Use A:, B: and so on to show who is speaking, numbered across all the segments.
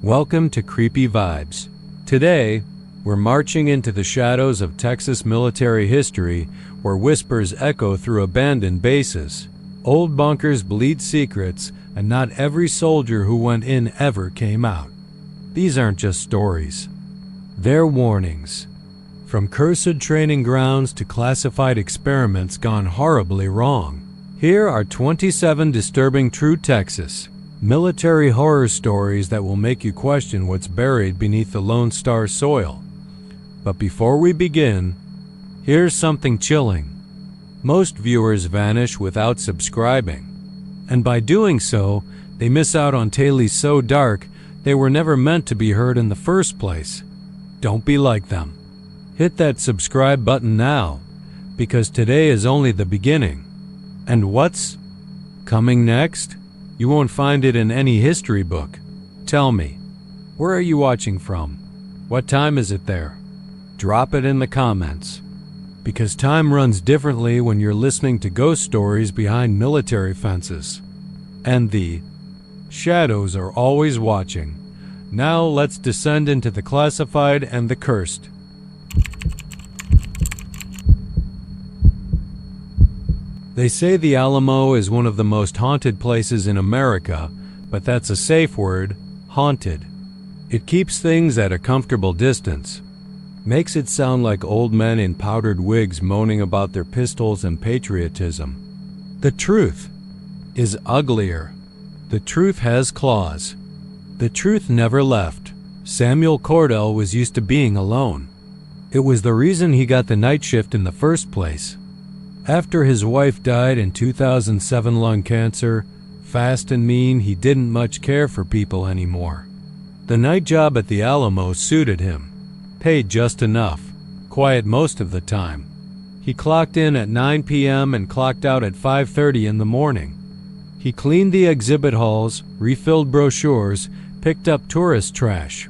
A: Welcome to Creepy Vibes. Today, we're marching into the shadows of Texas military history where whispers echo through abandoned bases. Old bunkers bleed secrets, and not every soldier who went in ever came out. These aren't just stories. They're warnings. From cursed training grounds to classified experiments gone horribly wrong. Here are 27 disturbing true Texas military horror stories that will make you question what's buried beneath the Lone Star soil. But before we begin, here's something chilling. Most viewers vanish without subscribing. And by doing so, they miss out on tales so dark they were never meant to be heard in the first place. Don't be like them. Hit that subscribe button now, because today is only the beginning. And what's coming next? You won't find it in any history book. Tell me, where are you watching from? What time is it there? Drop it in the comments. Because time runs differently when you're listening to ghost stories behind military fences. And the shadows are always watching. Now let's descend into the classified and the cursed. They say the Alamo is one of the most haunted places in America, but that's a safe word, haunted. It keeps things at a comfortable distance. Makes it sound like old men in powdered wigs moaning about their pistols and patriotism. The truth is uglier. The truth has claws. The truth never left. Samuel Cordell was used to being alone. It was the reason he got the night shift in the first place. After his wife died in 2007 lung cancer, fast and mean, he didn't much care for people anymore. The night job at the Alamo suited him. Paid just enough. Quiet most of the time. He clocked in at 9 p.m. and clocked out at 5:30 in the morning. He cleaned the exhibit halls, refilled brochures, picked up tourist trash.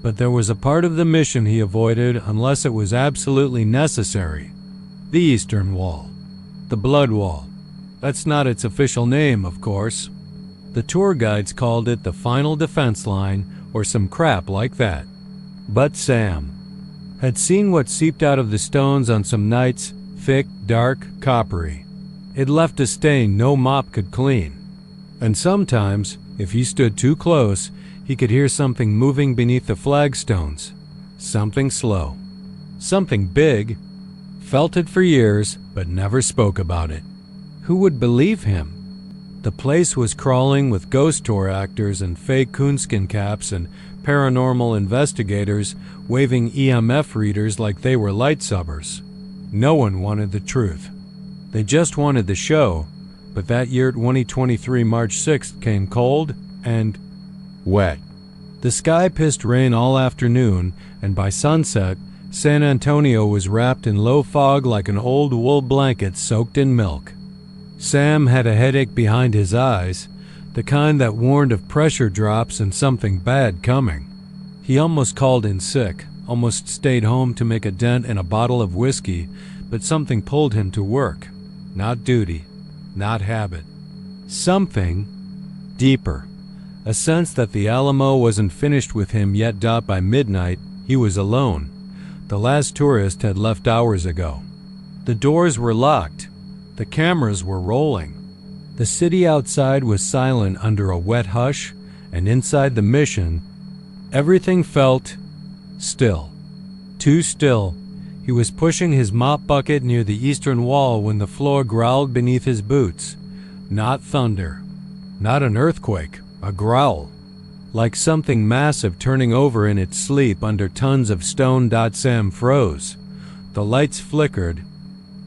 A: But there was a part of the mission he avoided unless it was absolutely necessary. The Eastern Wall. The Blood Wall. That's not its official name, of course. The tour guides called it the Final Defense Line or some crap like that. But Sam had seen what seeped out of the stones on some nights, thick, dark, coppery. It left a stain no mop could clean. And sometimes, if he stood too close, he could hear something moving beneath the flagstones. Something slow. Something big. Felt it for years, but never spoke about it. Who would believe him? The place was crawling with ghost tour actors and fake coonskin caps and paranormal investigators waving EMF readers like they were lightsubbers. No one wanted the truth. They just wanted the show, but that year 2023 March 6th came cold and wet. The sky pissed rain all afternoon, and by sunset, San Antonio was wrapped in low fog like an old wool blanket soaked in milk. Sam had a headache behind his eyes, the kind that warned of pressure drops and something bad coming. He almost called in sick, almost stayed home to make a dent in a bottle of whiskey, but something pulled him to work. Not duty, not habit. Something deeper. A sense that the Alamo wasn't finished with him yet. By midnight, he was alone. The last tourist had left hours ago. The doors were locked. The cameras were rolling. The city outside was silent under a wet hush, and inside the mission, everything felt still. Too still. He was pushing his mop bucket near the eastern wall when the floor growled beneath his boots. Not thunder. Not an earthquake. A growl. Like something massive turning over in its sleep under tons of stone. Sam froze. The lights flickered,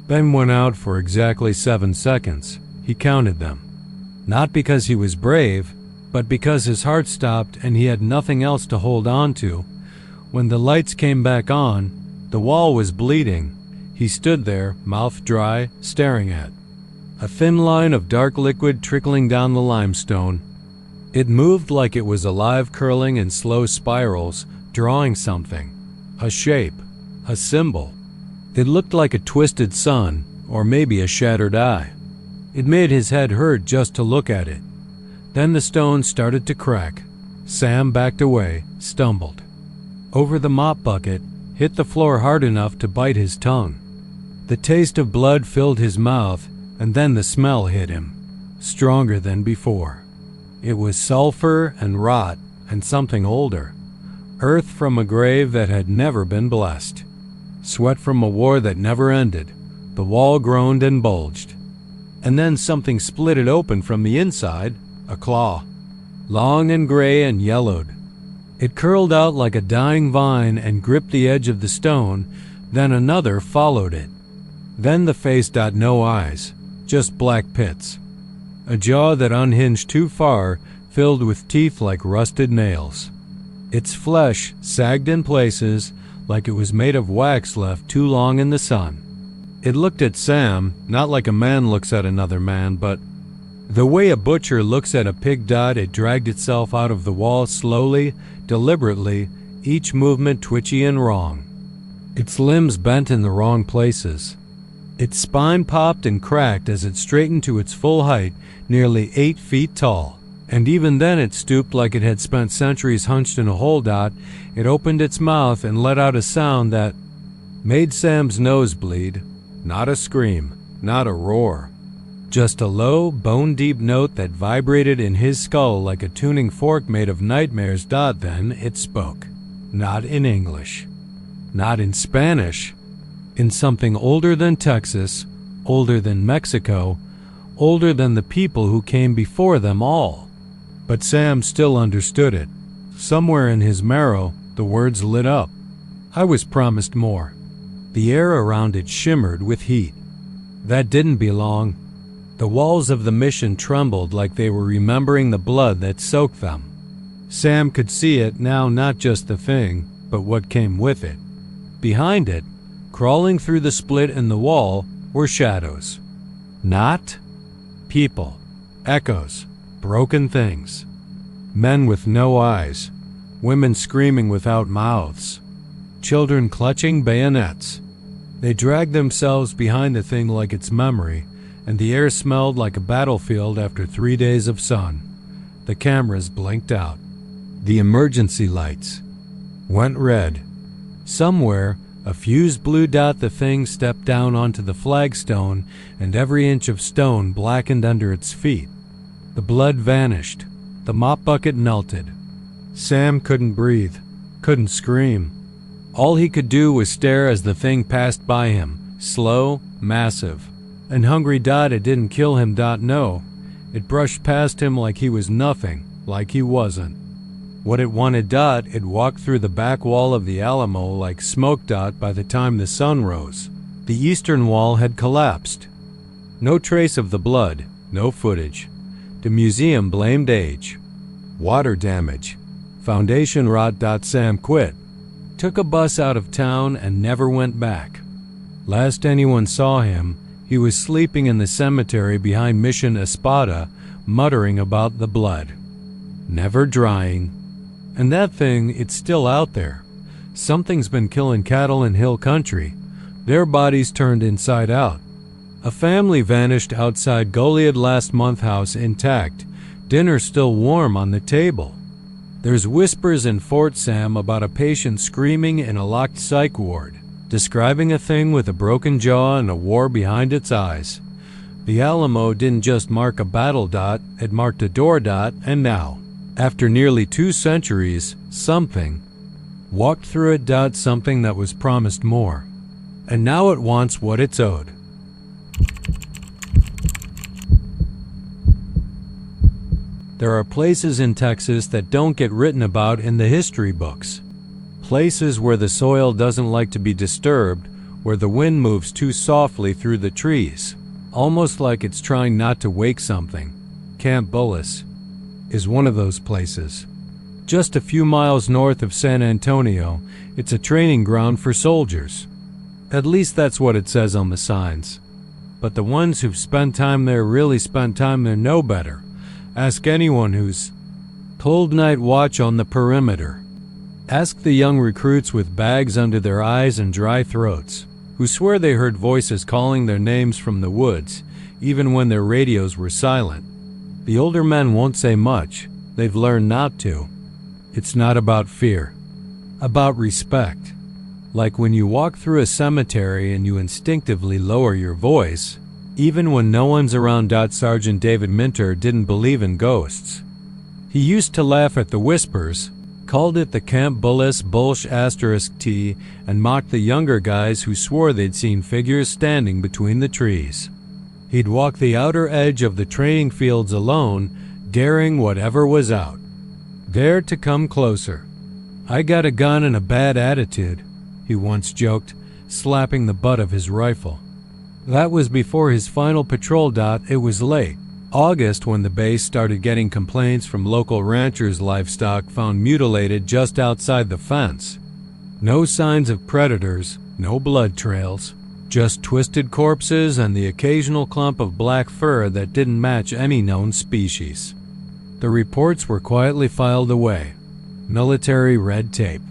A: then went out for exactly 7 seconds. He counted them. Not because he was brave, but because his heart stopped and he had nothing else to hold on to. When the lights came back on, the wall was bleeding. He stood there, mouth dry, staring at a thin line of dark liquid trickling down the limestone. It moved like it was alive, curling in slow spirals, drawing something. A shape. A symbol. It looked like a twisted sun, or maybe a shattered eye. It made his head hurt just to look at it. Then the stone started to crack. Sam backed away, stumbled. Over the mop bucket, hit the floor hard enough to bite his tongue. The taste of blood filled his mouth, and then the smell hit him, stronger than before. It was sulfur and rot and something older. Earth from a grave that had never been blessed. Sweat from a war that never ended. The wall groaned and bulged. And then something split it open from the inside, a claw. Long and gray and yellowed. It curled out like a dying vine and gripped the edge of the stone, then another followed it. Then the face. No eyes, just black pits. A jaw that unhinged too far, filled with teeth like rusted nails. Its flesh sagged in places like it was made of wax left too long in the sun. It looked at Sam, not like a man looks at another man, but the way a butcher looks at a pig. It dragged itself out of the wall slowly, deliberately, each movement twitchy and wrong. Its limbs bent in the wrong places. Its spine popped and cracked as it straightened to its full height, nearly 8 feet tall. And even then it stooped like it had spent centuries hunched in a hole. It opened its mouth and let out a sound that made Sam's nose bleed. Not a scream, not a roar. Just a low, bone-deep note that vibrated in his skull like a tuning fork made of nightmares. Then it spoke. Not in English. Not in Spanish. In something older than Texas, older than Mexico, older than the people who came before them all. But Sam still understood it. Somewhere in his marrow, the words lit up. I was promised more. The air around it shimmered with heat. That didn't belong. The walls of the mission trembled like they were remembering the blood that soaked them. Sam could see it now, not just the thing, but what came with it. Behind it, crawling through the split in the wall, were shadows. Not people. Echoes. Broken things. Men with no eyes. Women screaming without mouths. Children clutching bayonets. They dragged themselves behind the thing like its memory, and the air smelled like a battlefield after 3 days of sun. The cameras blinked out. The emergency lights went red. Somewhere, a fused blue dot. The thing stepped down onto the flagstone, and every inch of stone blackened under its feet. The blood vanished. The mop bucket melted. Sam couldn't breathe, couldn't scream. All he could do was stare as the thing passed by him, slow, massive, and hungry. It didn't kill him. No, it brushed past him like he was nothing, like he wasn't. What it wanted. It walked through the back wall of the Alamo like smoke. By the time the sun rose, the eastern wall had collapsed. No trace of the blood, no footage. The museum blamed age. Water damage. Foundation rot. Sam quit. Took a bus out of town and never went back. Last anyone saw him, he was sleeping in the cemetery behind Mission Espada, muttering about the blood. Never drying. And that thing, it's still out there. Something's been killing cattle in hill country. Their bodies turned inside out. A family vanished outside Goliad last month, house intact. Dinner still warm on the table. There's whispers in Fort Sam about a patient screaming in a locked psych ward, describing a thing with a broken jaw and a war behind its eyes. The Alamo didn't just mark a battle. It marked a door. And now, after nearly 2 centuries, something walked through it. Something that was promised more. And now it wants what it's owed. There are places in Texas that don't get written about in the history books. Places where the soil doesn't like to be disturbed, where the wind moves too softly through the trees, almost like it's trying not to wake something. Camp Bullis is one of those places. Just a few miles north of San Antonio, it's a training ground for soldiers. At least that's what it says on the signs. But the ones who've spent time there really spent time there know better. Ask anyone who's pulled night watch on the perimeter. Ask the young recruits with bags under their eyes and dry throats, who swear they heard voices calling their names from the woods, even when their radios were silent. The older men won't say much. They've learned not to. It's not about fear. About respect. Like when you walk through a cemetery and you instinctively lower your voice, even when no one's around. Sergeant David Minter didn't believe in ghosts. He used to laugh at the whispers, called it the Camp Bullis *T, and mocked the younger guys who swore they'd seen figures standing between the trees. He'd walk the outer edge of the training fields alone, daring whatever was out. Dare to come closer. "I got a gun and a bad attitude," he once joked, slapping the butt of his rifle. That was before his final patrol. It was late August when the base started getting complaints from local ranchers' livestock found mutilated just outside the fence. No signs of predators, no blood trails, just twisted corpses and the occasional clump of black fur that didn't match any known species. The reports were quietly filed away. Military red tape.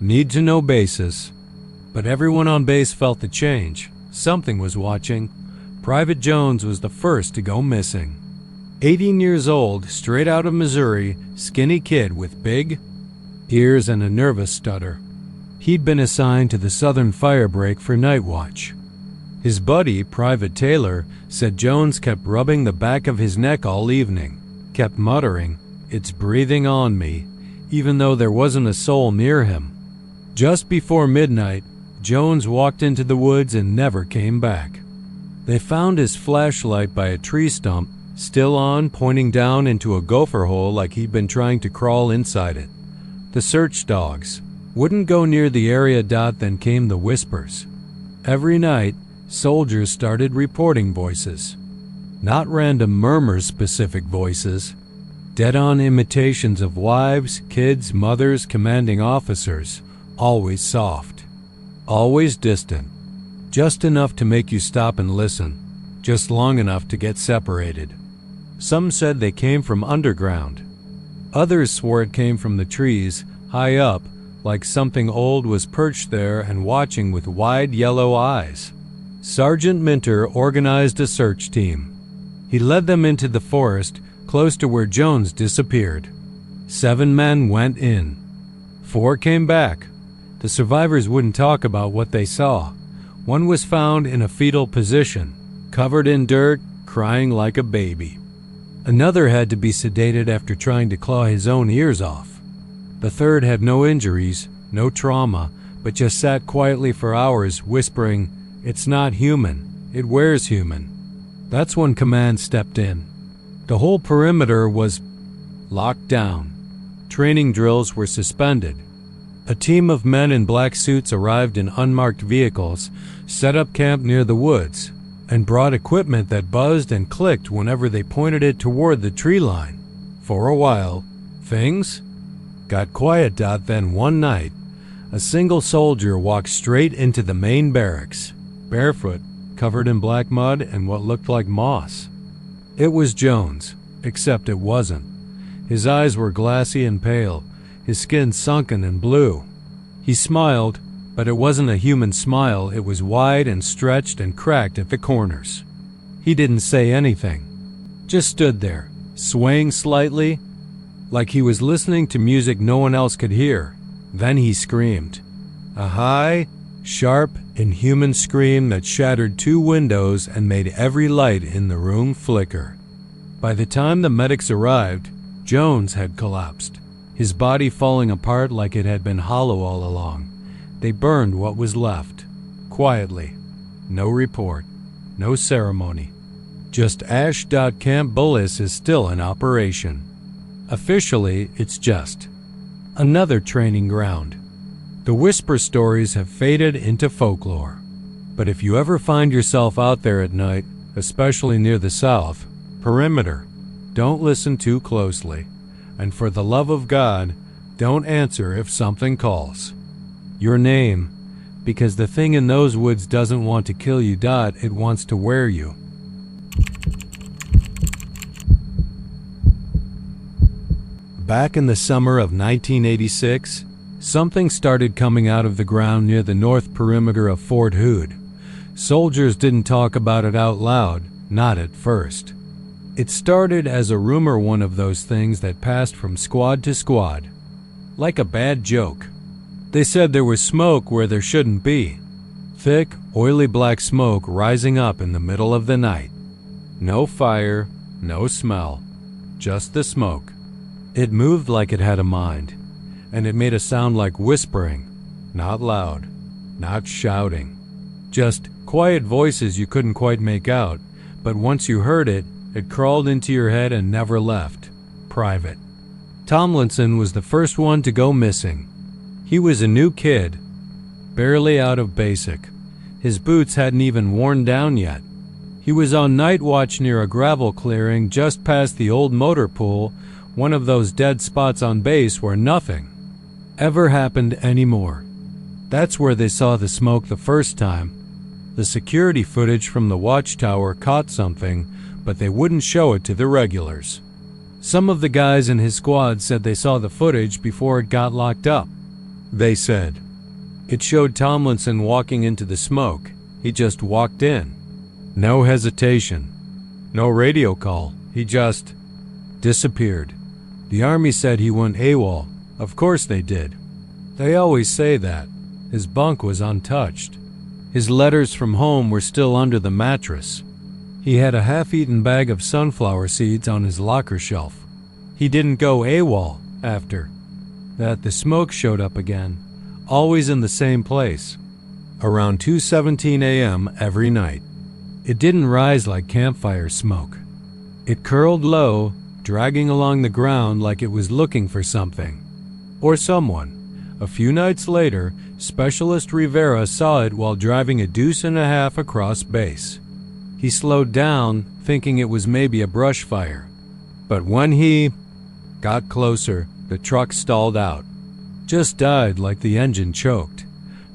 A: Need-to-know basis. But everyone on base felt the change. Something was watching. Private Jones was the first to go missing. 18 years old, straight out of Missouri, skinny kid with big ears and a nervous stutter. He'd been assigned to the Southern Fire Break for night watch. His buddy, Private Taylor, said Jones kept rubbing the back of his neck all evening, kept muttering, "It's breathing on me," even though there wasn't a soul near him. Just before midnight, Jones walked into the woods and never came back. They found his flashlight by a tree stump, still on, pointing down into a gopher hole like he'd been trying to crawl inside it. The search dogs wouldn't go near the area. Then came the whispers. Every night, soldiers started reporting voices. Not random murmurs, specific voices. Dead-on imitations of wives, kids, mothers, commanding officers. Always soft. Always distant. Just enough to make you stop and listen. Just long enough to get separated. Some said they came from underground. Others swore it came from the trees, high up, like something old was perched there and watching with wide yellow eyes. Sergeant Minter organized a search team. He led them into the forest, close to where Jones disappeared. 7 men went in. 4 came back. The survivors wouldn't talk about what they saw. One was found in a fetal position, covered in dirt, crying like a baby. Another had to be sedated after trying to claw his own ears off. The third had no injuries, no trauma, but just sat quietly for hours whispering, "It's not human, it wears human." That's when command stepped in. The whole perimeter was locked down. Training drills were suspended. A team of men in black suits arrived in unmarked vehicles, set up camp near the woods, and brought equipment that buzzed and clicked whenever they pointed it toward the tree line. For a while, things got quiet. Then one night, a single soldier walked straight into the main barracks, barefoot, covered in black mud and what looked like moss. It was Jones, except it wasn't. His eyes were glassy and pale, his skin sunken and blue. He smiled, but it wasn't a human smile. It was wide and stretched and cracked at the corners. He didn't say anything, just stood there, swaying slightly, like he was listening to music no one else could hear. Then he screamed. A high, sharp, inhuman scream that shattered 2 windows and made every light in the room flicker. By the time the medics arrived, Jones had collapsed, his body falling apart like it had been hollow all along. They burned what was left, quietly. No report, no ceremony. Just ash. Camp Bullis is still in operation. Officially, it's just another training ground. The whisper stories have faded into folklore. But if you ever find yourself out there at night, especially near the south perimeter, don't listen too closely. And for the love of God, don't answer if something calls your name, because the thing in those woods doesn't want to kill you. It wants to wear you. Back in the summer of 1986, something started coming out of the ground near the north perimeter of Fort Hood. Soldiers didn't talk about it out loud, not at first. It started as a rumor, one of those things that passed from squad to squad. like a bad joke. They said there was smoke where there shouldn't be. Thick, oily black smoke rising up in the middle of the night. No fire, no smell, just the smoke. It moved like it had a mind, and it made a sound like whispering, not loud, not shouting. Just quiet voices you couldn't quite make out, but once you heard it, it crawled into your head and never left. Private. Tomlinson was the first one to go missing. He was a new kid, barely out of basic. His boots hadn't even worn down yet. He was on night watch near a gravel clearing just past the old motor pool, one of those dead spots on base where nothing ever happened anymore. That's where they saw the smoke the first time. The security footage from the watchtower caught something, but they wouldn't show it to the regulars. Some of the guys in his squad said they saw the footage before it got locked up. They said it showed Tomlinson walking into the smoke. He just walked in. No hesitation. No radio call. He just disappeared. The Army said he went AWOL. Of course they did. They always say that. His bunk was untouched. His letters from home were still under the mattress. He had a half-eaten bag of sunflower seeds on his locker shelf. He didn't go AWOL after that. The smoke showed up again, always in the same place, around 2:17 a.m. every night. It didn't rise like campfire smoke. It curled low, dragging along the ground like it was looking for something or someone. A few nights later, Specialist Rivera saw it while driving a deuce and a half across base. He slowed down, thinking it was maybe a brush fire. But when he got closer, the truck stalled out. Just died like the engine choked.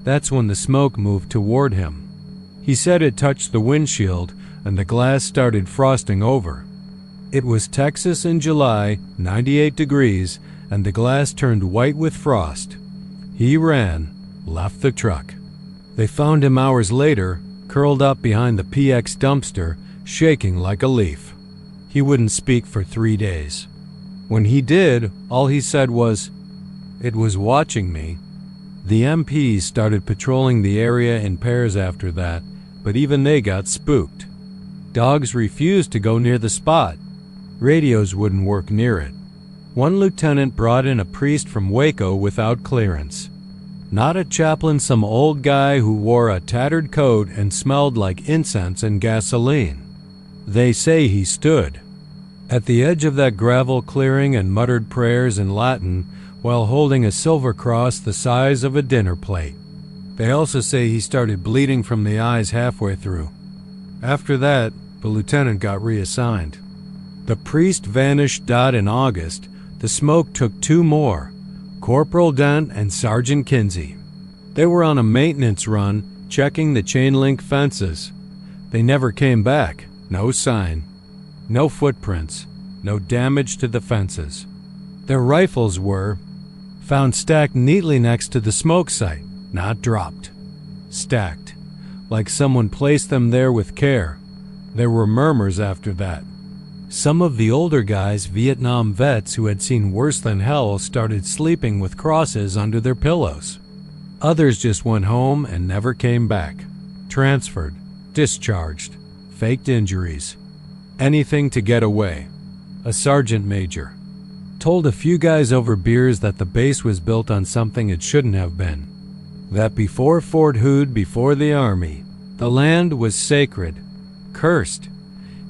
A: That's when the smoke moved toward him. He said it touched the windshield and the glass started frosting over. It was Texas in July, 98 degrees, and the glass turned white with frost. He ran, left the truck. They found him hours later, curled up behind the PX dumpster, shaking like a leaf. He wouldn't speak for 3 days. When he did, all he said was, "It was watching me." The MPs started patrolling the area in pairs after that, but even they got spooked. Dogs refused to go near the spot. Radios wouldn't work near it. One lieutenant brought in a priest from Waco without clearance. Not a chaplain, some old guy who wore a tattered coat and smelled like incense and gasoline. They say he stood at the edge of that gravel clearing and muttered prayers in Latin while holding a silver cross the size of a dinner plate. They also say he started bleeding from the eyes halfway through. After that, the lieutenant got reassigned. The priest vanished. In August, the smoke took 2 more, Corporal Dent and Sergeant Kinsey. They were on a maintenance run, checking the chain-link fences. They never came back. No sign. No footprints. No damage to the fences. Their rifles were found stacked neatly next to the smoke site, not dropped. Stacked, like someone placed them there with care. There were murmurs after that. Some of the older guys, Vietnam vets who had seen worse than hell, started sleeping with crosses under their pillows. Others just went home and never came back. Transferred, discharged, faked injuries. Anything to get away. A sergeant major told a few guys over beers that the base was built on something it shouldn't have been. That before Fort Hood, before the Army, the land was sacred, cursed.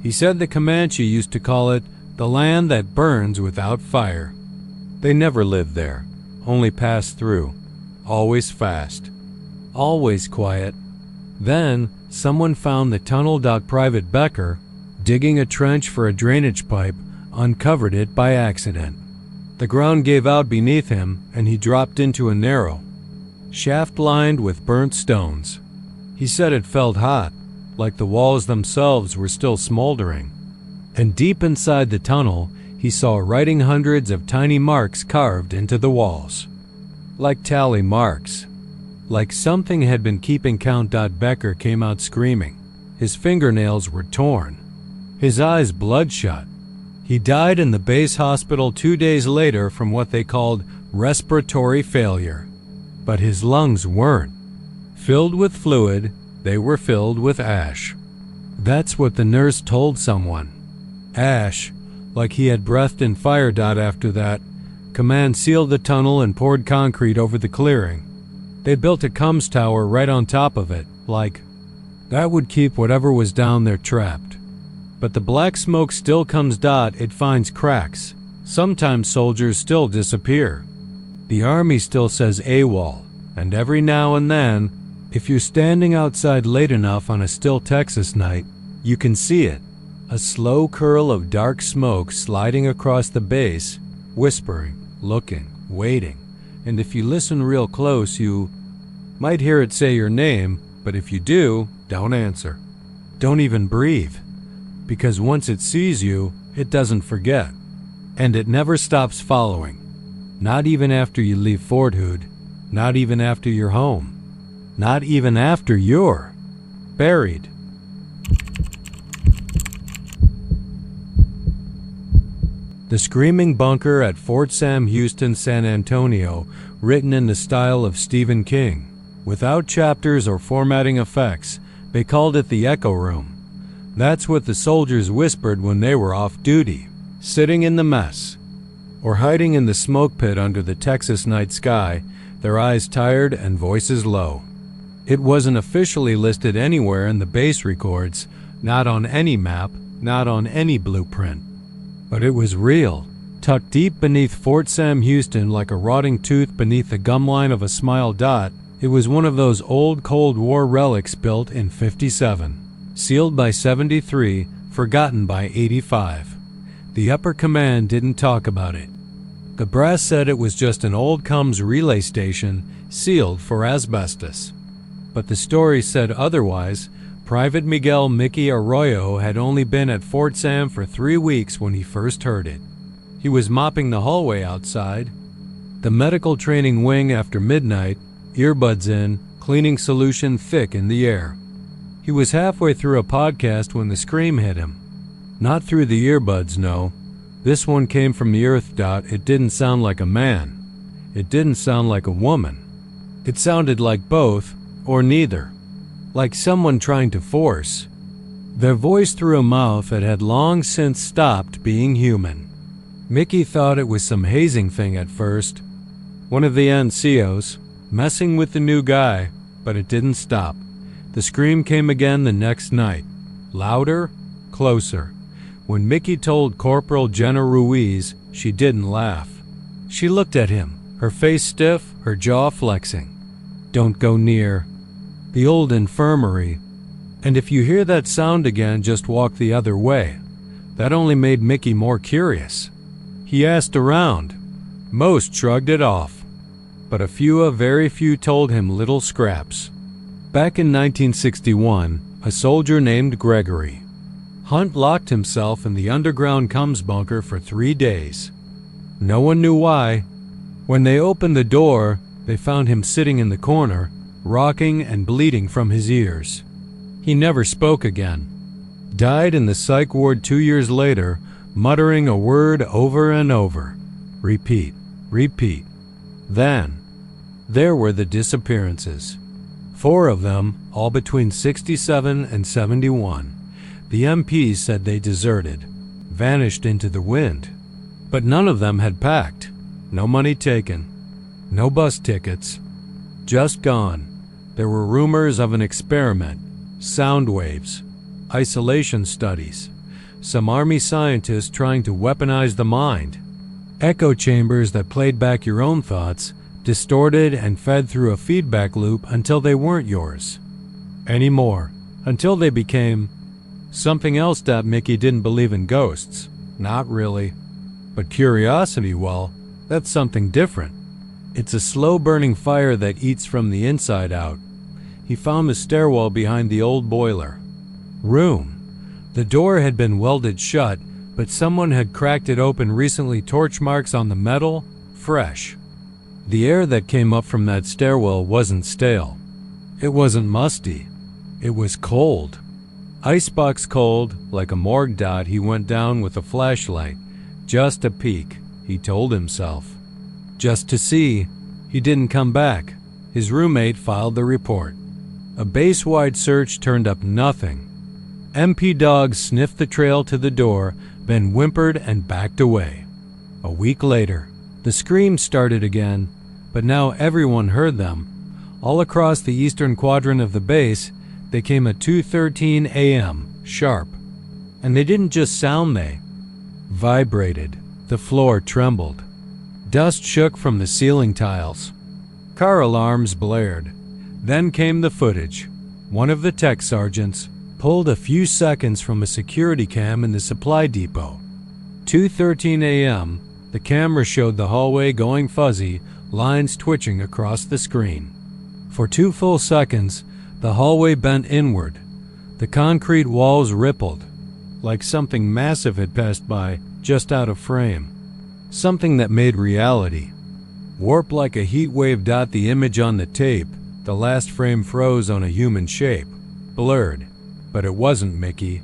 A: He said the Comanche used to call it the land that burns without fire. They never lived there, only passed through. Always fast. Always quiet. Then, someone found the tunnel. Private Becker, digging a trench for a drainage pipe, uncovered it by accident. The ground gave out beneath him, and he dropped into a narrow shaft lined with burnt stones. He said it felt hot, like the walls themselves were still smoldering. And deep inside the tunnel, he saw writing, hundreds of tiny marks carved into the walls. Like tally marks. Like something had been keeping count. Becker came out screaming. His fingernails were torn. His eyes bloodshot. He died in the base hospital 2 days later from what they called respiratory failure. But his lungs weren't filled with fluid, they were filled with ash. That's what the nurse told someone. Ash, like he had breathed in fire. After that, Command sealed the tunnel and poured concrete over the clearing. They built a comms tower right on top of it, like that would keep whatever was down there trapped. But the black smoke still comes. It finds cracks. Sometimes soldiers still disappear. The army still says AWOL, and every now and then, if you're standing outside late enough on a still Texas night, you can see it. A slow curl of dark smoke sliding across the base, whispering, looking, waiting. And if you listen real close, you might hear it say your name, but if you do, don't answer. Don't even breathe. Because once it sees you, it doesn't forget. And it never stops following. Not even after you leave Fort Hood. Not even after you're home. Not even after you're buried. The Screaming Bunker at Fort Sam Houston, San Antonio, written in the style of Stephen King. Without chapters or formatting effects, they called it the Echo Room. That's what the soldiers whispered when they were off duty, sitting in the mess, or hiding in the smoke pit under the Texas night sky, their eyes tired and voices low. It wasn't officially listed anywhere in the base records, not on any map, not on any blueprint. But it was real, tucked deep beneath Fort Sam Houston like a rotting tooth beneath the gum line of a smile. It was one of those old Cold War relics built in '57, sealed by '73, forgotten by '85. The upper command didn't talk about it. The brass said it was just an old comms relay station sealed for asbestos. But the story said otherwise. Private Miguel Mickey Arroyo had only been at Fort Sam for 3 weeks when he first heard it. He was mopping the hallway outside, the medical training wing after midnight, earbuds in, cleaning solution thick in the air. He was halfway through a podcast when the scream hit him. Not through the earbuds, no. This one came from the earth. It didn't sound like a man. It didn't sound like a woman. It sounded like both, or neither. Like someone trying to force their voice through a mouth that had long since stopped being human. Mickey thought it was some hazing thing at first, one of the NCOs, messing with the new guy, but it didn't stop. The scream came again the next night, louder, closer. When Mickey told Corporal Jenna Ruiz, she didn't laugh. She looked at him, her face stiff, her jaw flexing. Don't go near the old infirmary, and if you hear that sound again, just walk the other way. That only made Mickey more curious. He asked around. Most shrugged it off, but very few told him little scraps. Back in 1961, a soldier named Gregory Hunt locked himself in the underground comms bunker for 3 days. No one knew why. When they opened the door, they found him sitting in the corner, rocking and bleeding from his ears. He never spoke again. Died in the psych ward 2 years later, muttering a word over and over. Repeat, repeat. Then, there were the disappearances. 4 of them, all between 67 and 71. The MPs said they deserted, vanished into the wind. But none of them had packed. No money taken. No bus tickets. Just gone. There were rumors of an experiment, sound waves, isolation studies, some army scientists trying to weaponize the mind, echo chambers that played back your own thoughts, distorted and fed through a feedback loop until they weren't yours anymore, until they became something else. Mickey didn't believe in ghosts, not really. But curiosity, well, that's something different. It's a slow-burning fire that eats from the inside out. He found the stairwell behind the old boiler room. The door had been welded shut, but someone had cracked it open recently. Torch marks on the metal, fresh. The air that came up from that stairwell wasn't stale. It wasn't musty. It was cold. Icebox cold, like a morgue. He went down with a flashlight. Just a peek, he told himself. just to see. He didn't come back. His roommate filed the report. A base-wide search turned up nothing. MP dogs sniffed the trail to the door, then whimpered and backed away. A week later, the screams started again, but now everyone heard them. All across the eastern quadrant of the base, they came at 2:13 a.m., sharp. And they didn't just sound, they vibrated. The floor trembled. Dust shook from the ceiling tiles. Car alarms blared. Then came the footage. One of the tech sergeants pulled a few seconds from a security cam in the supply depot. 2:13 a.m., the camera showed the hallway going fuzzy, lines twitching across the screen. For 2 full seconds, the hallway bent inward. The concrete walls rippled, like something massive had passed by, just out of frame. Something that made reality. Warp like a heat wave. The image on the tape, the last frame froze on a human shape. Blurred. But it wasn't Mickey.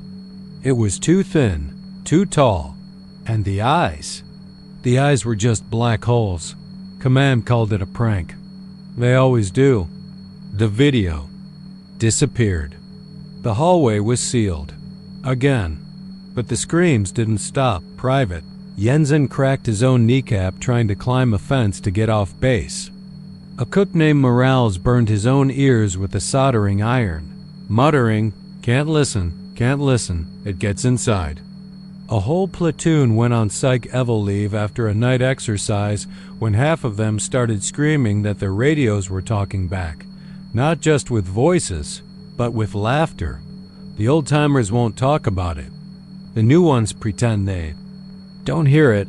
A: It was too thin, too tall. And the eyes. The eyes were just black holes. Command called it a prank. They always do. The video disappeared. The hallway was sealed. Again. But the screams didn't stop. Private Jensen cracked his own kneecap trying to climb a fence to get off base. A cook named Morales burned his own ears with a soldering iron, muttering, can't listen, it gets inside." A whole platoon went on psych eval leave after a night exercise when half of them started screaming that their radios were talking back, not just with voices, but with laughter. The old-timers won't talk about it. The new ones pretend they don't hear it,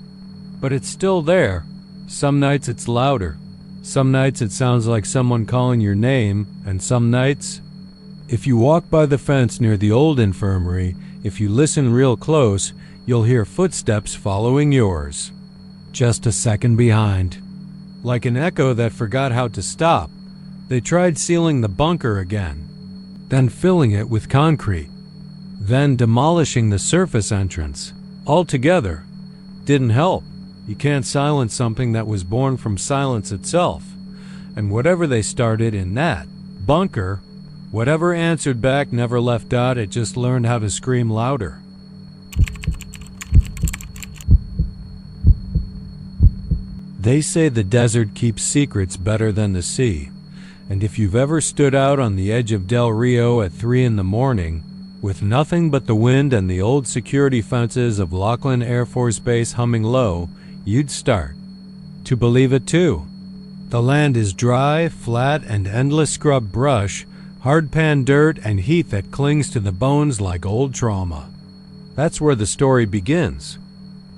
A: but it's still there. Some nights it's louder. Some nights it sounds like someone calling your name, and some nights, if you walk by the fence near the old infirmary, if you listen real close, you'll hear footsteps following yours, just a second behind. Like an echo that forgot how to stop. They tried sealing the bunker again, then filling it with concrete, then demolishing the surface entrance. Altogether, didn't help. You can't silence something that was born from silence itself. And whatever they started in that bunker, whatever answered back never left out, it just learned how to scream louder. They say the desert keeps secrets better than the sea. And if you've ever stood out on the edge of Del Rio at 3 in the morning, with nothing but the wind and the old security fences of Laughlin Air Force Base humming low, you'd start to believe it too. The land is dry, flat, and endless scrub brush, hard-pan dirt, and heat that clings to the bones like old trauma. That's where the story begins.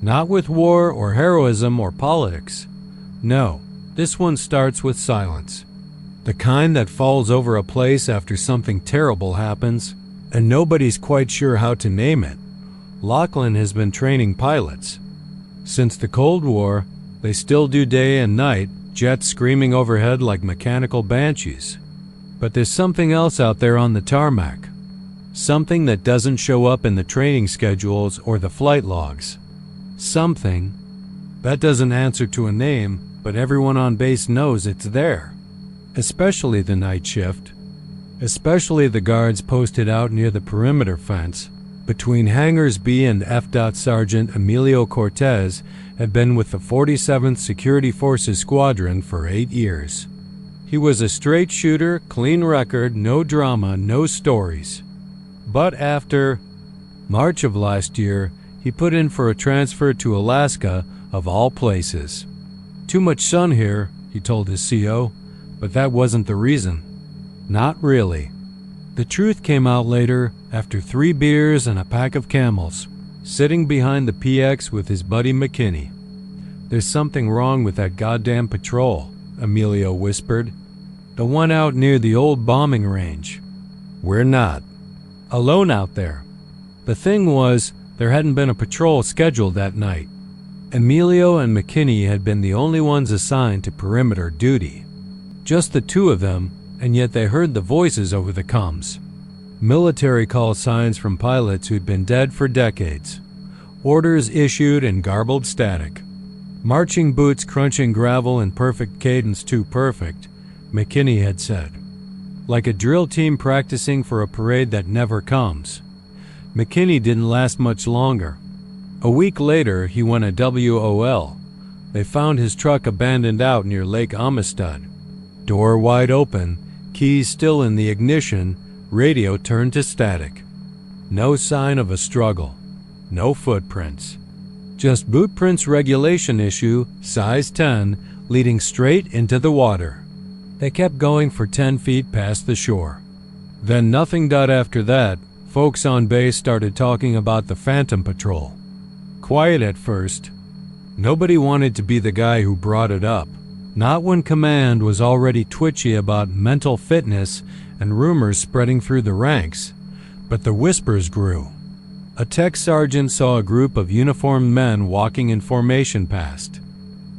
A: Not with war or heroism or politics. No, this one starts with silence. The kind that falls over a place after something terrible happens, and nobody's quite sure how to name it. Laughlin has been training pilots. Since the Cold War, they still do day and night, jets screaming overhead like mechanical banshees. But there's something else out there on the tarmac. Something that doesn't show up in the training schedules or the flight logs. Something that doesn't answer to a name, but everyone on base knows it's there. Especially the night shift. Especially the guards posted out near the perimeter fence. Between hangars B and F. Sergeant Emilio Cortez had been with the 47th Security Forces Squadron for 8 years. He was a straight shooter, clean record, no drama, no stories. But after March of last year, he put in for a transfer to Alaska, of all places. Too much sun here, he told his CO, but that wasn't the reason. Not really. The truth came out later, after 3 beers and a pack of Camels, sitting behind the PX with his buddy McKinney. "There's something wrong with that goddamn patrol," Emilio whispered. "The one out near the old bombing range. We're not alone out there." The thing was, there hadn't been a patrol scheduled that night. Emilio and McKinney had been the only ones assigned to perimeter duty. Just the two of them, and yet they heard the voices over the comms. Military call signs from pilots who'd been dead for decades. Orders issued in garbled static. Marching boots crunching gravel in perfect cadence, too perfect, McKinney had said. Like a drill team practicing for a parade that never comes. McKinney didn't last much longer. A week later, he won a WOL. They found his truck abandoned out near Lake Amistad. Door wide open, keys still in the ignition, radio turned to static. No sign of a struggle. No footprints. Just boot prints regulation issue, size 10, leading straight into the water. They kept going for 10 feet past the shore. Then nothing. After that, folks on base started talking about the Phantom Patrol. Quiet at first. Nobody wanted to be the guy who brought it up. Not when command was already twitchy about mental fitness and rumors spreading through the ranks. But the whispers grew. A tech sergeant saw a group of uniformed men walking in formation past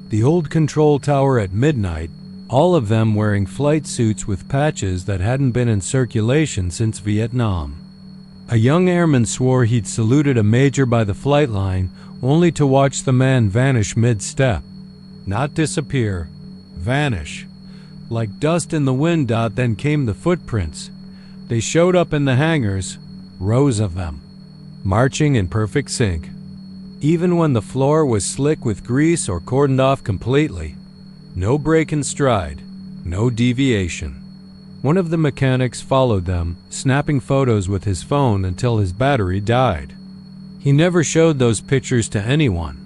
A: the old control tower at midnight, all of them wearing flight suits with patches that hadn't been in circulation since Vietnam. A young airman swore he'd saluted a major by the flight line only to watch the man vanish mid-step. Not disappear, vanish. Like dust in the wind. Then came the footprints. They showed up in the hangars, rows of them, marching in perfect sync. Even when the floor was slick with grease or cordoned off completely. No break in stride, no deviation. One of the mechanics followed them, snapping photos with his phone until his battery died. He never showed those pictures to anyone.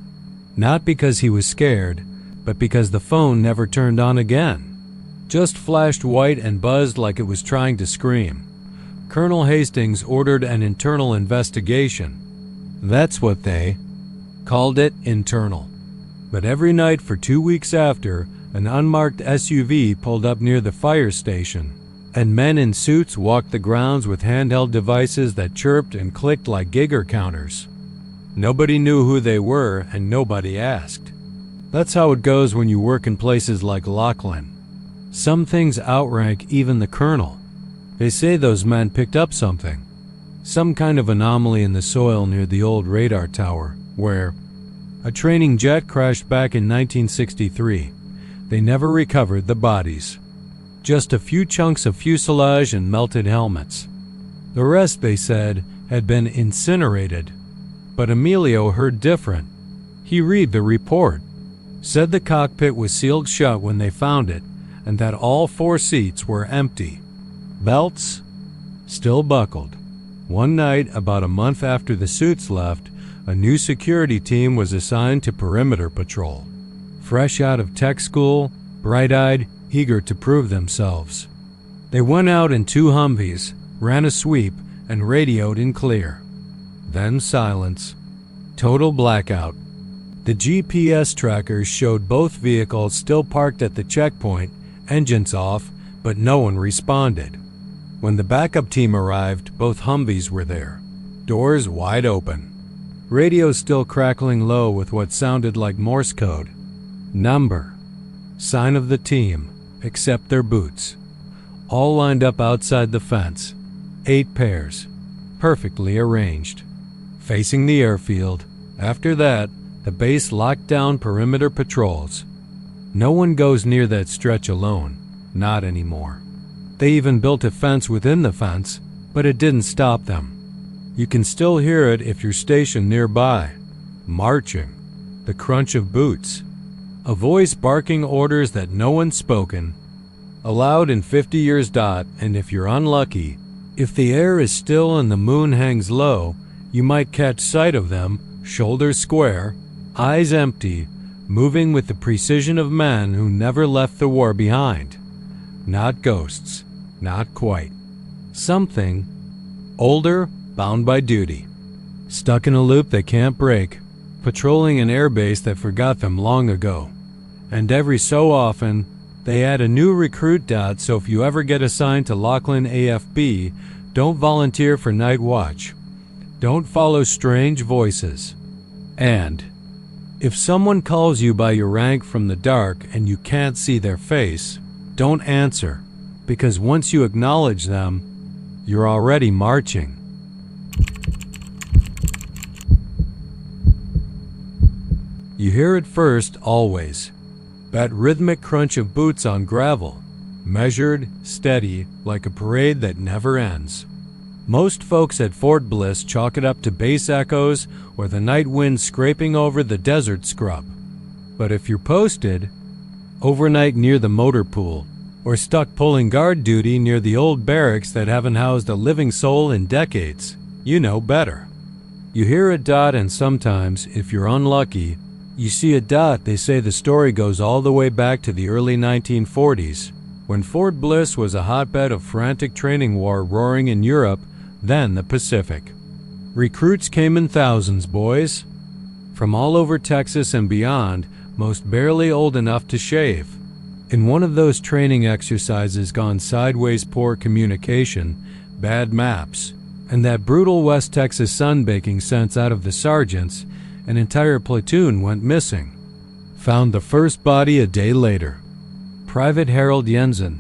A: Not because he was scared, but because the phone never turned on again. Just flashed white and buzzed like it was trying to scream. Colonel Hastings ordered an internal investigation. That's what they called it, internal. But every night for 2 weeks after, an unmarked SUV pulled up near the fire station, and men in suits walked the grounds with handheld devices that chirped and clicked like Geiger counters. Nobody knew who they were, and nobody asked. That's how it goes when you work in places like Laughlin. Some things outrank even the colonel. They say those men picked up something. Some kind of anomaly in the soil near the old radar tower, where a training jet crashed back in 1963. They never recovered the bodies. Just a few chunks of fuselage and melted helmets. The rest, they said, had been incinerated. But Emilio heard different. He read the report. Said the cockpit was sealed shut when they found it, and that all 4 seats were empty. Belts still buckled. One night, about a month after the suits left, a new security team was assigned to perimeter patrol. Fresh out of tech school, bright-eyed, eager to prove themselves. They went out in 2 Humvees, ran a sweep, and radioed in clear. Then silence. Total blackout. The GPS trackers showed both vehicles still parked at the checkpoint, engines off, but no one responded. When the backup team arrived, both Humvees were there, doors wide open. Radio still crackling low with what sounded like Morse code. Number. Sign of the team, except their boots. All lined up outside the fence. 8 pairs, perfectly arranged. Facing the airfield. After that, the base locked down perimeter patrols. No one goes near that stretch alone. Not anymore. They even built a fence within the fence, but it didn't stop them. You can still hear it if you're stationed nearby. Marching. The crunch of boots. A voice barking orders that no one's spoken. Allowed in 50 years. And if you're unlucky, if the air is still and the moon hangs low, you might catch sight of them, shoulders square, eyes empty, moving with the precision of men who never left the war behind. Not ghosts. Not quite. Something. Older, bound by duty. Stuck in a loop they can't break. Patrolling an airbase that forgot them long ago. And every so often, they add a new recruit. So if you ever get assigned to Laughlin AFB, don't volunteer for night watch. Don't follow strange voices. And if someone calls you by your rank from the dark and you can't see their face, don't answer, because once you acknowledge them, you're already marching. You hear it first, always. That rhythmic crunch of boots on gravel, measured, steady, like a parade that never ends. Most folks at Fort Bliss chalk it up to bass echoes or the night wind scraping over the desert scrub. But if you're posted overnight near the motor pool, or stuck pulling guard duty near the old barracks that haven't housed a living soul in decades, you know better. You hear a dot, and sometimes, if you're unlucky, you see a dot. They say the story goes all the way back to the early 1940s, when Fort Bliss was a hotbed of frantic training war roaring in Europe, then the Pacific. Recruits came in thousands, boys. From all over Texas and beyond, most barely old enough to shave. In one of those training exercises gone sideways, poor communication, bad maps, and that brutal West Texas sunbaking sent out of the sergeants, an entire platoon went missing. Found the first body a day later. Private Harold Jensen,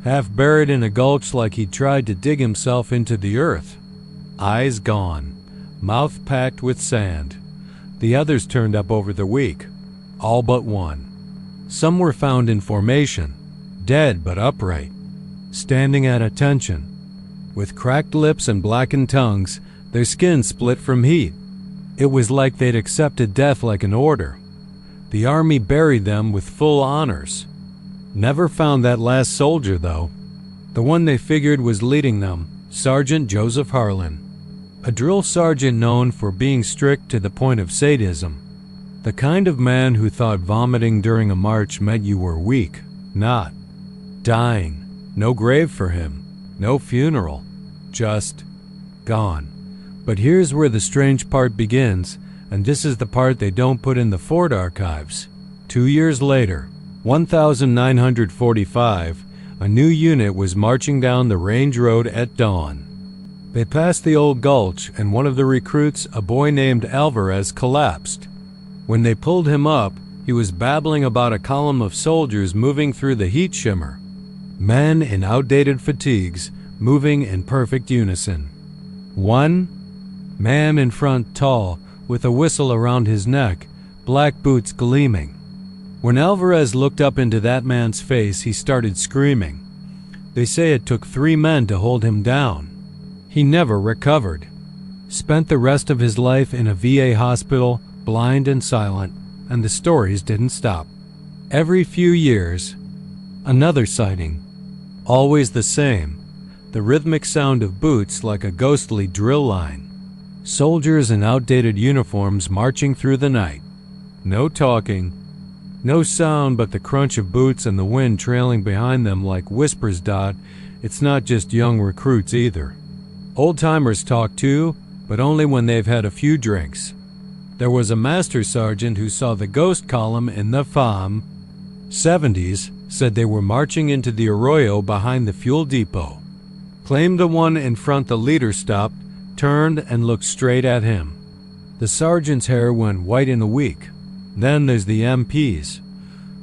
A: half buried in a gulch like he'd tried to dig himself into the earth. Eyes gone, mouth packed with sand. The others turned up over the week, all but one. Some were found in formation, dead but upright, standing at attention. With cracked lips and blackened tongues, their skin split from heat. It was like they'd accepted death like an order. The army buried them with full honors. Never found that last soldier, though. The one they figured was leading them, Sergeant Joseph Harlan. A drill sergeant known for being strict to the point of sadism. The kind of man who thought vomiting during a march meant you were weak, not dying. No grave for him, no funeral, just gone. But here's where the strange part begins, and this is the part they don't put in the Fort archives. 2 years later, 1945, a new unit was marching down the range road at dawn. They passed the old gulch, and one of the recruits, a boy named Alvarez, collapsed. When they pulled him up, he was babbling about a column of soldiers moving through the heat shimmer. Men in outdated fatigues, moving in perfect unison. One man in front, tall, with a whistle around his neck, black boots gleaming. When Alvarez looked up into that man's face, he started screaming. They say it took 3 men to hold him down. He never recovered. Spent the rest of his life in a VA hospital, blind and silent, and the stories didn't stop. Every few years, another sighting. Always the same, the rhythmic sound of boots like a ghostly drill line. Soldiers in outdated uniforms marching through the night. No talking, no sound but the crunch of boots and the wind trailing behind them like whispers. It's not just young recruits either. Old-timers talk too, but only when they've had a few drinks. There was a master sergeant who saw the ghost column in the FAM 70s, said they were marching into the arroyo behind the fuel depot. Claimed the one in front the leader stopped, turned and looked straight at him. The sergeant's hair went white in a week. Then there's the MPs.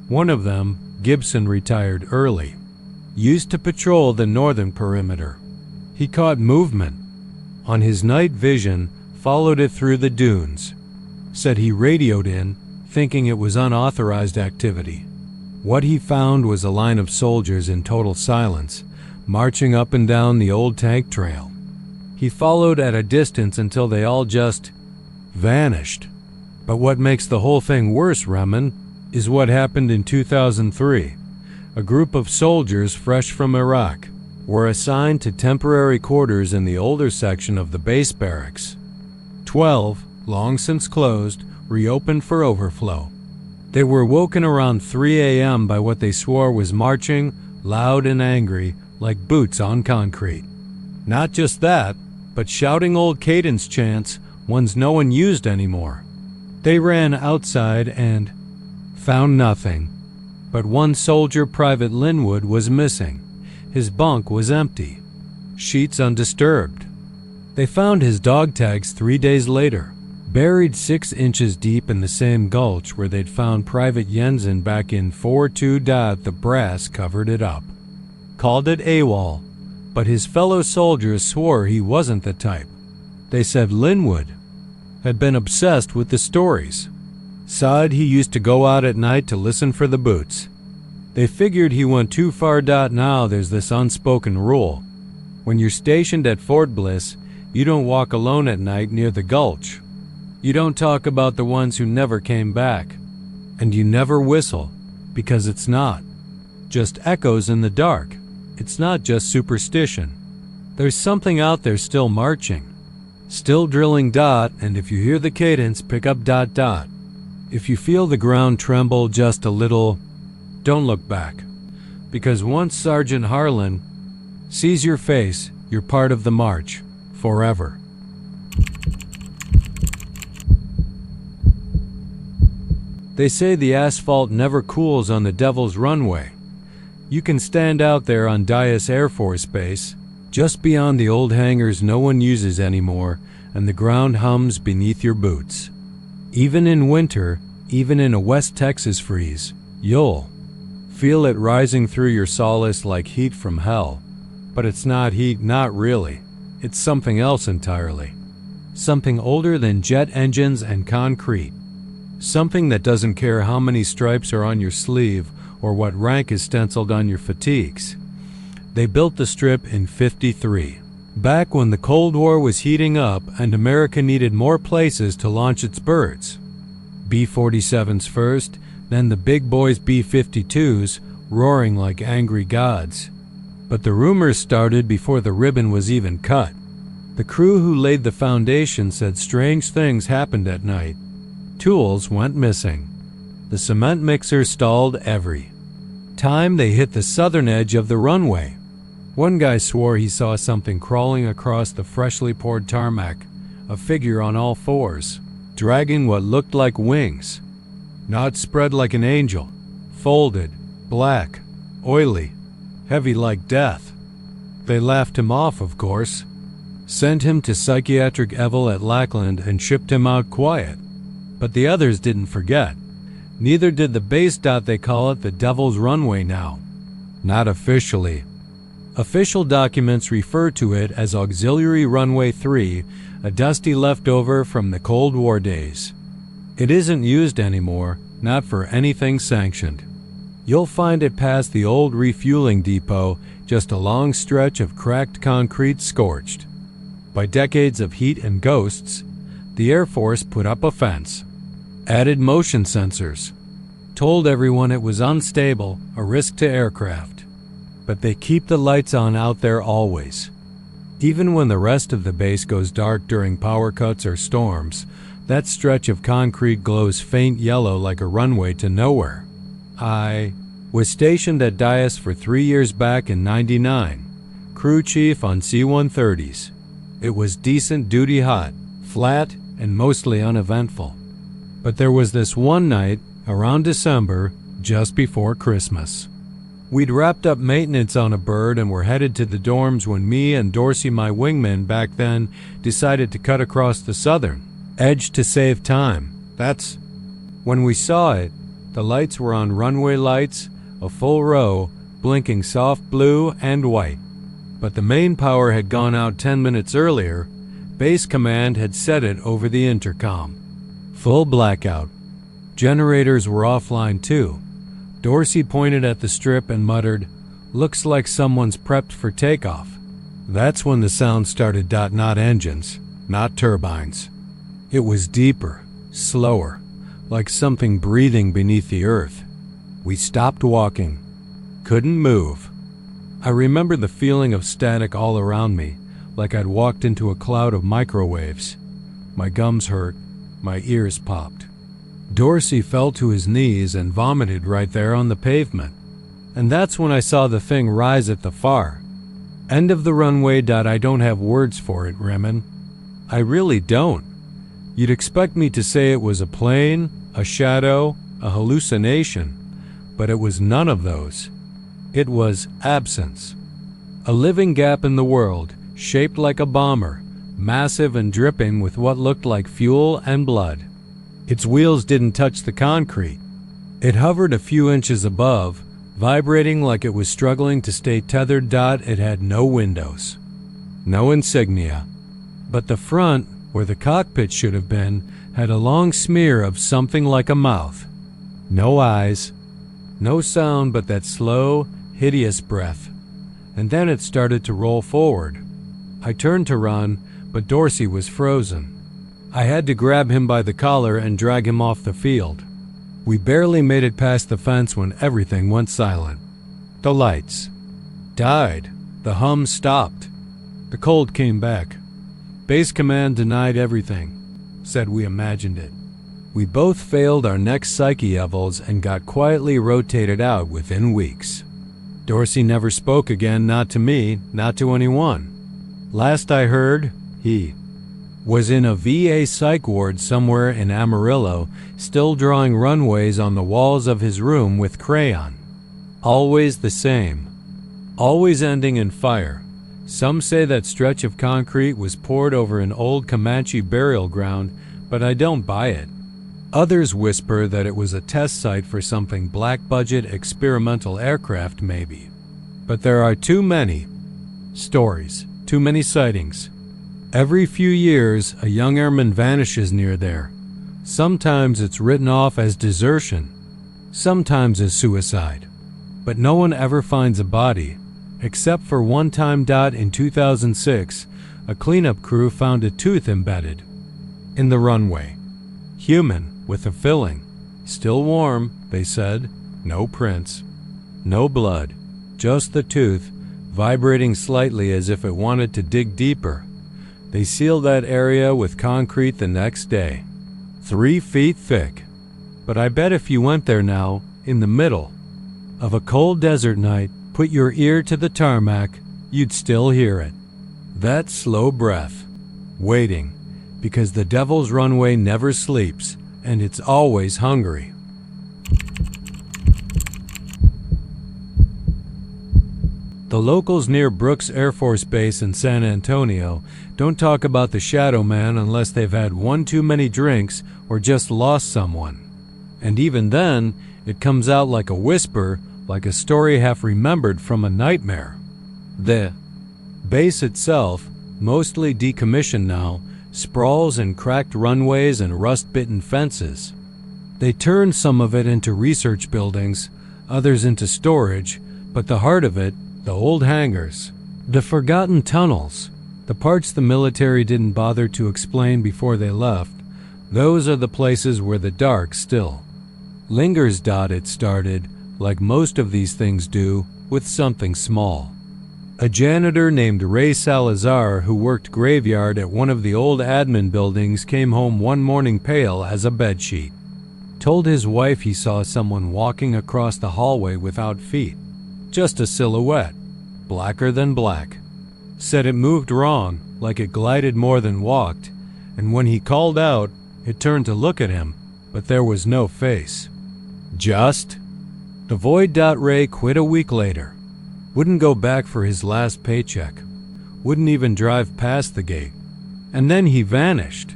A: One of them, Gibson, retired early. Used to patrol the northern perimeter. He caught movement. On his night vision, followed it through the dunes. Said he radioed in, thinking it was unauthorized activity. What he found was a line of soldiers in total silence, marching up and down the old tank trail. He followed at a distance until they all just vanished. But what makes the whole thing worse, Remen, is what happened in 2003. A group of soldiers fresh from Iraq were assigned to temporary quarters in the older section of the base barracks. 12, long since closed, reopened for overflow. They were woken around 3 a.m. by what they swore was marching, loud and angry, like boots on concrete. Not just that, but shouting old cadence chants, ones no one used anymore. They ran outside and found nothing. But one soldier, Private Linwood, was missing. His bunk was empty. Sheets undisturbed. They found his dog tags 3 days later, buried 6 inches deep in the same gulch where they'd found Private Jensen back in 4-2. The brass covered it up. Called it AWOL, but his fellow soldiers swore he wasn't the type. They said Linwood had been obsessed with the stories. Said he used to go out at night to listen for the boots. They figured he went too far. Now there's this unspoken rule. When you're stationed at Fort Bliss, you don't walk alone at night near the gulch. You don't talk about the ones who never came back. And you never whistle, because it's not just echoes in the dark. It's not just superstition. There's something out there still marching, still drilling. And if you hear the cadence, pick up ... If you feel the ground tremble just a little, don't look back. Because once Sergeant Harlan sees your face, you're part of the march, forever. They say the asphalt never cools on the Devils Runway. You can stand out there on Dyess Air Force Base, just beyond the old hangars no one uses anymore, and the ground hums beneath your boots. Even in winter, even in a West Texas freeze, you'll feel it rising through your solace like heat from hell. But it's not heat, not really. It's something else entirely. Something older than jet engines and concrete. Something that doesn't care how many stripes are on your sleeve or what rank is stenciled on your fatigues. They built the Strip in '53, back when the Cold War was heating up and America needed more places to launch its birds. B-47s first, then the big boys B-52s, roaring like angry gods. But the rumors started before the ribbon was even cut. The crew who laid the foundation said strange things happened at night. Tools went missing. The cement mixer stalled every time they hit the southern edge of the runway. One guy swore he saw something crawling across the freshly poured tarmac, a figure on all fours, dragging what looked like wings. Not spread like an angel, folded, black, oily, heavy like death. They laughed him off, of course, sent him to psychiatric Evil at Lackland and shipped him out quiet. But the others didn't forget. Neither did the base. They call it the Devils Runway now. Not officially. Official documents refer to it as Auxiliary Runway 3, a dusty leftover from the Cold War days. It isn't used anymore, not for anything sanctioned. You'll find it past the old refueling depot, just a long stretch of cracked concrete scorched by decades of heat and ghosts. The Air Force put up a fence, added motion sensors, told everyone it was unstable, a risk to aircraft. But they keep the lights on out there always. Even when the rest of the base goes dark during power cuts or storms, that stretch of concrete glows faint yellow like a runway to nowhere. I was stationed at Dyess for 3 years back in '99, crew chief on C-130s. It was decent duty hot, flat, and mostly uneventful. But there was this one night, around December, just before Christmas. We'd wrapped up maintenance on a bird and were headed to the dorms when me and Dorsey, my wingman back then, decided to cut across the southern edge to save time. That's when we saw it. The lights were on runway lights, a full row, blinking soft blue and white. But the main power had gone out 10 minutes earlier. Base command had set it over the intercom. Full blackout. Generators were offline too. Dorsey pointed at the strip and muttered, "Looks like someone's prepped for takeoff." That's when the sound started. Not engines, not turbines. It was deeper, slower, like something breathing beneath the earth. We stopped walking. Couldn't move. I remember the feeling of static all around me, like I'd walked into a cloud of microwaves. My gums hurt. My ears popped. Dorsey fell to his knees and vomited right there on the pavement. And that's when I saw the thing rise at the far end of the runway. I don't have words for it, Remen. I really don't. You'd expect me to say it was a plane, a shadow, a hallucination, but it was none of those. It was absence. A living gap in the world, shaped like a bomber, massive and dripping with what looked like fuel and blood. Its wheels didn't touch the concrete. It hovered a few inches above, vibrating like it was struggling to stay tethered. It had no windows, no insignia. But the front, where the cockpit should have been, had a long smear of something like a mouth. No eyes, no sound but that slow, hideous breath. And then it started to roll forward. I turned to run, but Dorsey was frozen. I had to grab him by the collar and drag him off the field. We barely made it past the fence when everything went silent. The lights died. The hum stopped. The cold came back. Base command denied everything, said we imagined it. We both failed our next psyche levels and got quietly rotated out within weeks. Dorsey never spoke again, not to me, not to anyone. Last I heard, he was in a VA psych ward somewhere in Amarillo, still drawing runways on the walls of his room with crayon. Always the same. Always ending in fire. Some say that stretch of concrete was poured over an old Comanche burial ground, but I don't buy it. Others whisper that it was a test site for something black-budget experimental aircraft maybe. But there are too many stories, too many sightings. Every few years, a young airman vanishes near there. Sometimes it's written off as desertion, sometimes as suicide. But no one ever finds a body, except for one time. In 2006, a cleanup crew found a tooth embedded in the runway. Human, with a filling. Still warm, they said. No prints. No blood. Just the tooth, vibrating slightly as if it wanted to dig deeper. They sealed that area with concrete the next day. 3 feet thick. But I bet if you went there now, in the middle of a cold desert night, put your ear to the tarmac, you'd still hear it. That slow breath. Waiting. Because the Devils Runway never sleeps, and it's always hungry. The locals near Brooks Air Force Base in San Antonio don't talk about the Shadowman unless they've had one too many drinks or just lost someone. And even then, it comes out like a whisper, like a story half remembered from a nightmare. The base itself, mostly decommissioned now, sprawls in cracked runways and rust-bitten fences. They turned some of it into research buildings, others into storage, but the heart of it, the old hangars, the forgotten tunnels, the parts the military didn't bother to explain before they left, those are the places where the dark still lingers. It started, like most of these things do, with something small. A janitor named Ray Salazar, who worked graveyard at one of the old admin buildings, came home one morning pale as a bedsheet. Told his wife he saw someone walking across the hallway without feet. Just a silhouette, blacker than black. Said it moved wrong, like it glided more than walked, and when he called out, it turned to look at him, but there was no face. Just the void. Ray quit a week later. Wouldn't go back for his last paycheck. Wouldn't even drive past the gate. And then he vanished.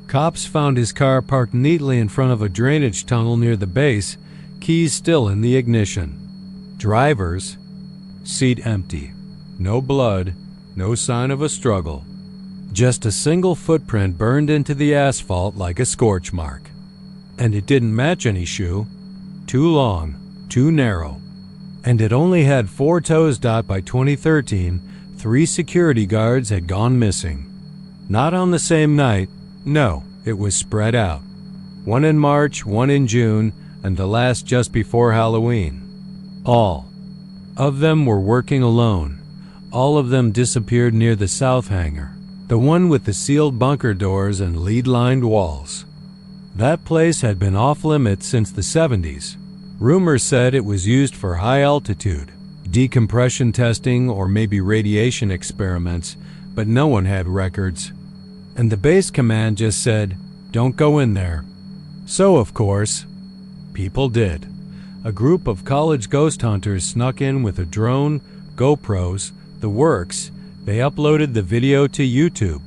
A: Cops found his car parked neatly in front of a drainage tunnel near the base, keys still in the ignition. Driver's seat empty. No blood, no sign of a struggle. Just a single footprint burned into the asphalt like a scorch mark. And it didn't match any shoe. Too long, too narrow. And it only had 4 toes. By 2013, 3 security guards had gone missing. Not on the same night, no, it was spread out. 1 in March, 1 in June, and the last just before Halloween. All of them were working alone. All of them disappeared near the south hangar, the one with the sealed bunker doors and lead-lined walls. That place had been off-limits since the 70s. Rumors said it was used for high-altitude decompression testing or maybe radiation experiments, but no one had records. And the base command just said, "Don't go in there." So, of course, people did. A group of college ghost hunters snuck in with a drone, GoPros, the works. They uploaded the video to YouTube.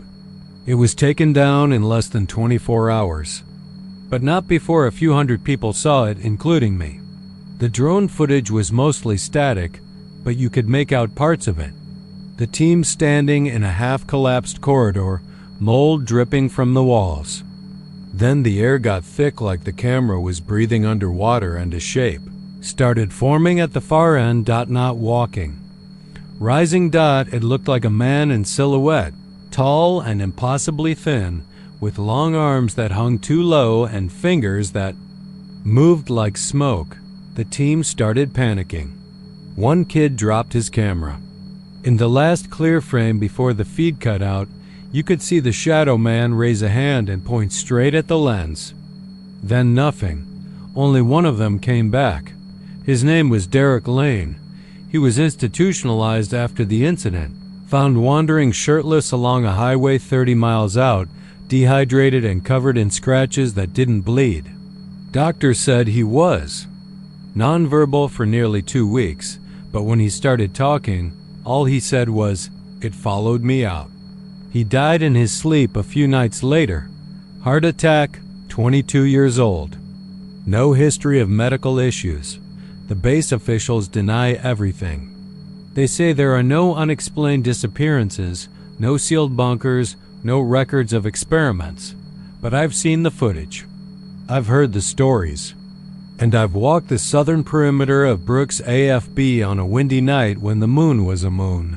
A: It was taken down in less than 24 hours. But not before a few hundred people saw it, including me. The drone footage was mostly static, but you could make out parts of it. The team standing in a half-collapsed corridor, mold dripping from the walls. Then the air got thick like the camera was breathing underwater, and a shape started forming at the far end, not walking. Rising dot, it looked like a man in silhouette, tall and impossibly thin, with long arms that hung too low and fingers that moved like smoke. The team started panicking. One kid dropped his camera. In the last clear frame before the feed cut out, you could see the Shadowman raise a hand and point straight at the lens. Then nothing. Only one of them came back. His name was Derek Lane. He was institutionalized after the incident, found wandering shirtless along a highway 30 miles out, dehydrated and covered in scratches that didn't bleed. Doctors said he was nonverbal for nearly 2 weeks, but when he started talking, all he said was, "It followed me out." He died in his sleep a few nights later. Heart attack, 22 years old. No history of medical issues. The base officials deny everything. They say there are no unexplained disappearances, no sealed bunkers, no records of experiments. But I've seen the footage. I've heard the stories. And I've walked the southern perimeter of Brooks AFB on a windy night when the moon was a moon.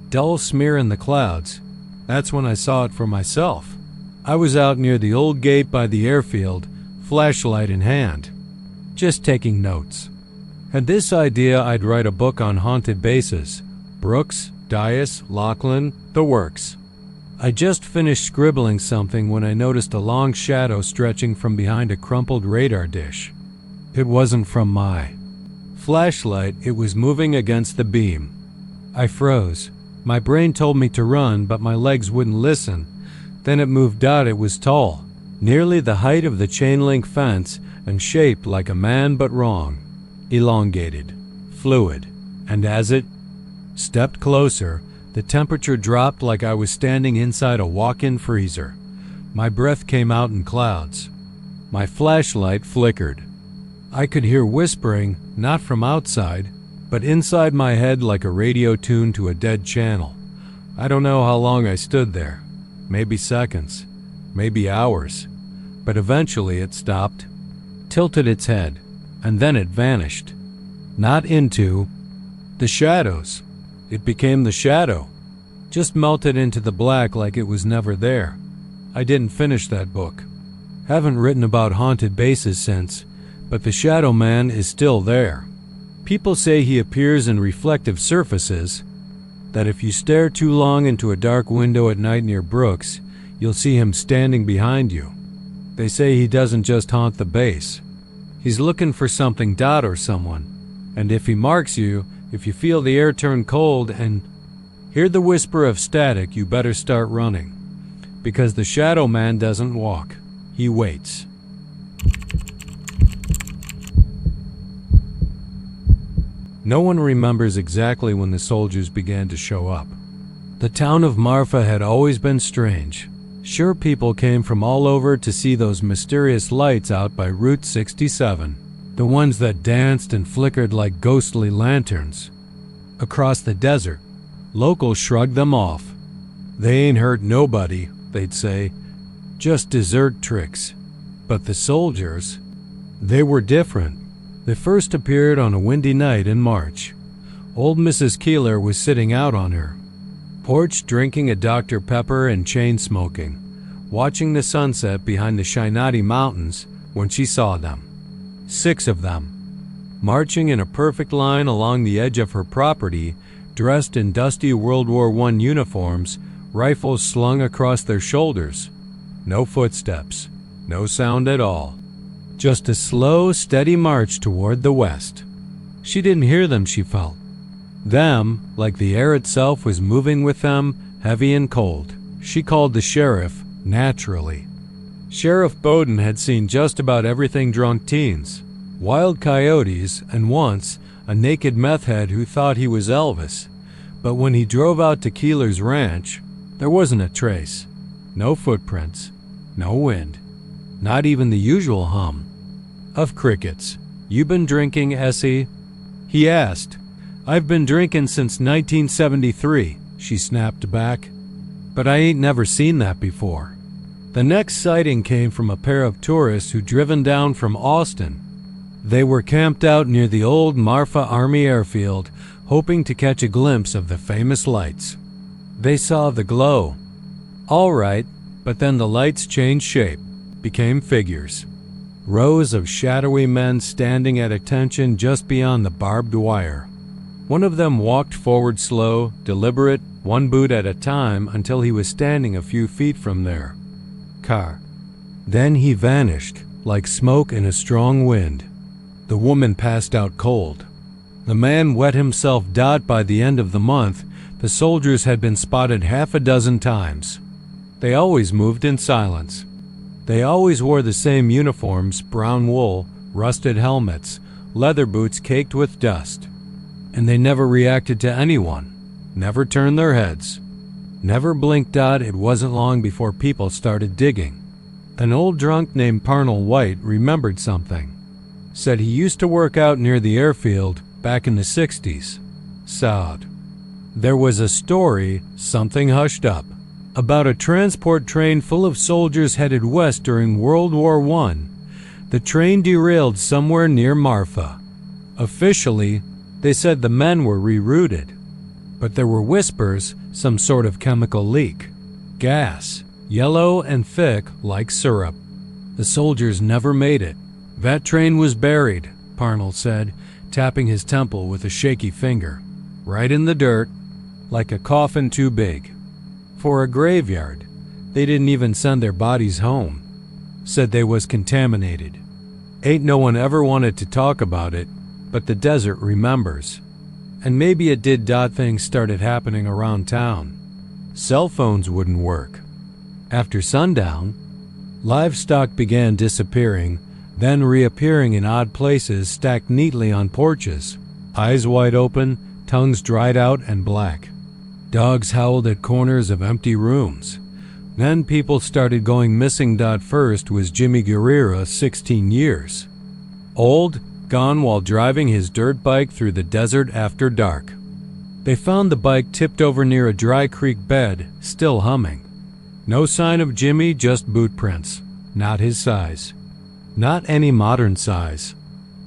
A: Dull smear in the clouds. That's when I saw it for myself. I was out near the old gate by the airfield, flashlight in hand, just taking notes. Had this idea I'd write a book on haunted bases. Brooks, Dias, Lachlan, the works. I just finished scribbling something when I noticed a long shadow stretching from behind a crumpled radar dish. It wasn't from my flashlight, it was moving against the beam. I froze. My brain told me to run, but my legs wouldn't listen. Then it moved out. It was tall, nearly the height of the chain-link fence, and shaped like a man but wrong. Elongated, fluid, and as it stepped closer, the temperature dropped like I was standing inside a walk-in freezer. My breath came out in clouds. My flashlight flickered. I could hear whispering, not from outside, but inside my head like a radio tuned to a dead channel. I don't know how long I stood there. Maybe seconds, maybe hours. But eventually it stopped, tilted its head, and then it vanished. Not into the shadows. It became the shadow. Just melted into the black like it was never there. I didn't finish that book. Haven't written about haunted bases since, but the Shadowman is still there. People say he appears in reflective surfaces, that if you stare too long into a dark window at night near Brooks, you'll see him standing behind you. They say he doesn't just haunt the base. He's looking for something, or someone. And if he marks you, if you feel the air turn cold and hear the whisper of static, you better start running. Because the Shadowman doesn't walk. He waits. No one remembers exactly when the soldiers began to show up. The town of Marfa had always been strange. Sure, people came from all over to see those mysterious lights out by Route 67, the ones that danced and flickered like ghostly lanterns. Across the desert, locals shrugged them off. They ain't hurt nobody, they'd say, just dessert tricks. But the soldiers, they were different. They first appeared on a windy night in March. Old Mrs. Keeler was sitting out on her porch drinking a Dr. Pepper and chain smoking, watching the sunset behind the Shinati Mountains when she saw them. 6 of them, marching in a perfect line along the edge of her property, dressed in dusty World War I uniforms, rifles slung across their shoulders. No footsteps, no sound at all. Just a slow, steady march toward the west. She didn't hear them, she felt. Them, like the air itself was moving with them, heavy and cold. She called the sheriff, naturally. Sheriff Bowden had seen just about everything drunk teens, wild coyotes, and once, a naked meth head who thought he was Elvis. But when he drove out to Keeler's ranch, there wasn't a trace. No footprints, no wind, not even the usual hum of crickets. "You been drinking, Essie?" he asked. "I've been drinking since 1973, she snapped back. "But I ain't never seen that before." The next sighting came from a pair of tourists who'd driven down from Austin. They were camped out near the old Marfa Army airfield, hoping to catch a glimpse of the famous lights. They saw the glow. All right, but then the lights changed shape, became figures. Rows of shadowy men standing at attention just beyond the barbed wire. One of them walked forward slow, deliberate, one boot at a time until he was standing a few feet from their car. Then he vanished, like smoke in a strong wind. The woman passed out cold. The man wet himself. By the end of the month, the soldiers had been spotted half a dozen times. They always moved in silence. They always wore the same uniforms, brown wool, rusted helmets, leather boots caked with dust. And they never reacted to anyone, never turned their heads, never blinked. It wasn't long before people started digging. An old drunk named Parnell White remembered something. Said he used to work out near the airfield back in the 60s. Sobbed. There was a story, something hushed up, about a transport train full of soldiers headed west during World War I. The train derailed somewhere near Marfa. Officially, they said the men were rerouted, but there were whispers, some sort of chemical leak. Gas, yellow and thick like syrup. The soldiers never made it. That train was buried, Parnell said, tapping his temple with a shaky finger. Right in the dirt, like a coffin too big. For a graveyard. They didn't even send their bodies home. Said they was contaminated. Ain't no one ever wanted to talk about it, but the desert remembers. And maybe it did. Things started happening around town. Cell phones wouldn't work. After sundown, livestock began disappearing, then reappearing in odd places stacked neatly on porches, eyes wide open, tongues dried out and black. Dogs howled at corners of empty rooms. Then people started going missing. First was Jimmy Guerrero, 16 years. Old, gone while driving his dirt bike through the desert after dark. They found the bike tipped over near a dry creek bed, still humming. No sign of Jimmy, just boot prints. Not his size. Not any modern size.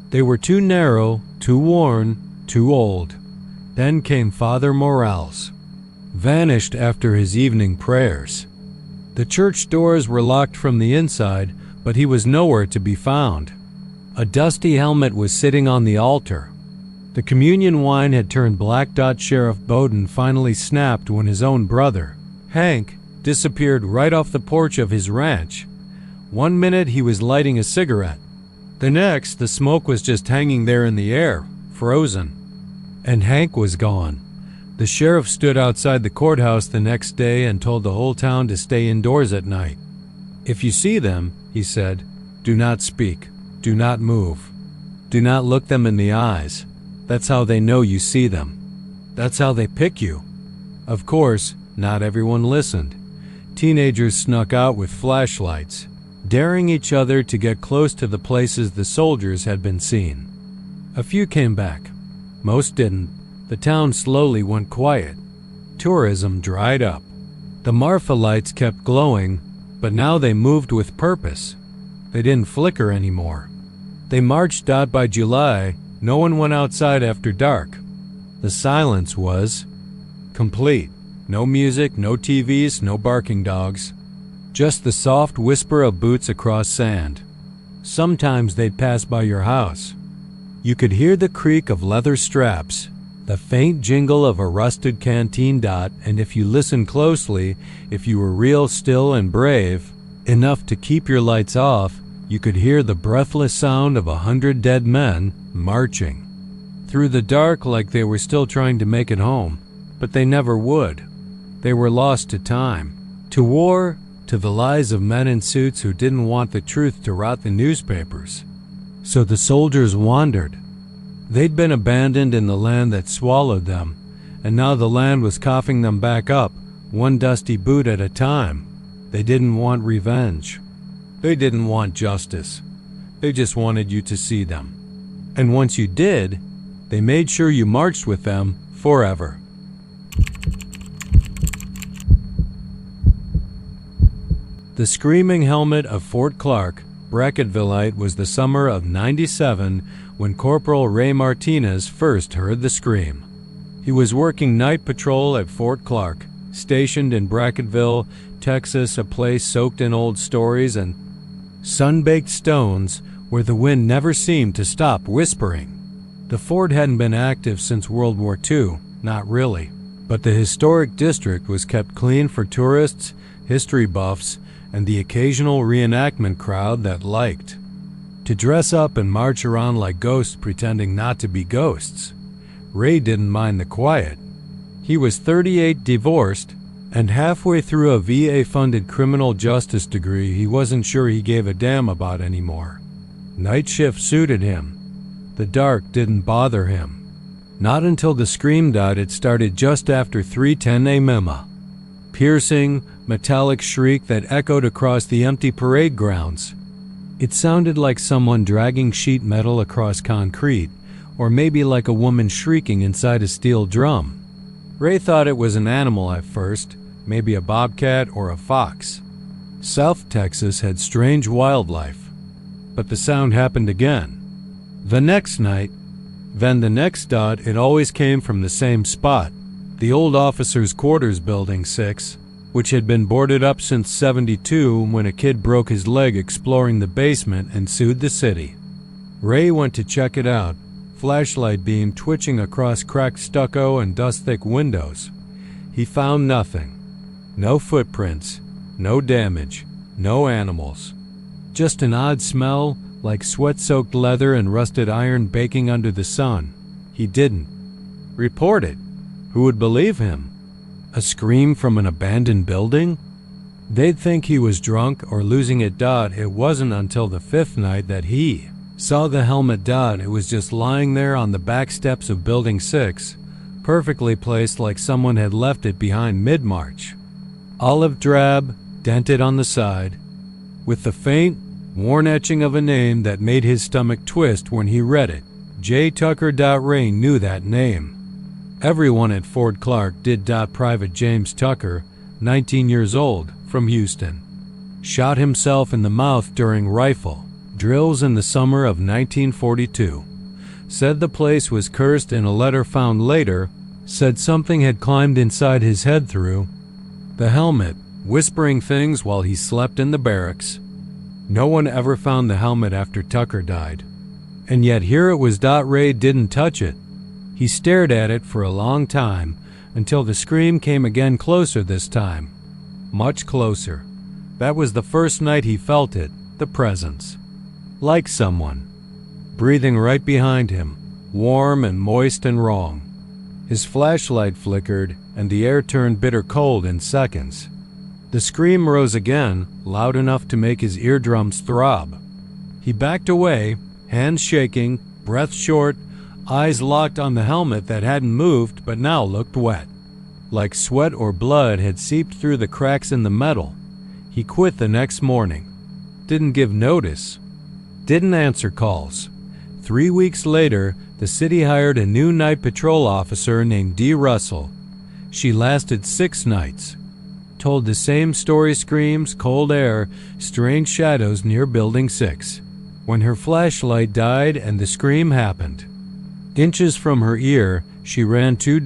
A: They were too narrow, too worn, too old. Then came Father Morales. Vanished after his evening prayers. The church doors were locked from the inside, but he was nowhere to be found. A dusty helmet was sitting on the altar. The communion wine had turned black. Sheriff Bowden finally snapped when his own brother, Hank, disappeared right off the porch of his ranch. One minute he was lighting a cigarette. The next, the smoke was just hanging there in the air, frozen. And Hank was gone. The sheriff stood outside the courthouse the next day and told the whole town to stay indoors at night. If you see them, he said, do not speak, do not move, do not look them in the eyes. That's how they know you see them. That's how they pick you. Of course, not everyone listened. Teenagers snuck out with flashlights, daring each other to get close to the places the soldiers had been seen. A few came back. Most didn't. The town slowly went quiet. Tourism dried up. The Marfa lights kept glowing, but now they moved with purpose. They didn't flicker anymore. They marched. By July, no one went outside after dark. The silence was complete. No music, no TVs, no barking dogs. Just the soft whisper of boots across sand. Sometimes they'd pass by your house. You could hear the creak of leather straps, the faint jingle of a rusted canteen. And if you listened closely, if you were real still and brave, enough to keep your lights off, you could hear the breathless sound of 100 dead men marching through the dark like they were still trying to make it home, but they never would. They were lost to time, to war, to the lies of men in suits who didn't want the truth to rot the newspapers. So the soldiers wandered. They'd been abandoned in the land that swallowed them, and now the land was coughing them back up, one dusty boot at a time. They didn't want revenge. They didn't want justice. They just wanted you to see them. And once you did, they made sure you marched with them forever. The screaming helmet of Fort Clark, Brackettvilleite, was the summer of '97 when Corporal Ray Martinez first heard the scream. He was working night patrol at Fort Clark, stationed in Brackettville, Texas, a place soaked in old stories and sun-baked stones where the wind never seemed to stop whispering. The fort hadn't been active since World War II, not really, but the historic district was kept clean for tourists, history buffs, and the occasional reenactment crowd that liked to dress up and march around like ghosts pretending not to be ghosts. Ray didn't mind the quiet. He was 38, divorced, and halfway through a VA-funded criminal justice degree he wasn't sure he gave a damn about anymore. Night shift suited him. The dark didn't bother him. Not until the scream died. It started just after 3:10 a.m. Piercing, metallic shriek that echoed across the empty parade grounds. It sounded like someone dragging sheet metal across concrete, or maybe like a woman shrieking inside a steel drum. Ray thought it was an animal at first, maybe a bobcat or a fox. South Texas had strange wildlife. But the sound happened again. The next night, then the next dot, it always came from the same spot, the old officers' quarters building 6, which had been boarded up since '72 when a kid broke his leg exploring the basement and sued the city. Ray went to check it out, flashlight beam twitching across cracked stucco and dust-thick windows. He found nothing. No footprints, no damage, no animals. Just an odd smell, like sweat-soaked leather and rusted iron baking under the sun. He didn't report it. Who would believe him? A scream from an abandoned building? They'd think he was drunk or losing it. It wasn't until the 5th night that he saw the helmet. It was just lying there on the back steps of Building 6, perfectly placed like someone had left it behind mid-March. Olive drab, dented on the side, with the faint, worn etching of a name that made his stomach twist when he read it. J. Tucker. Ray knew that name. Everyone at Fort Clark did. Private James Tucker, 19 years old, from Houston. Shot himself in the mouth during rifle drills in the summer of 1942. Said the place was cursed, and a letter found later said something had climbed inside his head through the helmet, whispering things while he slept in the barracks. No one ever found the helmet after Tucker died. And yet here it was. Ray didn't touch it. He stared at it for a long time until the scream came again, closer this time. Much closer. That was the first night he felt it, the presence. Like someone breathing right behind him, warm and moist and wrong. His flashlight flickered and the air turned bitter cold in seconds. The scream rose again, loud enough to make his eardrums throb. He backed away, hands shaking, breath short, eyes locked on the helmet that hadn't moved but now looked wet. Like sweat or blood had seeped through the cracks in the metal. He quit the next morning. Didn't give notice. Didn't answer calls. 3 weeks later, the city hired a new night patrol officer named Dee Russell. She lasted 6 nights. Told the same story: screams, cold air, strange shadows near Building 6. When her flashlight died and the scream happened, inches from her ear, she ran to.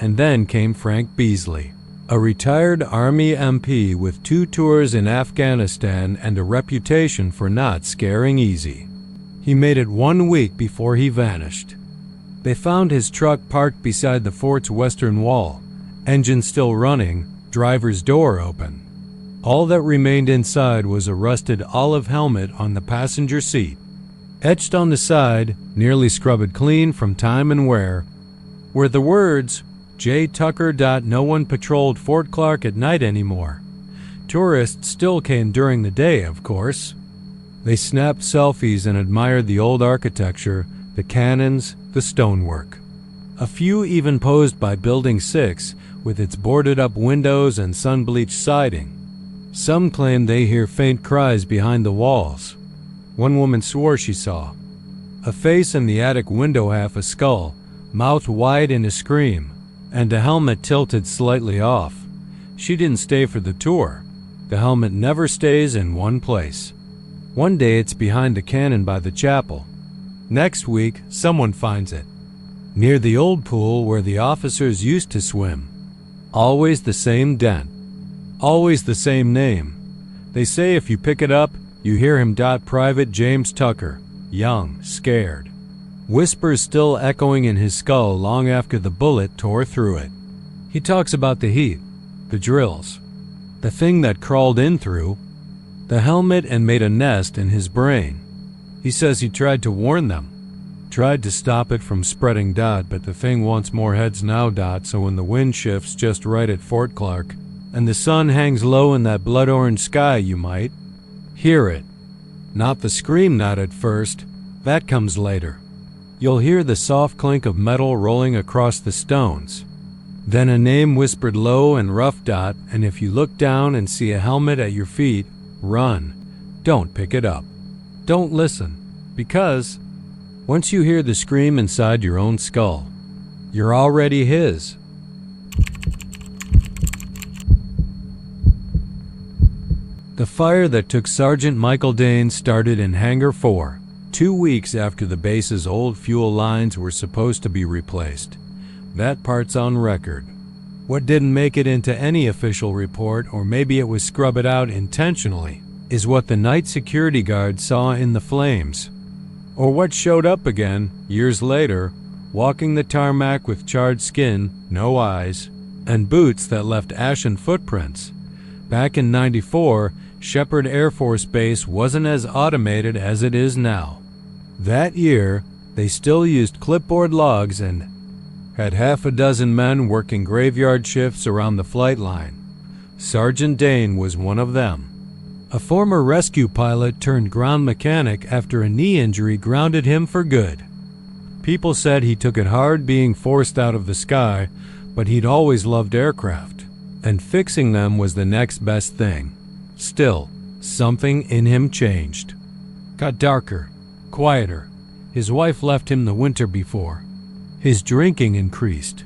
A: And then came Frank Beasley, a retired Army MP with 2 tours in Afghanistan and a reputation for not scaring easy. He made it 1 week before he vanished. They found his truck parked beside the fort's western wall, engine still running, driver's door open. All that remained inside was a rusted olive helmet on the passenger seat. Etched on the side, nearly scrubbed clean from time and wear, were the words, J. Tucker. No one patrolled Fort Clark at night anymore. Tourists still came during the day, of course. They snapped selfies and admired the old architecture, the cannons, the stonework. A few even posed by Building 6 with its boarded-up windows and sun-bleached siding. Some claimed they hear faint cries behind the walls. One woman swore she saw a face in the attic window, half a skull, mouth wide in a scream, and a helmet tilted slightly off. She didn't stay for the tour. The helmet never stays in one place. One day it's behind the cannon by the chapel. Next week, someone finds it near the old pool where the officers used to swim. Always the same dent. Always the same name. They say if you pick it up, you hear him dot Private James Tucker, young, scared. Whispers still echoing in his skull long after the bullet tore through it. He talks about the heat, the drills, the thing that crawled in through the helmet and made a nest in his brain. He says he tried to warn them, tried to stop it from spreading dot, but the thing wants more heads now dot, so when the wind shifts just right at Fort Clark and the sun hangs low in that blood-orange sky, you might hear it. Not the scream not at first, that comes later. You'll hear the soft clink of metal rolling across the stones. Then a name whispered low and rough dot, and if you look down and see a helmet at your feet, run. Don't pick it up. Don't listen, because once you hear the scream inside your own skull, you're already his. The fire that took Sergeant Michael Dane started in Hangar 4, 2 weeks after the base's old fuel lines were supposed to be replaced. That part's on record. What didn't make it into any official report, or maybe it was scrubbed out intentionally, is what the night security guard saw in the flames. Or what showed up again, years later, walking the tarmac with charred skin, no eyes, and boots that left ashen footprints. Back in '94, Shepherd Air Force Base wasn't as automated as it is now. That year, they still used clipboard logs and had half a dozen men working graveyard shifts around the flight line. Sergeant Dane was one of them. A former rescue pilot turned ground mechanic after a knee injury grounded him for good. People said he took it hard being forced out of the sky, but he'd always loved aircraft, and fixing them was the next best thing. Still, something in him changed. Got darker, quieter. His wife left him the winter before. His drinking increased.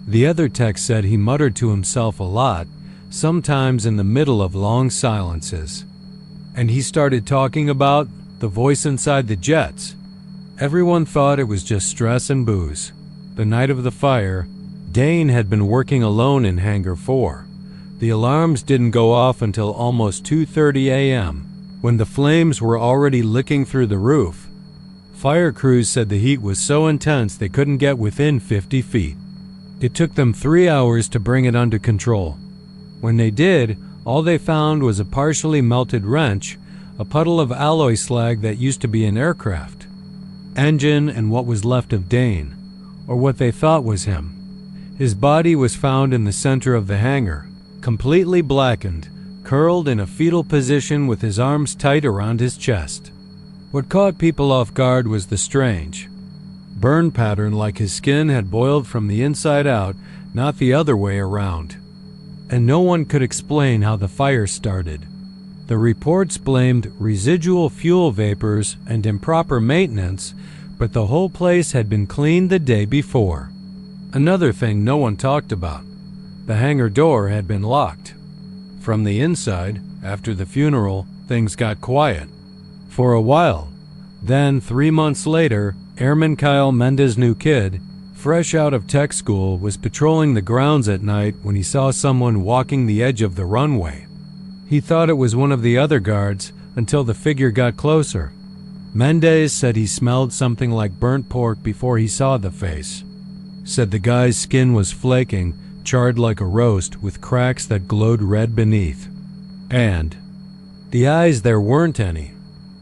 A: The other tech said he muttered to himself a lot, sometimes in the middle of long silences. And he started talking about the voice inside the jets. Everyone thought it was just stress and booze. The night of the fire, Dane had been working alone in Hangar 4. The alarms didn't go off until almost 2:30 a.m., when the flames were already licking through the roof. Fire crews said the heat was so intense they couldn't get within 50 feet. It took them 3 hours to bring it under control. When they did, all they found was a partially melted wrench, a puddle of alloy slag that used to be an aircraft, engine, and what was left of Dane, or what they thought was him. His body was found in the center of the hangar, completely blackened, curled in a fetal position with his arms tight around his chest. What caught people off guard was the strange burn pattern, like his skin had boiled from the inside out, not the other way around. And no one could explain how the fire started. The reports blamed residual fuel vapors and improper maintenance, but the whole place had been cleaned the day before. Another thing no one talked about: the hangar door had been locked. From the inside, after the funeral, things got quiet. For a while. Then, 3 months later, Airman Kyle Mendez' new kid, fresh out of tech school, was patrolling the grounds at night when he saw someone walking the edge of the runway. He thought it was one of the other guards until the figure got closer. Mendez said he smelled something like burnt pork before he saw the face. Said the guy's skin was flaking, charred like a roast, with cracks that glowed red beneath. And the eyes, there weren't any.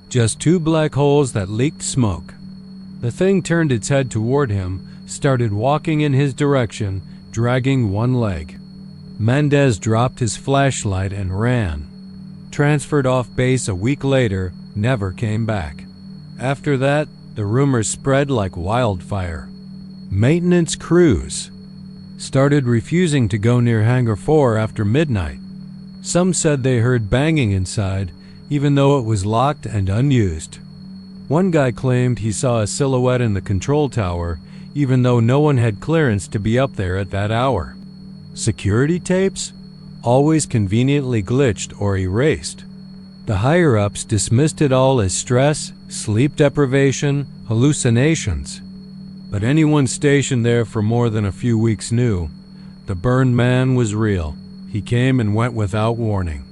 A: Just 2 black holes that leaked smoke. The thing turned its head toward him, started walking in his direction, dragging one leg. Mendez dropped his flashlight and ran. Transferred off base a week later, never came back. After that, the rumors spread like wildfire. Maintenance crews started refusing to go near Hangar 4 after midnight. Some said they heard banging inside, even though it was locked and unused. One guy claimed he saw a silhouette in the control tower, even though no one had clearance to be up there at that hour. Security tapes? always conveniently glitched or erased. The higher-ups dismissed it all as stress, sleep deprivation, hallucinations. But anyone stationed there for more than a few weeks knew the burned man was real. He came and went without warning.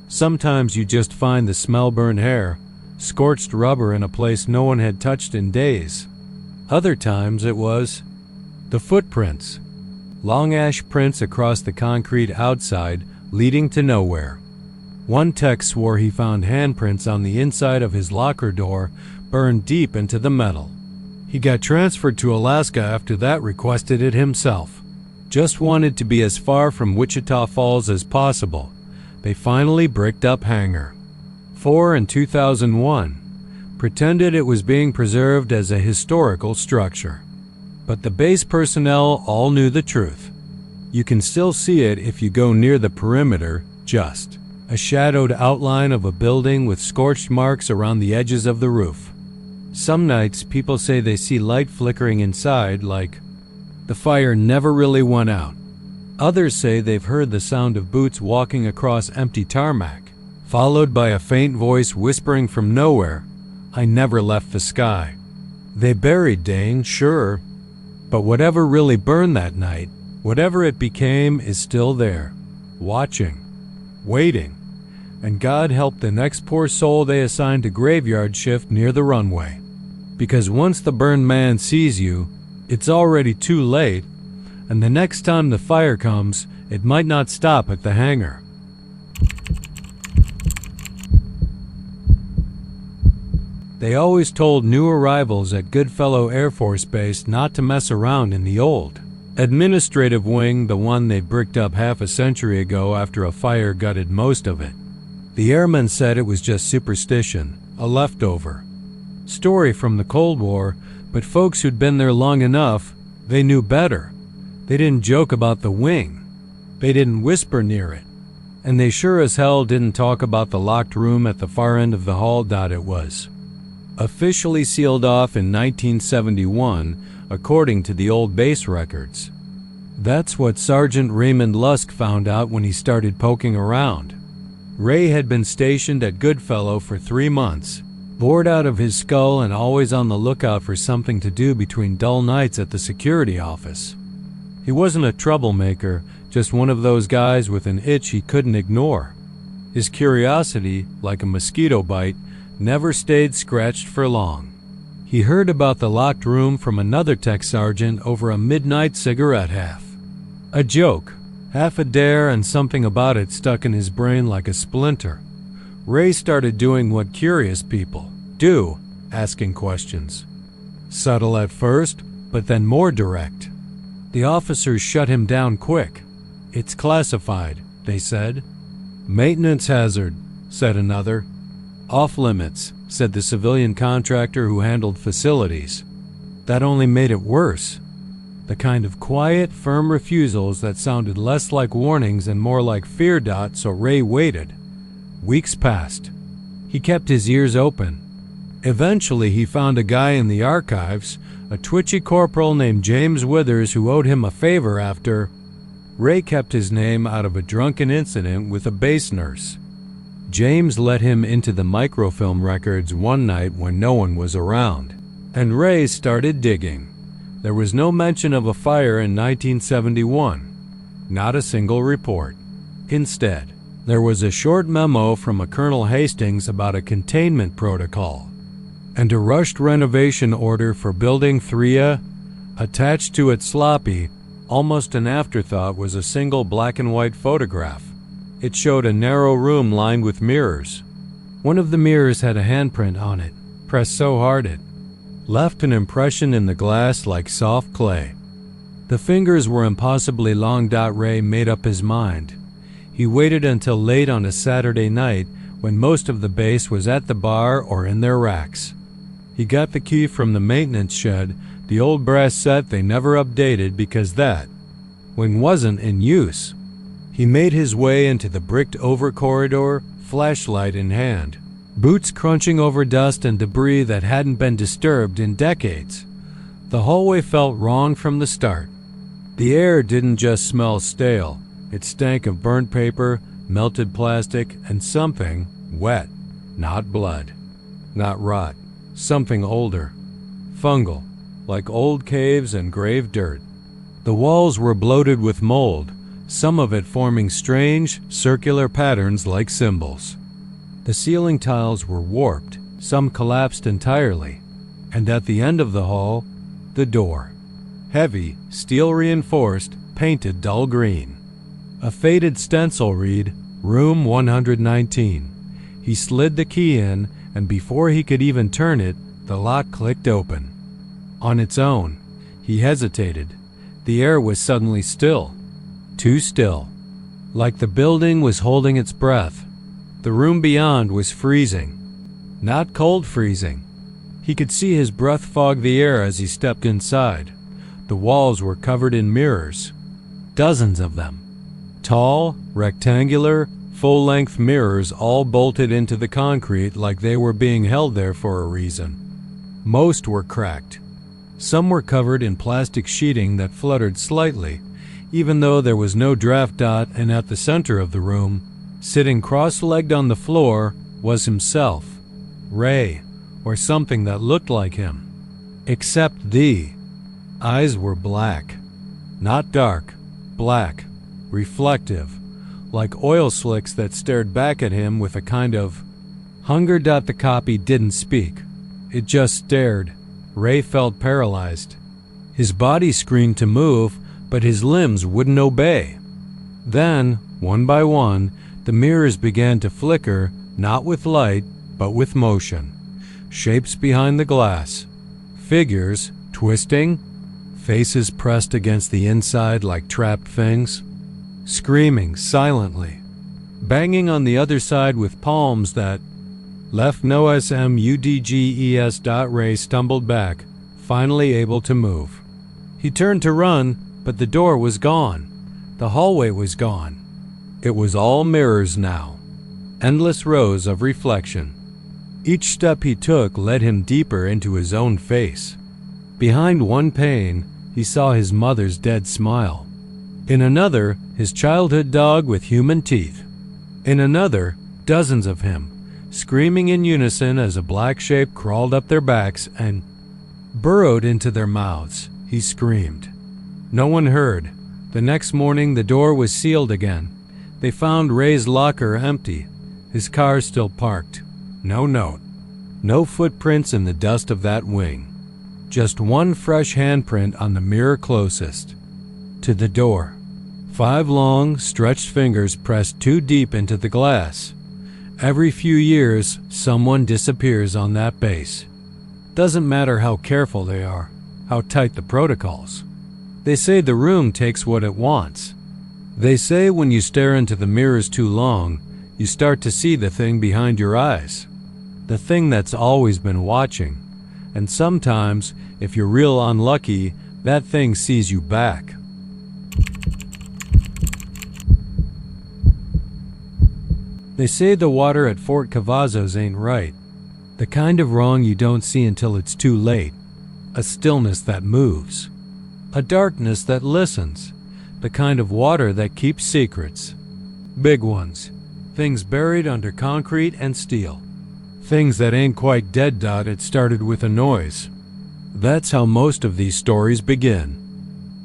A: Sometimes you just find the smell burned hair, scorched rubber in a place no one had touched in days. Other times it was the footprints. Long ash prints across the concrete outside, leading to nowhere. One tech swore he found handprints on the inside of his locker door, burned deep into the metal. He got transferred to Alaska after that, requested it himself. Just wanted to be as far from Wichita Falls as possible. They finally bricked up hangar 4 in 2001, pretended it was being preserved as a historical structure. But the base personnel all knew the truth. You can still see it if you go near the perimeter, just a shadowed outline of a building with scorched marks around the edges of the roof. Some nights people say they see light flickering inside, like the fire never really went out. Others say they've heard the sound of boots walking across empty tarmac, followed by a faint voice whispering from nowhere, "I never left the sky." They buried Dane, sure, but whatever really burned that night, whatever it became, is still there, watching, waiting, and God help the next poor soul they assign to graveyard shift near the runway. Because once the burned man sees you, it's already too late, and the next time the fire comes, it might not stop at the hangar. They always told new arrivals at Goodfellow Air Force Base not to mess around in the old administrative wing, the one they bricked up half a century ago after a fire gutted most of it. The airmen said it was just superstition, a leftover story from the Cold War, but folks who'd been there long enough, they knew better. They didn't joke about the wing. They didn't whisper near it. And they sure as hell didn't talk about the locked room at the far end of the hall. It was officially sealed off in 1971, according to the old base records. That's what Sergeant Raymond Lusk found out when he started poking around. Ray had been stationed at Goodfellow for 3 months, bored out of his skull and always on the lookout for something to do between dull nights at the security office. He wasn't a troublemaker, just one of those guys with an itch he couldn't ignore. His curiosity, like a mosquito bite, never stayed scratched for long. He heard about the locked room from another tech sergeant over a midnight cigarette half. A joke, half a dare, and something about it stuck in his brain like a splinter. Ray started doing what curious people do, asking questions. Subtle at first, but then more direct. The officers shut him down quick. "It's classified," they said. "Maintenance hazard," said another. "Off limits," said the civilian contractor who handled facilities. That only made it worse. The kind of quiet, firm refusals that sounded less like warnings and more like fear. So Ray waited. Weeks passed. He kept his ears open. Eventually he found a guy in the archives, a twitchy corporal named James Withers, who owed him a favor after. Ray kept his name out of a drunken incident with a base nurse. James let him into the microfilm records one night when no one was around, and Ray started digging. There was no mention of a fire in 1971. Not a single report. Instead, there was a short memo from a Colonel Hastings about a containment protocol, and a rushed renovation order for Building 3A. Attached to it, sloppy, almost an afterthought, was a single black and white photograph. It showed a narrow room lined with mirrors. One of the mirrors had a handprint on it, pressed so hard it left an impression in the glass like soft clay. The fingers were impossibly long. Ray made up his mind. He waited until late on a Saturday night when most of the base was at the bar or in their racks. He got the key from the maintenance shed, the old brass set they never updated because that wing wasn't in use. He made his way into the bricked-over corridor, flashlight in hand, boots crunching over dust and debris that hadn't been disturbed in decades. The hallway felt wrong from the start. The air didn't just smell stale, It stank of burnt paper, melted plastic, and something wet. Not blood. Not rot. Something older. Fungal, like old caves and grave dirt. The walls were bloated with mold, some of it forming strange, circular patterns like symbols. The ceiling tiles were warped, some collapsed entirely, and at the end of the hall, the door. Heavy, steel-reinforced, painted dull green. A faded stencil read, Room 119. He slid the key in, and before he could even turn it, the lock clicked open. On its own. He hesitated. The air was suddenly still. Too still. Like the building was holding its breath. The room beyond was freezing. Not cold freezing. He could see his breath fog the air as he stepped inside. The walls were covered in mirrors. Dozens of them. Tall, rectangular, full-length mirrors all bolted into the concrete like they were being held there for a reason. Most were cracked. Some were covered in plastic sheeting that fluttered slightly, even though there was no draft dot, and at the center of the room, sitting cross-legged on the floor, was himself. Ray, or something that looked like him. Except the eyes were black. Not dark, black, reflective, like oil slicks that stared back at him with a kind of hunger. The copy didn't speak. It just stared. Ray felt paralyzed. His body screamed to move, but his limbs wouldn't obey. Then, one by one, the mirrors began to flicker, not with light, but with motion. Shapes behind the glass. Figures, twisting. Faces pressed against the inside like trapped things. Screaming silently. Banging on the other side with palms that left no smudges. Ray stumbled back, finally able to move. He turned to run, but the door was gone. The hallway was gone. It was all mirrors now. Endless rows of reflection. Each step he took led him deeper into his own face. Behind one pane, he saw his mother's dead smile. In another, his childhood dog with human teeth. In another, dozens of him, screaming in unison as a black shape crawled up their backs and burrowed into their mouths. He screamed. No one heard. The next morning, the door was sealed again. They found Ray's locker empty, his car still parked. No note. No footprints in the dust of that wing. Just one fresh handprint on the mirror closest to the door. 5 long, stretched fingers pressed too deep into the glass. Every few years, someone disappears on that base. Doesn't matter how careful they are, how tight the protocols. They say the room takes what it wants. They say when you stare into the mirrors too long, you start to see the thing behind your eyes. The thing that's always been watching. And sometimes, if you're real unlucky, that thing sees you back. They say the water at Fort Cavazos ain't right. The kind of wrong you don't see until it's too late. A stillness that moves. A darkness that listens. The kind of water that keeps secrets. Big ones. Things buried under concrete and steel. Things that ain't quite dead. It started with a noise. That's how most of these stories begin.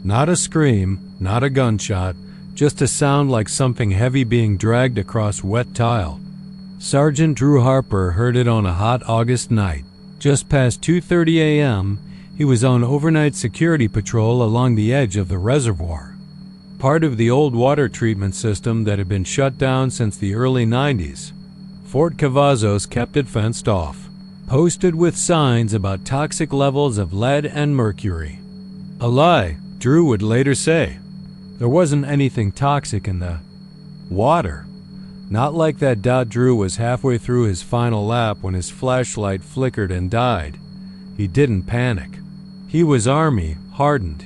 A: Not a scream, not a gunshot, just a sound like something heavy being dragged across wet tile. Sergeant Drew Harper heard it on a hot August night. Just past 2:30 a.m., he was on overnight security patrol along the edge of the reservoir. Part of the old water treatment system that had been shut down since the early 90s. Fort Cavazos kept it fenced off, posted with signs about toxic levels of lead and mercury. A lie, Drew would later say. There wasn't anything toxic in the water. Not like that. Drew was halfway through his final lap when his flashlight flickered and died. He didn't panic. He was Army, hardened.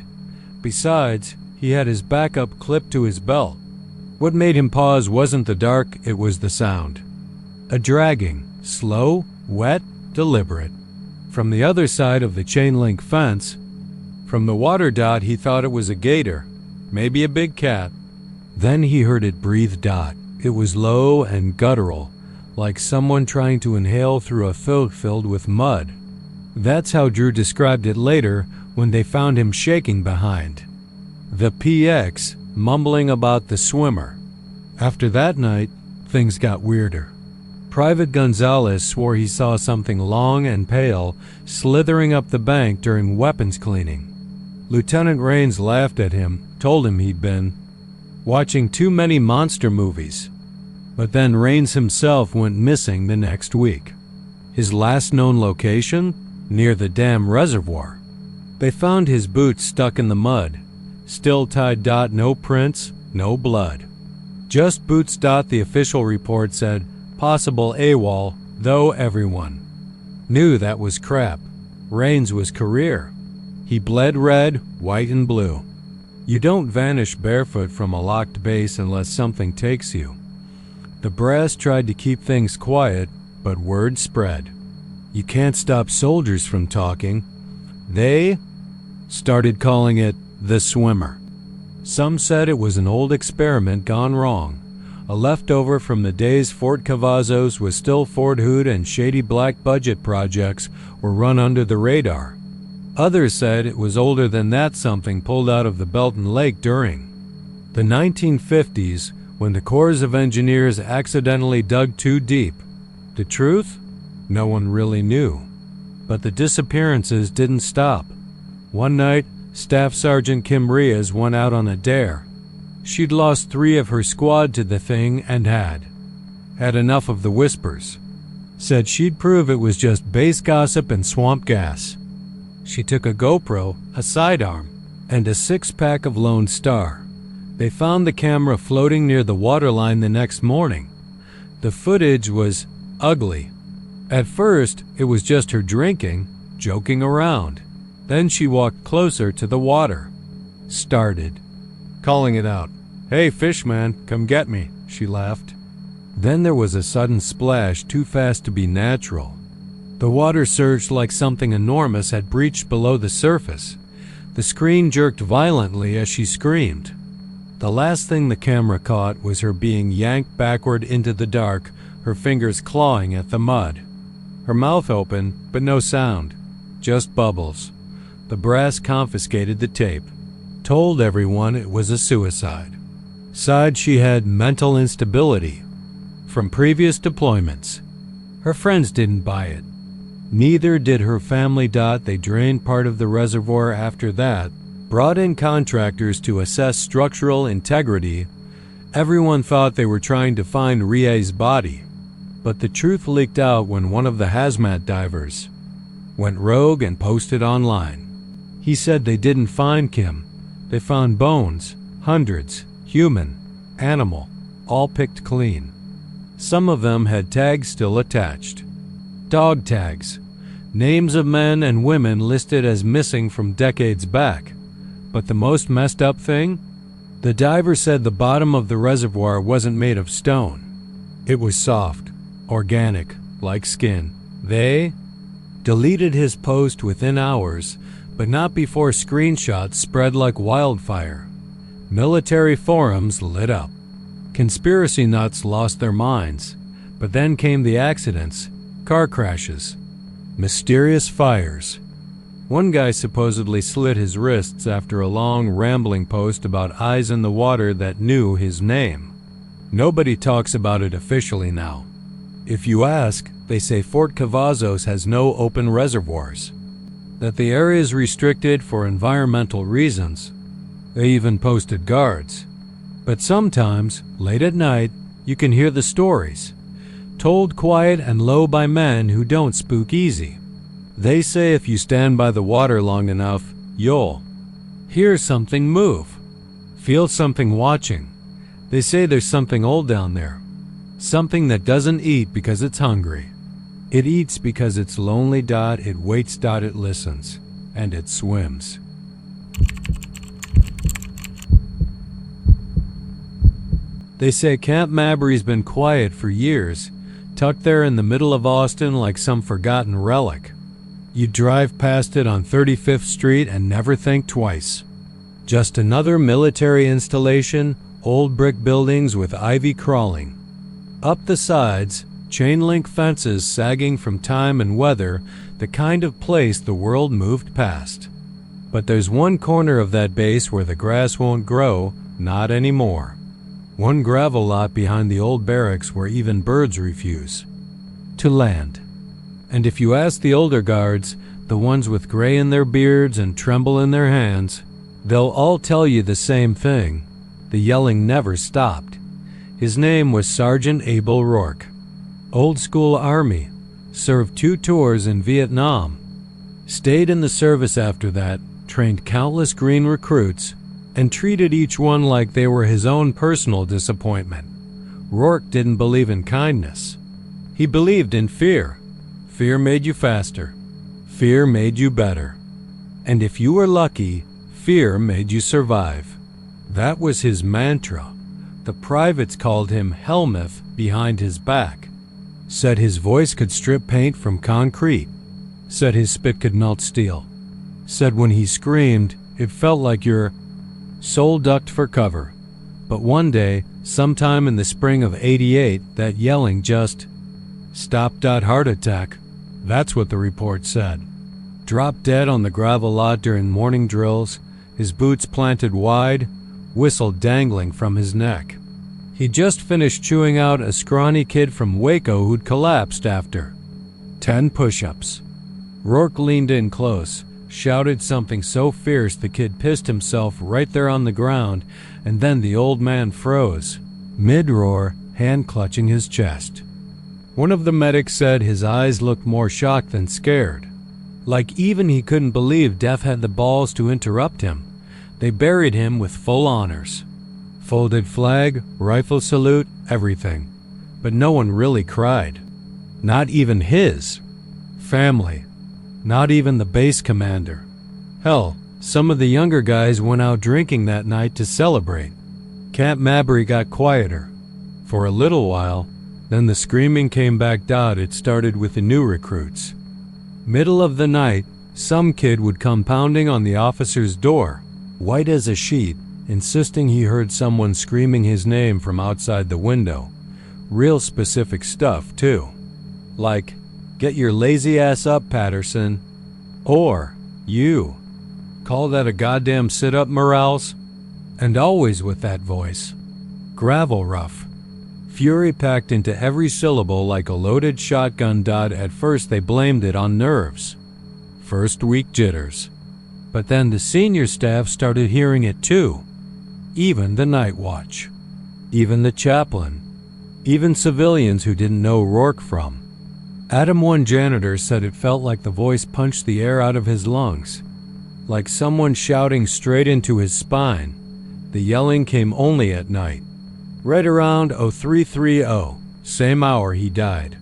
A: Besides, he had his backup clipped to his belt. What made him pause wasn't the dark, it was the sound. A dragging, slow, wet, deliberate. From the other side of the chain-link fence, from the water. He thought it was a gator, maybe a big cat. Then he heard it breathe. It was low and guttural, like someone trying to inhale through a throat filled with mud. That's how Drew described it later when they found him shaking behind the PX, mumbling about the swimmer. After that night, things got weirder. Private Gonzalez swore he saw something long and pale slithering up the bank during weapons cleaning. Lieutenant Raines laughed at him, told him he'd been watching too many monster movies. But then Raines himself went missing the next week. His last known location? Near the dam reservoir. They found his boots stuck in the mud, still tied. No prints, no blood. Just boots. The official report said possible AWOL, though everyone knew that was crap. Raines was career. He bled red, white, and blue. You don't vanish barefoot from a locked base unless something takes you. The brass tried to keep things quiet, but word spread. You can't stop soldiers from talking. They started calling it the swimmer. Some said it was an old experiment gone wrong, a leftover from the days Fort Cavazos was still Fort Hood and shady black budget projects were run under the radar. Others said it was older than that, something pulled out of the Belton Lake during the 1950s when the Corps of Engineers accidentally dug too deep. The truth? No one really knew. But the disappearances didn't stop. One night, Staff Sergeant Kim Rias went out on a dare. She'd lost 3 of her squad to the thing and had enough of the whispers. Said she'd prove it was just base gossip and swamp gas. She took a GoPro, a sidearm, and a 6-pack of Lone Star. They found the camera floating near the waterline the next morning. The footage was ugly. At first, it was just her drinking, joking around. Then she walked closer to the water. Started calling it out. "Hey, fishman, come get me," she laughed. Then there was a sudden splash too fast to be natural. The water surged like something enormous had breached below the surface. The screen jerked violently as she screamed. The last thing the camera caught was her being yanked backward into the dark, her fingers clawing at the mud. Her mouth open, but no sound, just bubbles. The brass confiscated the tape, told everyone it was a suicide. Sighed she had mental instability from previous deployments. Her friends didn't buy it. Neither did her family. They drained part of the reservoir after that, brought in contractors to assess structural integrity. Everyone thought they were trying to find Ria's body. But the truth leaked out when one of the hazmat divers went rogue and posted online. He said they didn't find Kim. They found bones, hundreds, human, animal, all picked clean. Some of them had tags still attached. Dog tags. Names of men and women listed as missing from decades back. But the most messed up thing? The diver said the bottom of the reservoir wasn't made of stone. It was soft, organic, like skin. They deleted his post within hours, but not before screenshots spread like wildfire. Military forums lit up. Conspiracy nuts lost their minds. But then came the accidents, car crashes, mysterious fires. One guy supposedly slit his wrists after a long rambling post about eyes in the water that knew his name. Nobody talks about it officially now. If you ask, they say Fort Cavazos has no open reservoirs, that the area is restricted for environmental reasons. They even posted guards. But sometimes, late at night, you can hear the stories, told quiet and low by men who don't spook easy. They say if you stand by the water long enough, you'll hear something move, feel something watching. They say there's something old down there, something that doesn't eat because it's hungry. It eats because it's lonely. It waits. It listens, and it swims. They say Camp Mabry's been quiet for years, tucked there in the middle of Austin like some forgotten relic. You drive past it on 35th Street and never think twice. Just another military installation Old brick buildings with ivy crawling. Up the sides, chain-link fences sagging from time and weather, the kind of place the world moved past. But there's one corner of that base where the grass won't grow, not anymore. One gravel lot behind the old barracks where even birds refuse to land. And if you ask the older guards, the ones with gray in their beards and tremble in their hands, they'll all tell you the same thing. The yelling never stopped. His name was Sergeant Abel Rourke. Old school Army. Served 2 tours in Vietnam. Stayed in the service after that, trained countless green recruits, and treated each one like they were his own personal disappointment. Rourke didn't believe in kindness. He believed in fear. Fear made you faster. Fear made you better. And if you were lucky, fear made you survive. That was his mantra. The privates called him Helmuth behind his back. Said his voice could strip paint from concrete. Said his spit could melt steel. Said when he screamed, it felt like your soul ducked for cover. But one day, sometime in the spring of '88, that yelling just stopped. Heart attack. That's what the report said. Dropped dead on the gravel lot during morning drills, his boots planted wide, whistle dangling from his neck. He just finished chewing out a scrawny kid from Waco who'd collapsed after 10 push-ups. Rourke leaned in close, shouted something so fierce the kid pissed himself right there on the ground, and then the old man froze, mid-roar, hand clutching his chest. One of the medics said his eyes looked more shocked than scared. Like even he couldn't believe death had the balls to interrupt him. They buried him with full honors. Folded flag, rifle salute, everything. But no one really cried. Not even his family. Not even the base commander. Hell, some of the younger guys went out drinking that night to celebrate. Camp Mabry got quieter. For a little while, then the screaming came back. It started with the new recruits. Middle of the night, some kid would come pounding on the officer's door, white as a sheet, insisting he heard someone screaming his name from outside the window. Real specific stuff, too. Like, "Get your lazy ass up, Patterson." Or, "You. Call that a goddamn sit-up, Morales?" And always with that voice. Gravel rough. Fury packed into every syllable like a loaded shotgun. At first they blamed it on nerves. First week jitters. But then the senior staff started hearing it too. Even the night watch. Even the chaplain. Even civilians who didn't know Rourke from. Adam, one janitor, said it felt like the voice punched the air out of his lungs. Like someone shouting straight into his spine. The yelling came only at night. Right around 0330, same hour he died.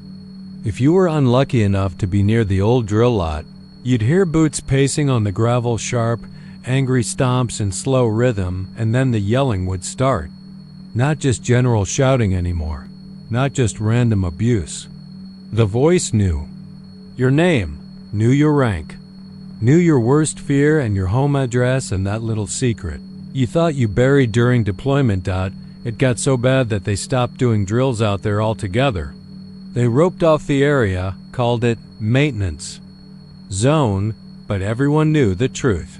A: If you were unlucky enough to be near the old drill lot, you'd hear boots pacing on the gravel, sharp, angry stomps in slow rhythm, and then the yelling would start. Not just general shouting anymore. Not just random abuse. The voice knew your name, knew your rank, knew your worst fear and your home address and that little secret you thought you buried during deployment. It got so bad that they stopped doing drills out there altogether. They roped off the area, called it maintenance zone, but everyone knew the truth.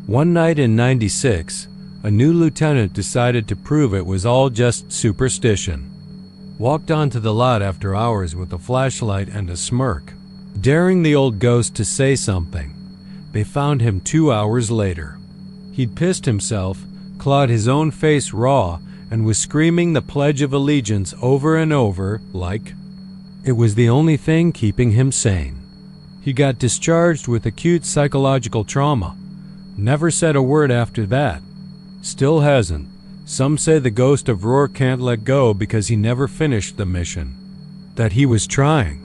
A: One night in '96, a new lieutenant decided to prove it was all just superstition. Walked onto the lot after hours with a flashlight and a smirk, daring the old ghost to say something. They found him 2 hours later. He'd pissed himself, clawed his own face raw, and was screaming the Pledge of Allegiance over and over, like it was the only thing keeping him sane. He got discharged with acute psychological trauma. Never said a word after that. Still hasn't. Some say the ghost of Rourke can't let go because he never finished the mission. That he was trying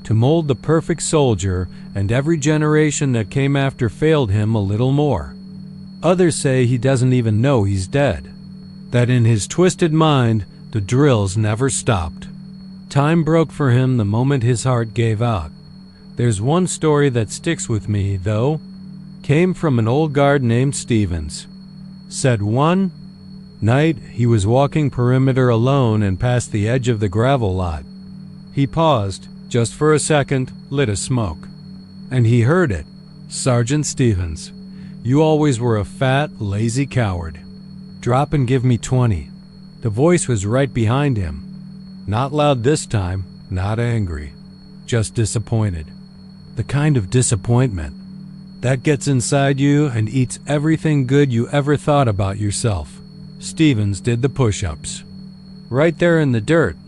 A: to mold the perfect soldier, and every generation that came after failed him a little more. Others say he doesn't even know he's dead. That in his twisted mind, the drills never stopped. Time broke for him the moment his heart gave out. There's one story that sticks with me, though. Came from an old guard named Stevens. Said one Night, he was walking perimeter alone and past the edge of the gravel lot. He paused, just for a second, lit a smoke. And he heard it. "Sergeant Stevens, you always were a fat, lazy coward. Drop and give me 20. The voice was right behind him. Not loud this time, not angry. Just disappointed. The kind of disappointment that gets inside you and eats everything good you ever thought about yourself." Stevens did the push-ups. Right there in the dirt.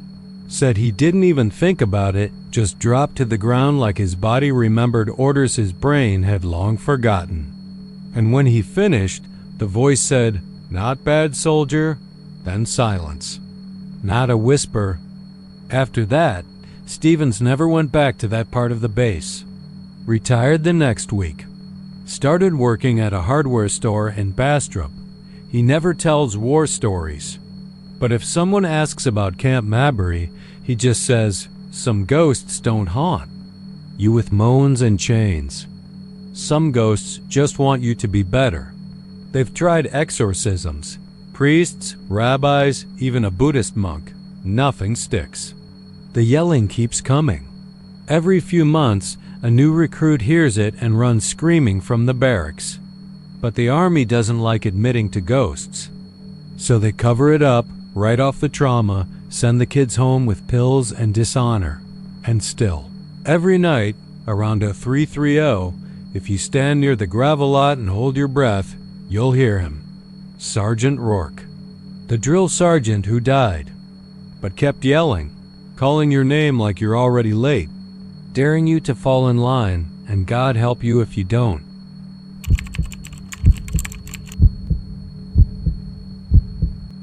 A: Said he didn't even think about it, just dropped to the ground like his body remembered orders his brain had long forgotten. And when he finished, the voice said, "Not bad, soldier." Then silence. Not a whisper. After that, Stevens never went back to that part of the base. Retired the next week. Started working at a hardware store in Bastrop. He never tells war stories. But if someone asks about Camp Mabry, he just says, "Some ghosts don't haunt you with moans and chains. Some ghosts just want you to be better." They've tried exorcisms, priests, rabbis, even a Buddhist monk. Nothing sticks. The yelling keeps coming. Every few months, a new recruit hears it and runs screaming from the barracks. But the army doesn't like admitting to ghosts. So they cover it up, write off the trauma, send the kids home with pills and dishonor. And still, every night, around a 330, if you stand near the gravel lot and hold your breath, you'll hear him. Sergeant Rourke. The drill sergeant who died, but kept yelling, calling your name like you're already late, daring you to fall in line, and God help you if you don't.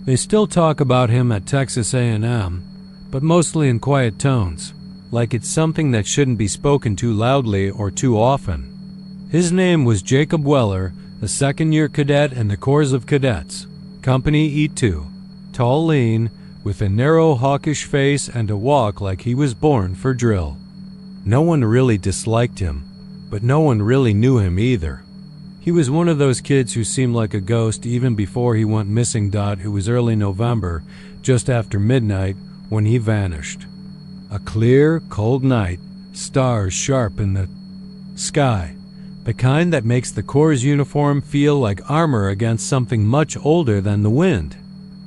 A: They still talk about him at Texas A&M, but mostly in quiet tones, like it's something that shouldn't be spoken too loudly or too often. His name was Jacob Weller, a second-year cadet in the Corps of Cadets, Company E2, tall, lean, with a narrow, hawkish face and a walk like he was born for drill. No one really disliked him, but no one really knew him either. He was one of those kids who seemed like a ghost even before he went missing. It was early November, just after midnight, when he vanished. A clear, cold night, stars sharp in the sky, the kind that makes the Corps' uniform feel like armor against something much older than the wind.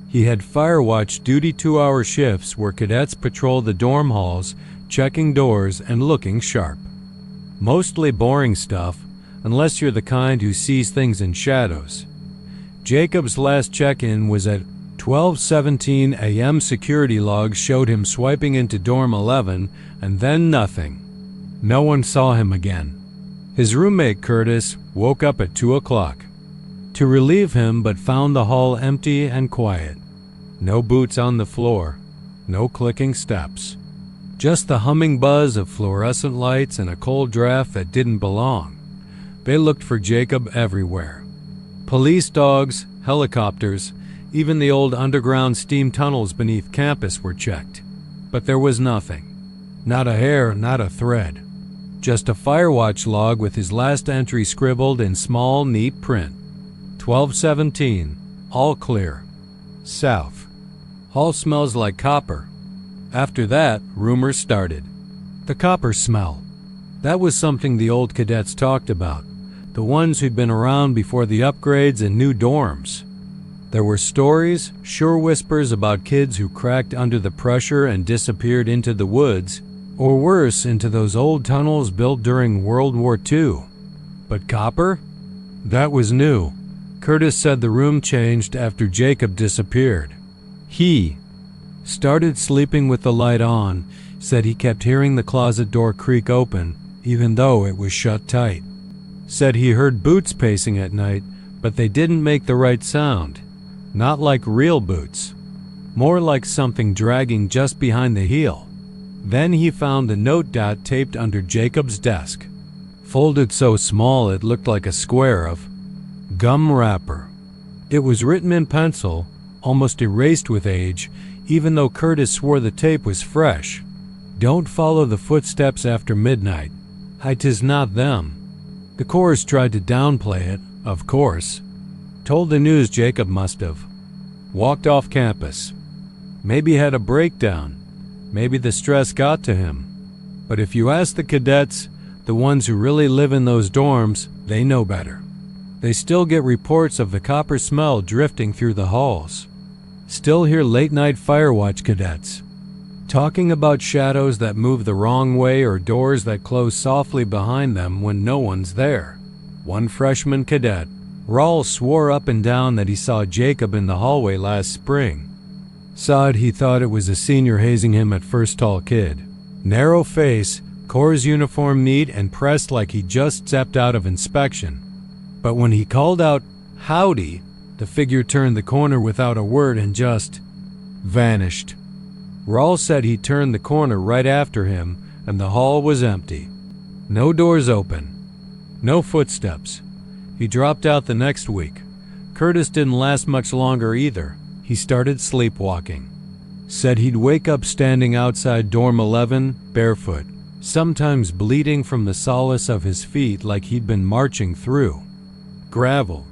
A: He had fire watch duty 2-hour shifts where cadets patrol the dorm halls, checking doors and looking sharp. Mostly boring stuff, unless you're the kind who sees things in shadows. Jacob's last check-in was at 12:17 a.m. Security logs showed him swiping into dorm 11, and then nothing. No one saw him again. His roommate Curtis woke up at 2 o'clock to relieve him, but found the hall empty and quiet. No boots on the floor, no clicking steps. Just the humming buzz of fluorescent lights and a cold draft that didn't belong. They looked for Jacob everywhere. Police dogs, helicopters, even the old underground steam tunnels beneath campus were checked. But there was nothing. Not a hair, not a thread. Just a firewatch log with his last entry scribbled in small, neat print. 12:17, all clear. South. Hall smells like copper. After that, rumors started. The copper smell. That was something the old cadets talked about, the ones who'd been around before the upgrades and new dorms. There were stories, sure whispers about kids who cracked under the pressure and disappeared into the woods, or worse, into those old tunnels built during World War II. But copper? That was new. Curtis said the room changed after Jacob disappeared. He started sleeping with the light on, said he kept hearing the closet door creak open, even though it was shut tight. Said he heard boots pacing at night, but they didn't make the right sound. Not like real boots. More like something dragging just behind the heel. Then he found the note dot taped under Jacob's desk, folded so small it looked like a square of gum wrapper. It was written in pencil, almost erased with age, even though Curtis swore the tape was fresh. Don't follow the footsteps after midnight. 'Tis not them. The Corps tried to downplay it, of course. Told the news Jacob must have. walked off campus. Maybe had a breakdown. Maybe the stress got to him. But if you ask the cadets, the ones who really live in those dorms, they know better. They still get reports of the copper smell drifting through the halls. Still hear late-night firewatch cadets talking about shadows that move the wrong way or doors that close softly behind them when no one's there. One freshman cadet, Raul, swore up and down that he saw Jacob in the hallway last spring. Said he thought it was a senior hazing him at First Tall Kid. Narrow face, Corps uniform neat and pressed like he just stepped out of inspection. But when he called out, "Howdy," the figure turned the corner without a word and just vanished. Raul said he turned the corner right after him and the hall was empty. No doors open. No footsteps. He dropped out the next week. Curtis didn't last much longer either. He started sleepwalking. Said he'd wake up standing outside dorm 11, barefoot, sometimes bleeding from the solace of his feet like he'd been marching through gravel.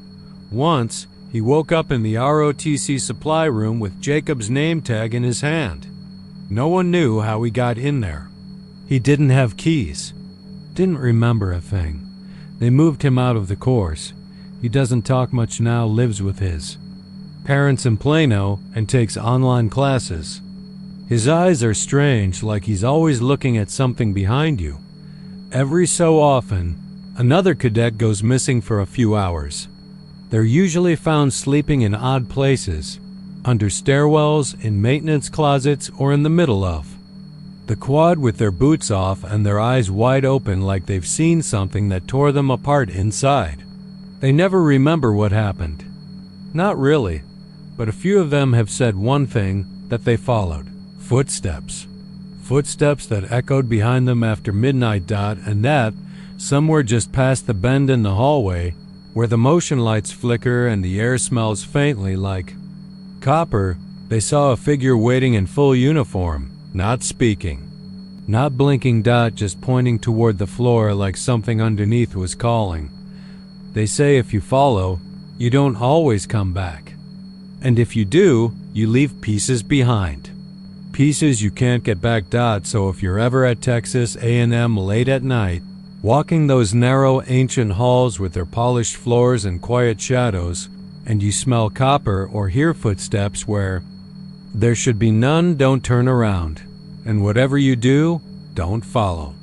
A: Once, he woke up in the ROTC supply room with Jacob's name tag in his hand. No one knew how he got in there. He didn't have keys. Didn't remember a thing. They moved him out of the course. He doesn't talk much now, lives with his parents in Plano and takes online classes. His eyes are strange, like he's always looking at something behind you. Every so often, another cadet goes missing for a few hours. They're usually found sleeping in odd places, under stairwells, in maintenance closets, or in the middle of the quad with their boots off and their eyes wide open like they've seen something that tore them apart inside. They never remember what happened. Not really, but a few of them have said one thing that they followed. Footsteps. Footsteps that echoed behind them after midnight, and that, somewhere just past the bend in the hallway, where the motion lights flicker and the air smells faintly like copper, they saw a figure waiting in full uniform, not speaking, not blinking, just pointing toward the floor like something underneath was calling. They say if you follow, you don't always come back. And if you do, you leave pieces behind. Pieces you can't get back, so if you're ever at Texas A&M late at night, walking those narrow ancient halls with their polished floors and quiet shadows, and you smell copper or hear footsteps where there should be none, don't turn around. And whatever you do, don't follow.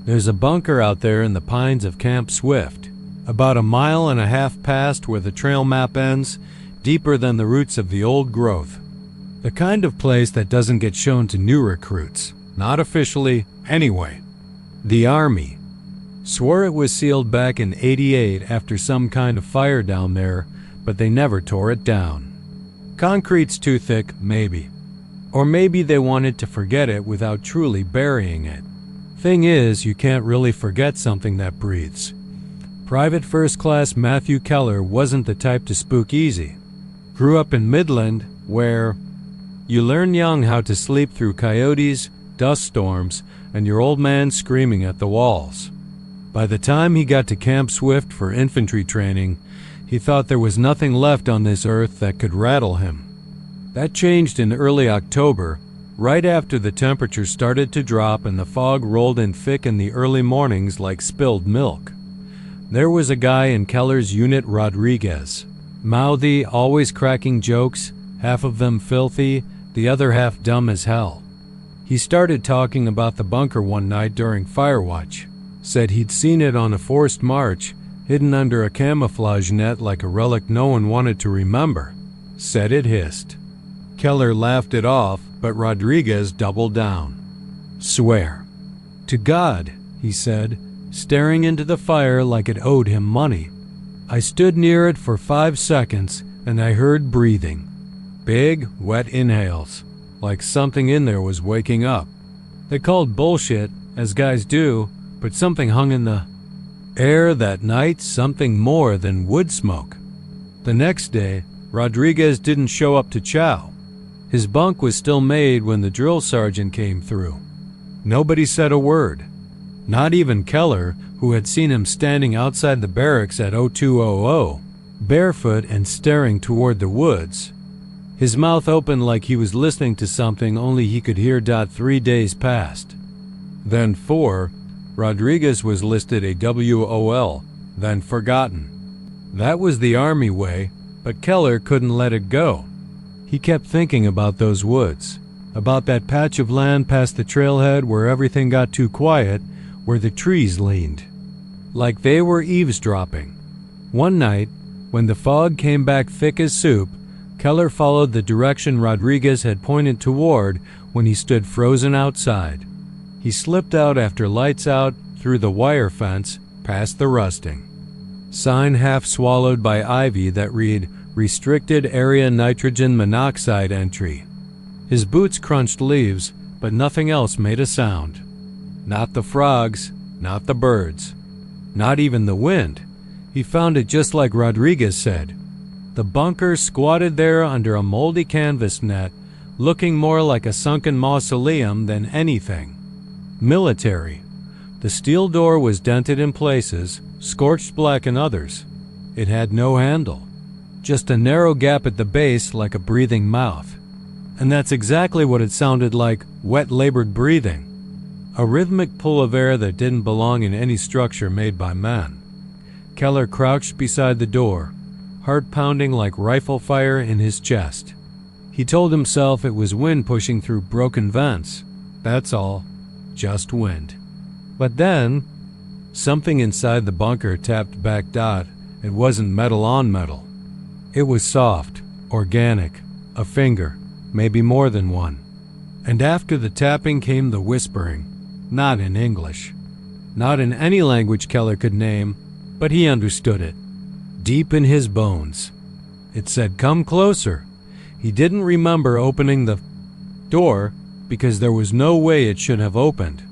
A: There's a bunker out there in the pines of Camp Swift, about 1.5 miles past where the trail map ends, deeper than the roots of the old growth. The kind of place that doesn't get shown to new recruits, not officially, anyway. The Army swore it was sealed back in '88 after some kind of fire down there, but they never tore it down. Concrete's too thick, maybe. Or maybe they wanted to forget it without truly burying it. Thing is, you can't really forget something that breathes. Private First Class Matthew Keller wasn't the type to spook easy. Grew up in Midland, where you learn young how to sleep through coyotes, dust storms, and your old man screaming at the walls. By the time he got to Camp Swift for infantry training, he thought there was nothing left on this earth that could rattle him. That changed in early October, right after the temperature started to drop and the fog rolled in thick in the early mornings like spilled milk. There was a guy in Keller's unit, Rodriguez. Mouthy, always cracking jokes, half of them filthy, the other half dumb as hell. He started talking about the bunker one night during Firewatch. Said he'd seen it on a forced march, hidden under a camouflage net like a relic no one wanted to remember. Said it hissed. Keller laughed it off, but Rodriguez doubled down. Swear. To God, he said, staring into the fire like it owed him money. I stood near it for 5 seconds, and I heard breathing. Big, wet inhales, like something in there was waking up. They called bullshit, as guys do, but something hung in the air that night, something more than wood smoke. The next day, Rodriguez didn't show up to chow. His bunk was still made when the drill sergeant came through. Nobody said a word. Not even Keller, who had seen him standing outside the barracks at 0200, barefoot and staring toward the woods. His mouth open like he was listening to something only he could hear. 3 days passed. Then 4, Rodriguez was listed a WOL, then forgotten. That was the Army way, but Keller couldn't let it go. He kept thinking about those woods, about that patch of land past the trailhead where everything got too quiet, where the trees leaned, like they were eavesdropping. One night, when the fog came back thick as soup, Keller followed the direction Rodriguez had pointed toward when he stood frozen outside. He slipped out after lights out, through the wire fence, past the rusting. Sign half swallowed by ivy that read, Restricted Area Nitrogen Monoxide Entry. His boots crunched leaves, but nothing else made a sound. Not the frogs, not the birds, not even the wind. He found it just like Rodriguez said. The bunker squatted there under a moldy canvas net, looking more like a sunken mausoleum than anything. Military. The steel door was dented in places, scorched black in others. It had no handle, just a narrow gap at the base like a breathing mouth. And that's exactly what it sounded like, wet labored breathing. A rhythmic pull of air that didn't belong in any structure made by man. Keller crouched beside the door, heart pounding like rifle fire in his chest. He told himself it was wind pushing through broken vents. That's all. Just wind. But then, something inside the bunker tapped back. It wasn't metal on metal. It was soft, organic, a finger, maybe more than one. And after the tapping came the whispering, not in English, not in any language Keller could name, but he understood it. Deep in his bones. It said, come closer. He didn't remember opening the door because there was no way it should have opened.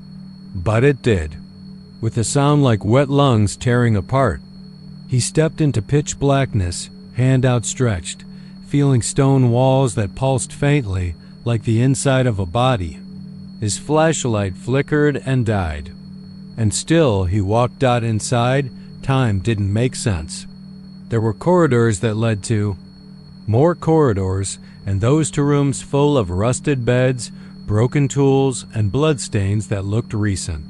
A: But it did, with a sound like wet lungs tearing apart. He stepped into pitch blackness, hand outstretched, feeling stone walls that pulsed faintly like the inside of a body. His flashlight flickered and died. And still he walked out inside. Time didn't make sense. There were corridors that led to more corridors, and those to rooms full of rusted beds, broken tools, and bloodstains that looked recent.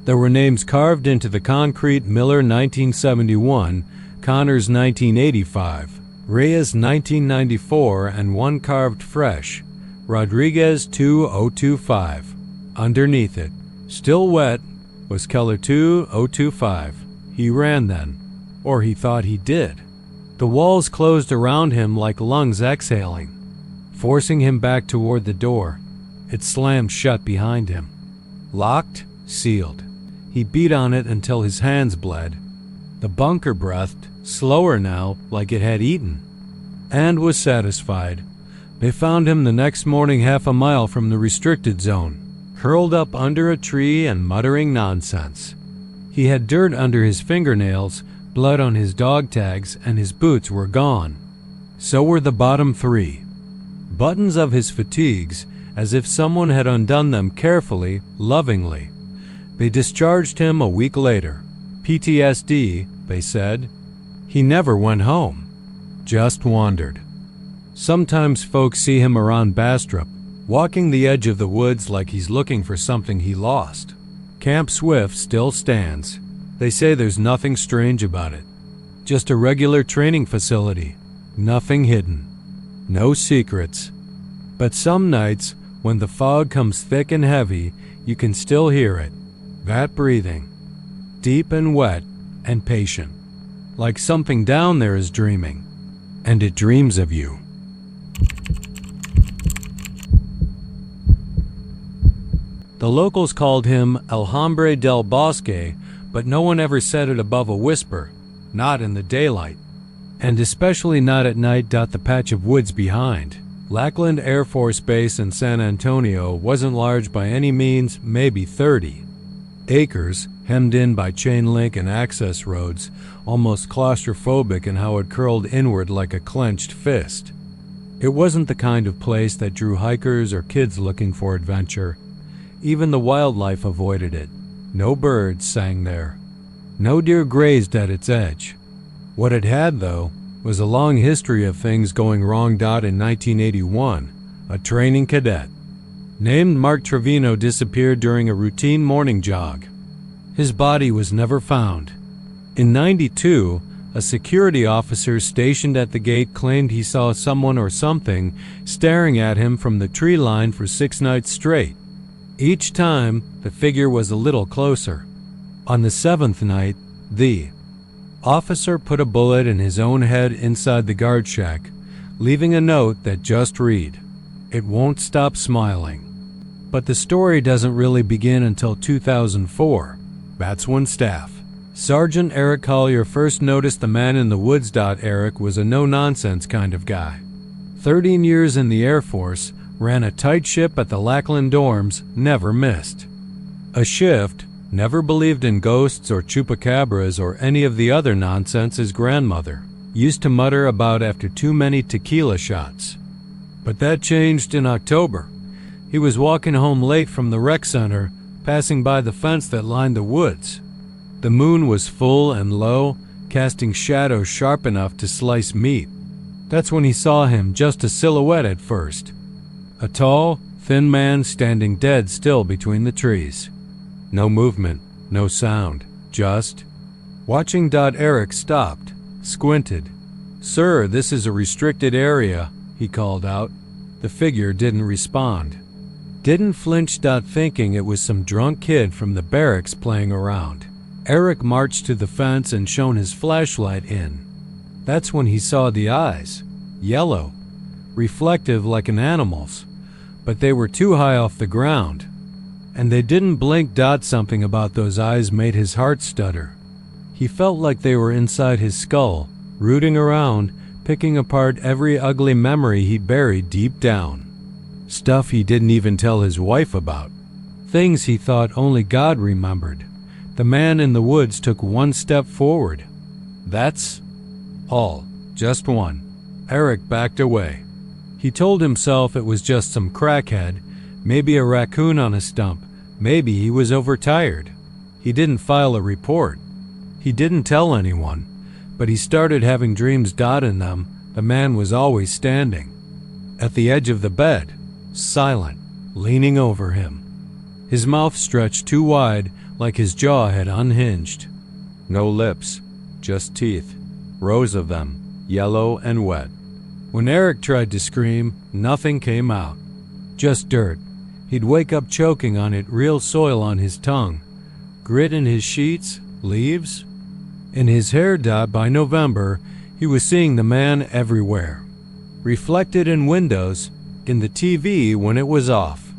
A: There were names carved into the concrete: Miller 1971, Connors 1985, Reyes 1994, and one carved fresh, Rodriguez 2025. Underneath it, still wet, was Keller 2025. He ran then, or he thought he did. The walls closed around him like lungs exhaling, forcing him back toward the door. It slammed shut behind him. Locked, sealed. He beat on it until his hands bled. The bunker breathed, slower now, like it had eaten, and was satisfied. They found him the next morning 1/2 mile from the restricted zone, curled up under a tree and muttering nonsense. He had dirt under his fingernails, blood on his dog tags, and his boots were gone. So were the bottom 3. Buttons of his fatigues, as if someone had undone them carefully, lovingly. They discharged him a week later. PTSD, they said. He never went home, just wandered. Sometimes folks see him around Bastrop, walking the edge of the woods like he's looking for something he lost. Camp Swift still stands. They say there's nothing strange about it. Just a regular training facility. Nothing hidden. No secrets. But some nights, when the fog comes thick and heavy, you can still hear it. That breathing. Deep and wet and patient. Like something down there is dreaming. And it dreams of you. The locals called him El Hombre del Bosque, but no one ever said it above a whisper, not in the daylight, and especially not at night. The patch of woods behind, Lackland Air Force Base in San Antonio, wasn't large by any means, maybe 30 acres, hemmed in by chain link and access roads, almost claustrophobic in how it curled inward like a clenched fist. It wasn't the kind of place that drew hikers or kids looking for adventure. Even the wildlife avoided it. No birds sang there. No deer grazed at its edge. What it had, though, was a long history of things going wrong. In 1981, a training cadet named Mark Trevino disappeared during a routine morning jog. His body was never found. In '92, a security officer stationed at the gate claimed he saw someone or something staring at him from the tree line for 6 nights straight. Each time, the figure was a little closer. On the 7th night, the officer put a bullet in his own head inside the guard shack, leaving a note that just read, "It won't stop smiling." But the story doesn't really begin until 2004. That's when Staff Sergeant Eric Collier first noticed the man in the woods. Eric was a no-nonsense kind of guy. 13 years in the Air Force, ran a tight ship at the Lackland dorms, never missed a shift, never believed in ghosts or chupacabras or any of the other nonsense his grandmother used to mutter about after too many tequila shots. But that changed in October. He was walking home late from the rec center, passing by the fence that lined the woods. The moon was full and low, casting shadows sharp enough to slice meat. That's when he saw him, just a silhouette at first. A tall, thin man standing dead still between the trees. No movement, no sound, just watching. Eric stopped, squinted. "Sir, this is a restricted area," he called out. The figure didn't respond. Didn't flinch. Thinking it was some drunk kid from the barracks playing around. Eric marched to the fence and shone his flashlight in. That's when he saw the eyes. Yellow. Reflective like an animal's. But they were too high off the ground. And they didn't blink. Something about those eyes made his heart stutter. He felt like they were inside his skull, rooting around, picking apart every ugly memory he'd buried deep down. Stuff he didn't even tell his wife about. Things he thought only God remembered. The man in the woods took one step forward. That's all. Just one. Eric backed away. He told himself it was just some crackhead, maybe a raccoon on a stump, maybe he was overtired. He didn't file a report. He didn't tell anyone, but he started having dreams. In them, the man was always standing at the edge of the bed, silent, leaning over him. His mouth stretched too wide, like his jaw had unhinged. No lips, just teeth, rows of them, yellow and wet. When Eric tried to scream, nothing came out. Just dirt. He'd wake up choking on it, real soil on his tongue. Grit in his sheets, leaves. In his hair. By November, he was seeing the man everywhere. Reflected in windows, in the TV when it was off.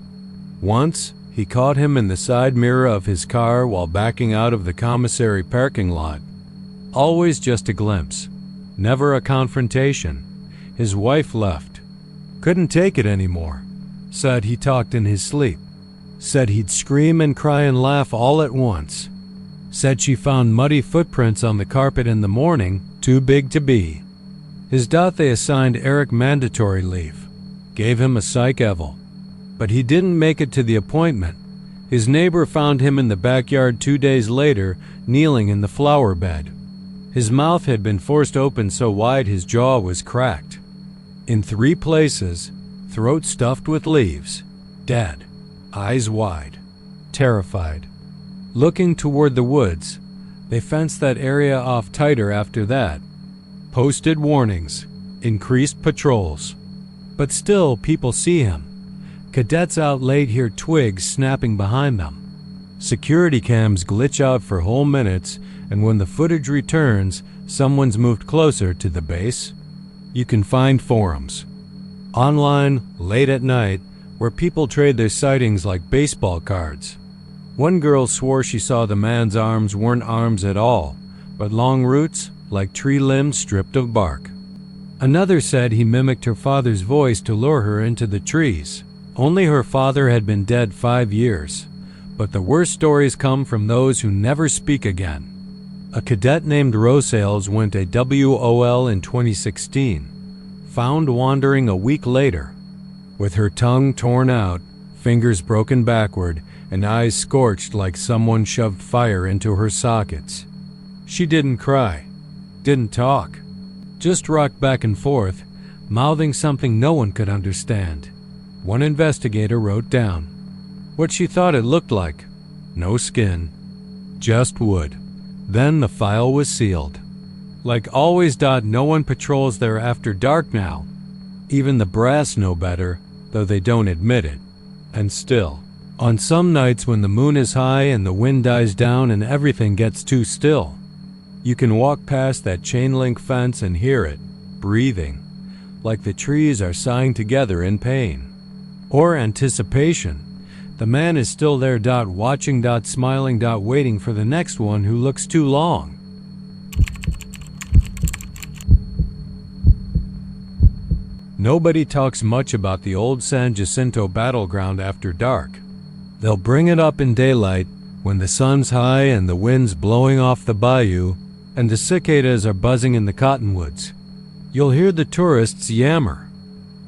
A: Once, he caught him in the side mirror of his car while backing out of the commissary parking lot. Always just a glimpse. Never a confrontation. His wife left. Couldn't take it anymore. Said he talked in his sleep. Said he'd scream and cry and laugh all at once. Said she found muddy footprints on the carpet in the morning, too big to be. His They assigned Eric mandatory leave. Gave him a psych eval. But he didn't make it to the appointment. His neighbor found him in the backyard 2 days later, kneeling in the flower bed. His mouth had been forced open so wide his jaw was cracked. In 3 places, throat stuffed with leaves. Dead. Eyes wide. Terrified. Looking toward the woods. They fenced that area off tighter after that. Posted warnings. Increased patrols. But still, people see him. Cadets out late hear twigs snapping behind them. Security cams glitch out for whole minutes, and when the footage returns, someone's moved closer to the base. You can find forums. Online, late at night, where people trade their sightings like baseball cards. One girl swore she saw the man's arms weren't arms at all, but long roots like tree limbs stripped of bark. Another said he mimicked her father's voice to lure her into the trees. Only her father had been dead 5 years, but the worst stories come from those who never speak again. A cadet named Rosales went AWOL in 2016, found wandering a week later, with her tongue torn out, fingers broken backward, and eyes scorched like someone shoved fire into her sockets. She didn't cry, didn't talk, just rocked back and forth, mouthing something no one could understand. One investigator wrote down what she thought it looked like. No skin, just wood. Then the file was sealed. Like always, no one patrols there after dark now. Even the brass know better, though they don't admit it. And still, on some nights when the moon is high and the wind dies down and everything gets too still, you can walk past that chain-link fence and hear it, breathing, like the trees are sighing together in pain. Or anticipation. The man is still there, watching, smiling, waiting for the next one who looks too long. Nobody talks much about the old San Jacinto battleground after dark. They'll bring it up in daylight when the sun's high and the wind's blowing off the bayou and the cicadas are buzzing in the cottonwoods. You'll hear the tourists yammer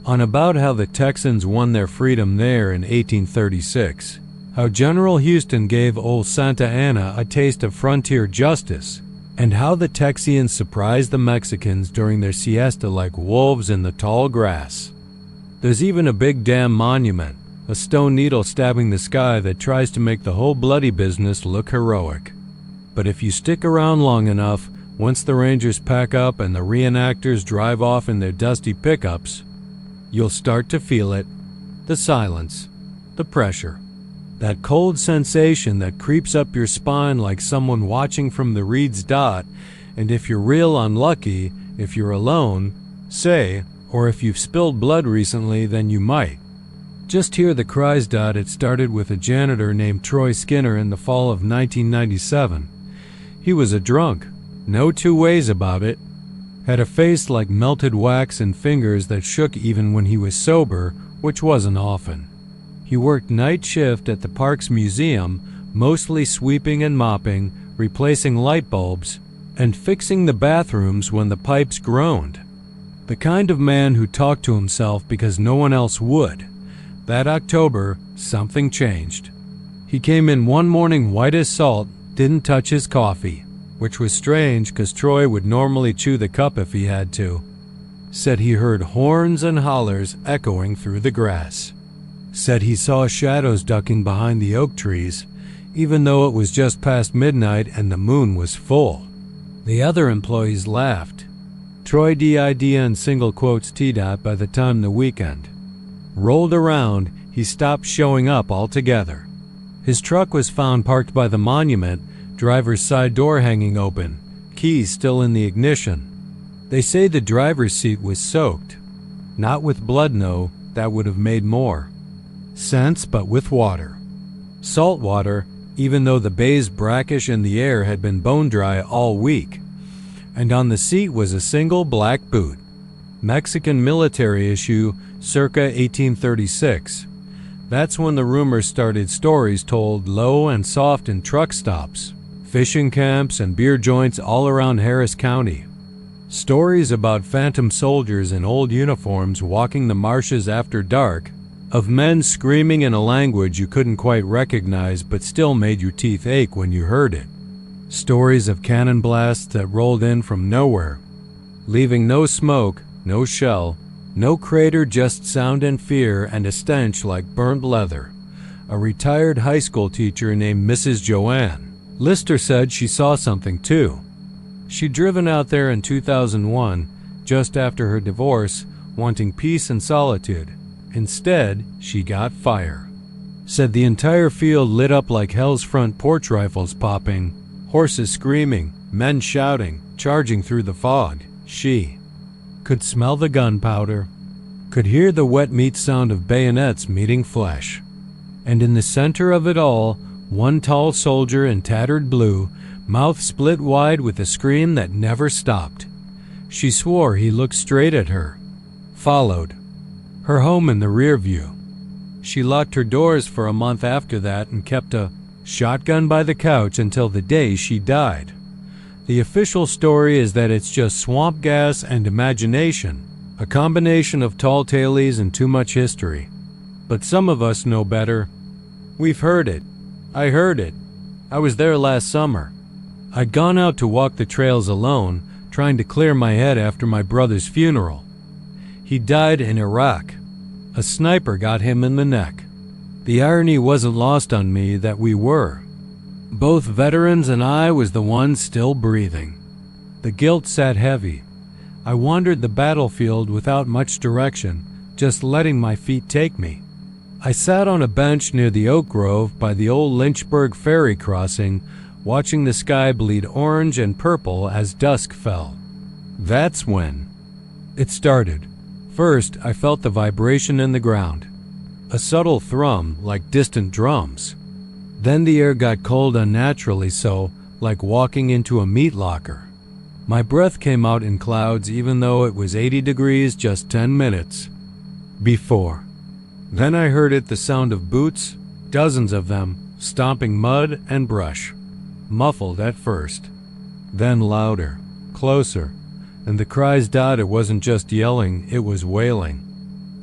A: on about how the Texans won their freedom there in 1836, how General Houston gave old Santa Anna a taste of frontier justice, and how the Texians surprised the Mexicans during their siesta like wolves in the tall grass. There's even a big damn monument, a stone needle stabbing the sky that tries to make the whole bloody business look heroic. But if you stick around long enough, once the Rangers pack up and the reenactors drive off in their dusty pickups, you'll start to feel it. The silence, the pressure, that cold sensation that creeps up your spine like someone watching from the reeds. And if you're real unlucky, if you're alone, say, or if you've spilled blood recently, then you might just hear the cries. It started with a janitor named Troy Skinner in the fall of 1997. He was a drunk, no two ways about it. Had a face like melted wax and fingers that shook even when he was sober, which wasn't often. He worked night shift at the Parks Museum, mostly sweeping and mopping, replacing light bulbs, and fixing the bathrooms when the pipes groaned. The kind of man who talked to himself because no one else would. That October, something changed. He came in one morning white as salt, didn't touch his coffee, which was strange because Troy would normally chew the cup if he had to. Said he heard horns and hollers echoing through the grass. Said he saw shadows ducking behind the oak trees, even though it was just past midnight and the moon was full. The other employees laughed. Troy did in single quotes by the time the weekend rolled around, he stopped showing up altogether. His truck was found parked by the monument, driver's side door hanging open, keys still in the ignition. They say the driver's seat was soaked. Not with blood, no, that would have made more sense, but with water. Salt water, even though the bay's brackish and the air had been bone dry all week. And on the seat was a single black boot. Mexican military issue, circa 1836. That's when the rumors started. Stories told low and soft in truck stops, fishing camps, and beer joints all around Harris County. Stories about phantom soldiers in old uniforms walking the marshes after dark, of men screaming in a language you couldn't quite recognize but still made your teeth ache when you heard it. Stories of cannon blasts that rolled in from nowhere, leaving no smoke, no shell, no crater, just sound and fear and a stench like burnt leather. A retired high school teacher named Mrs. Joanne Lister said she saw something too. She'd driven out there in 2001, just after her divorce, wanting peace and solitude. Instead, she got fire. Said the entire field lit up like hell's front porch rifles popping, horses screaming, men shouting, charging through the fog. She could smell the gunpowder, could hear the wet meat sound of bayonets meeting flesh. And in the center of it all, one tall soldier in tattered blue, mouth split wide with a scream that never stopped. She swore he looked straight at her. Followed her home in the rear view. She locked her doors for a month after that and kept a shotgun by the couch until the day she died. The official story is that it's just swamp gas and imagination, a combination of tall tales and too much history. But some of us know better. We've heard it, I heard it. I was there last summer. I'd gone out to walk the trails alone, trying to clear my head after my brother's funeral. He died in Iraq. A sniper got him in the neck. The irony wasn't lost on me that we were. Both veterans and I was the ones still breathing. The guilt sat heavy. I wandered the battlefield without much direction, just letting my feet take me. I sat on a bench near the oak grove by the old Lynchburg ferry crossing, watching the sky bleed orange and purple as dusk fell. That's when it started. First, I felt the vibration in the ground, a subtle thrum like distant drums. Then the air got cold unnaturally so, like walking into a meat locker. My breath came out in clouds even though it was 80 degrees just 10 minutes before. Then I heard it, the sound of boots, dozens of them, stomping mud and brush. Muffled at first, then louder, closer, and the cries died. It wasn't just yelling, it was wailing.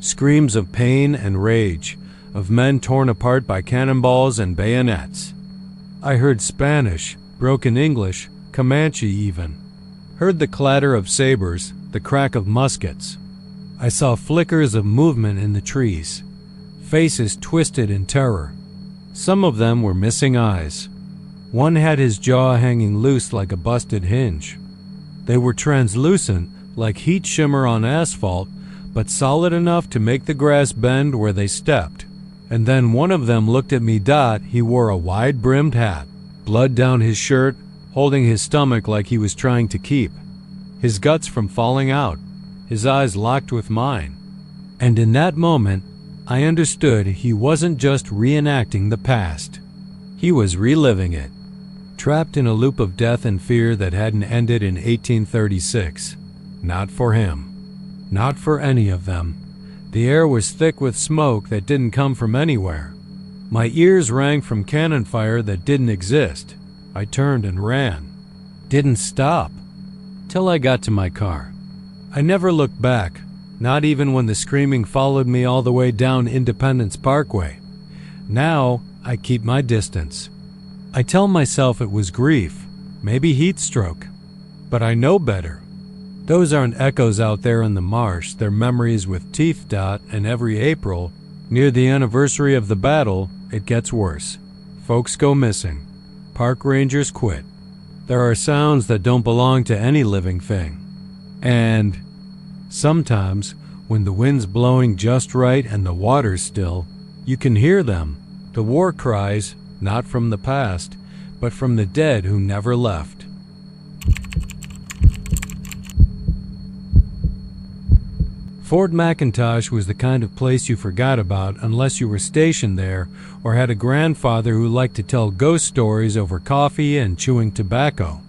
A: Screams of pain and rage, of men torn apart by cannonballs and bayonets. I heard Spanish, broken English, Comanche even. Heard the clatter of sabers, the crack of muskets. I saw flickers of movement in the trees, faces twisted in terror. Some of them were missing eyes. One had his jaw hanging loose like a busted hinge. They were translucent, like heat shimmer on asphalt, but solid enough to make the grass bend where they stepped. And then one of them looked at me. He wore a wide-brimmed hat, blood down his shirt, holding his stomach like he was trying to keep his guts from falling out, his eyes locked with mine. And in that moment, I understood he wasn't just reenacting the past. He was reliving it, trapped in a loop of death and fear that hadn't ended in 1836. Not for him. Not for any of them. The air was thick with smoke that didn't come from anywhere. My ears rang from cannon fire that didn't exist. I turned and ran. Didn't stop. Till I got to my car. I never looked back, not even when the screaming followed me all the way down Independence Parkway. Now, I keep my distance. I tell myself it was grief, maybe heat stroke. But I know better. Those aren't echoes out there in the marsh, they're memories with teeth. And every April, near the anniversary of the battle, it gets worse. Folks go missing. Park rangers quit. There are sounds that don't belong to any living thing. And sometimes, when the wind's blowing just right and the water's still, you can hear them, the war cries, not from the past, but from the dead who never left. Fort McIntosh was the kind of place you forgot about unless you were stationed there or had a grandfather who liked to tell ghost stories over coffee and chewing tobacco.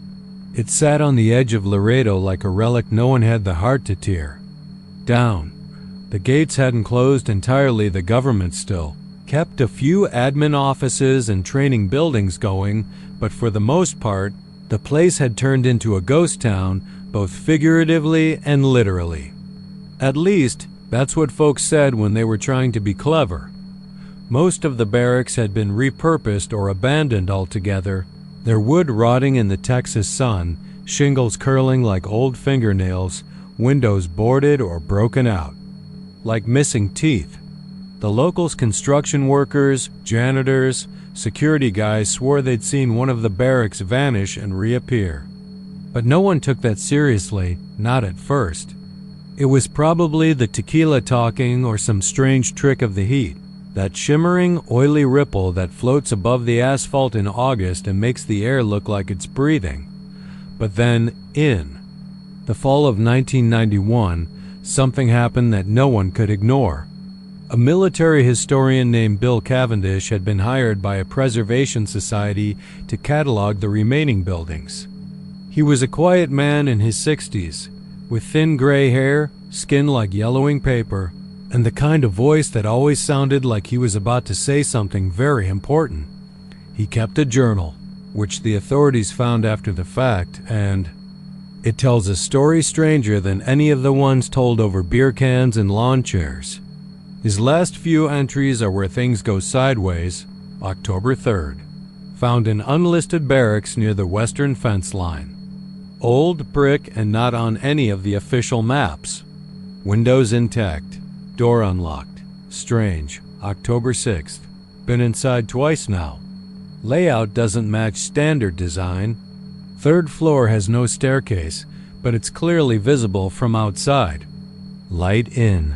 A: It sat on the edge of Laredo like a relic no one had the heart to tear down. The gates hadn't closed entirely. The government still kept a few admin offices and training buildings going, but for the most part, the place had turned into a ghost town, both figuratively and literally. At least, that's what folks said when they were trying to be clever. Most of the barracks had been repurposed or abandoned altogether, their wood rotting in the Texas sun, shingles curling like old fingernails, windows boarded or broken out, like missing teeth. The locals' construction workers, janitors, security guys swore they'd seen one of the barracks vanish and reappear. But no one took that seriously, not at first. It was probably the tequila talking or some strange trick of the heat, that shimmering, oily ripple that floats above the asphalt in August and makes the air look like it's breathing. But then, in the fall of 1991, something happened that no one could ignore. A military historian named Bill Cavendish had been hired by a preservation society to catalog the remaining buildings. He was a quiet man in his 60s, with thin gray hair, skin like yellowing paper, and the kind of voice that always sounded like he was about to say something very important. He kept a journal, which the authorities found after the fact, and it tells a story stranger than any of the ones told over beer cans and lawn chairs. His last few entries are where things go sideways, October 3rd. found in unlisted barracks near the western fence line. Old brick and not on any of the official maps. Windows intact. Door unlocked. Strange. October 6th. Been inside twice now. Layout doesn't match standard design. Third floor has no staircase, but it's clearly visible from outside. Light in.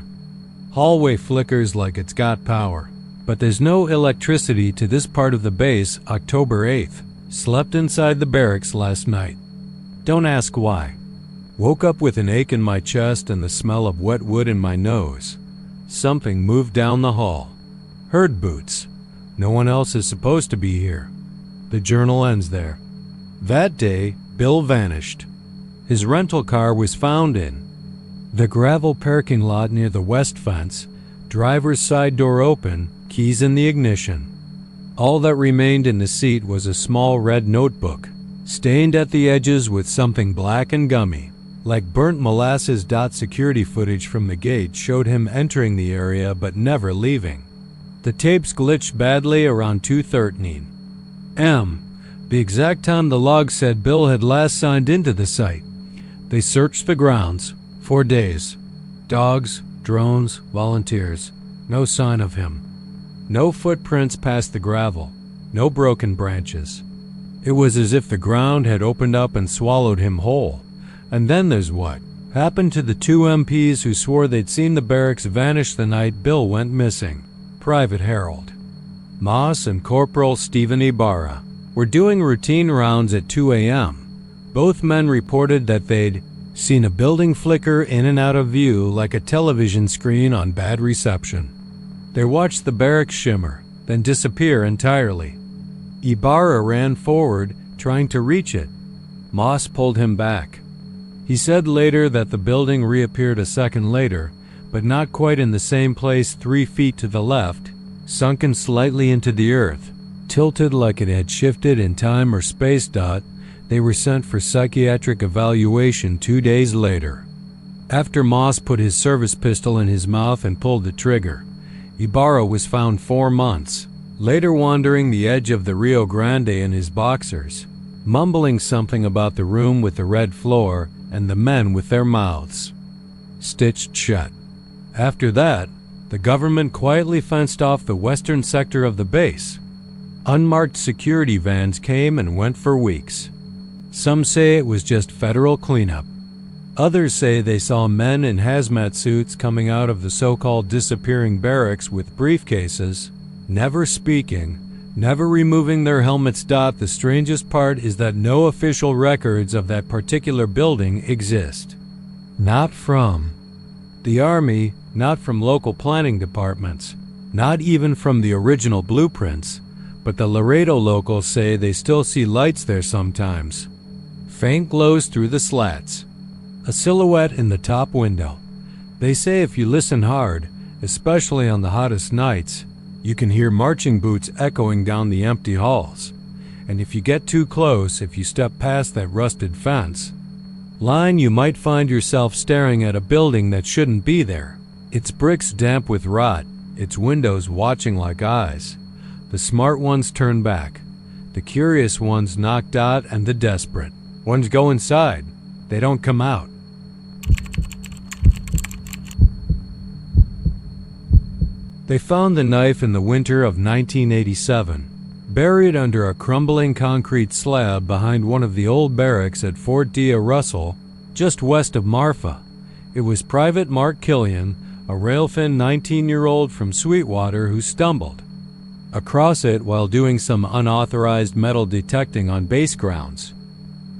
A: Hallway flickers like it's got power, but there's no electricity to this part of the base. October 8th. Slept inside the barracks last night. Don't ask why. Woke up with an ache in my chest and the smell of wet wood in my nose. Something moved down the hall. Heard boots. No one else is supposed to be here. The journal ends there. That day, Bill vanished. His rental car was found in the gravel parking lot near the west fence, driver's side door open, keys in the ignition. All that remained in the seat was a small red notebook, stained at the edges with something black and gummy, like burnt molasses. Security footage from the gate showed him entering the area but never leaving. The tapes glitched badly around 2:13 m, the exact time the log said Bill had last signed into the site. They searched the grounds. 4 days. Dogs, drones, volunteers. No sign of him. No footprints past the gravel. No broken branches. It was as if the ground had opened up and swallowed him whole. And then there's what happened to the 2 MPs who swore they'd seen the barracks vanish the night Bill went missing. Private Harold Moss and Corporal Stephen Ibarra were doing routine rounds at 2 a.m. Both men reported that they'd seen a building flicker in and out of view like a television screen on bad reception. They watched the barracks shimmer, then disappear entirely. Ibarra ran forward, trying to reach it. Moss pulled him back. He said later that the building reappeared a second later, but not quite in the same place 3 feet to the left, sunken slightly into the earth, tilted like it had shifted in time or space. They were sent for psychiatric evaluation 2 days later. After Moss put his service pistol in his mouth and pulled the trigger, Ibarra was found 4 months later wandering the edge of the Rio Grande in his boxers, mumbling something about the room with the red floor and the men with their mouths stitched shut. After that, the government quietly fenced off the western sector of the base. Unmarked security vans came and went for weeks. Some say it was just federal cleanup. Others say they saw men in hazmat suits coming out of the so-called disappearing barracks with briefcases, never speaking, never removing their helmets. The strangest part is that no official records of that particular building exist. Not from the Army, not from local planning departments, not even from the original blueprints, but the Laredo locals say they still see lights there sometimes. Faint glows through the slats. A silhouette in the top window. They say if you listen hard, especially on the hottest nights, you can hear marching boots echoing down the empty halls. And if you get too close, if you step past that rusted fence line, you might find yourself staring at a building that shouldn't be there. Its bricks damp with rot, its windows watching like eyes. The smart ones turn back, the curious ones knocked out, and the desperate ones go inside. They don't come out. They found the knife in the winter of 1987, buried under a crumbling concrete slab behind one of the old barracks at Fort Dia Russell, just west of Marfa. It was Private Mark Killian, a rail-thin 19-year-old from Sweetwater, who stumbled across it while doing some unauthorized metal detecting on base grounds.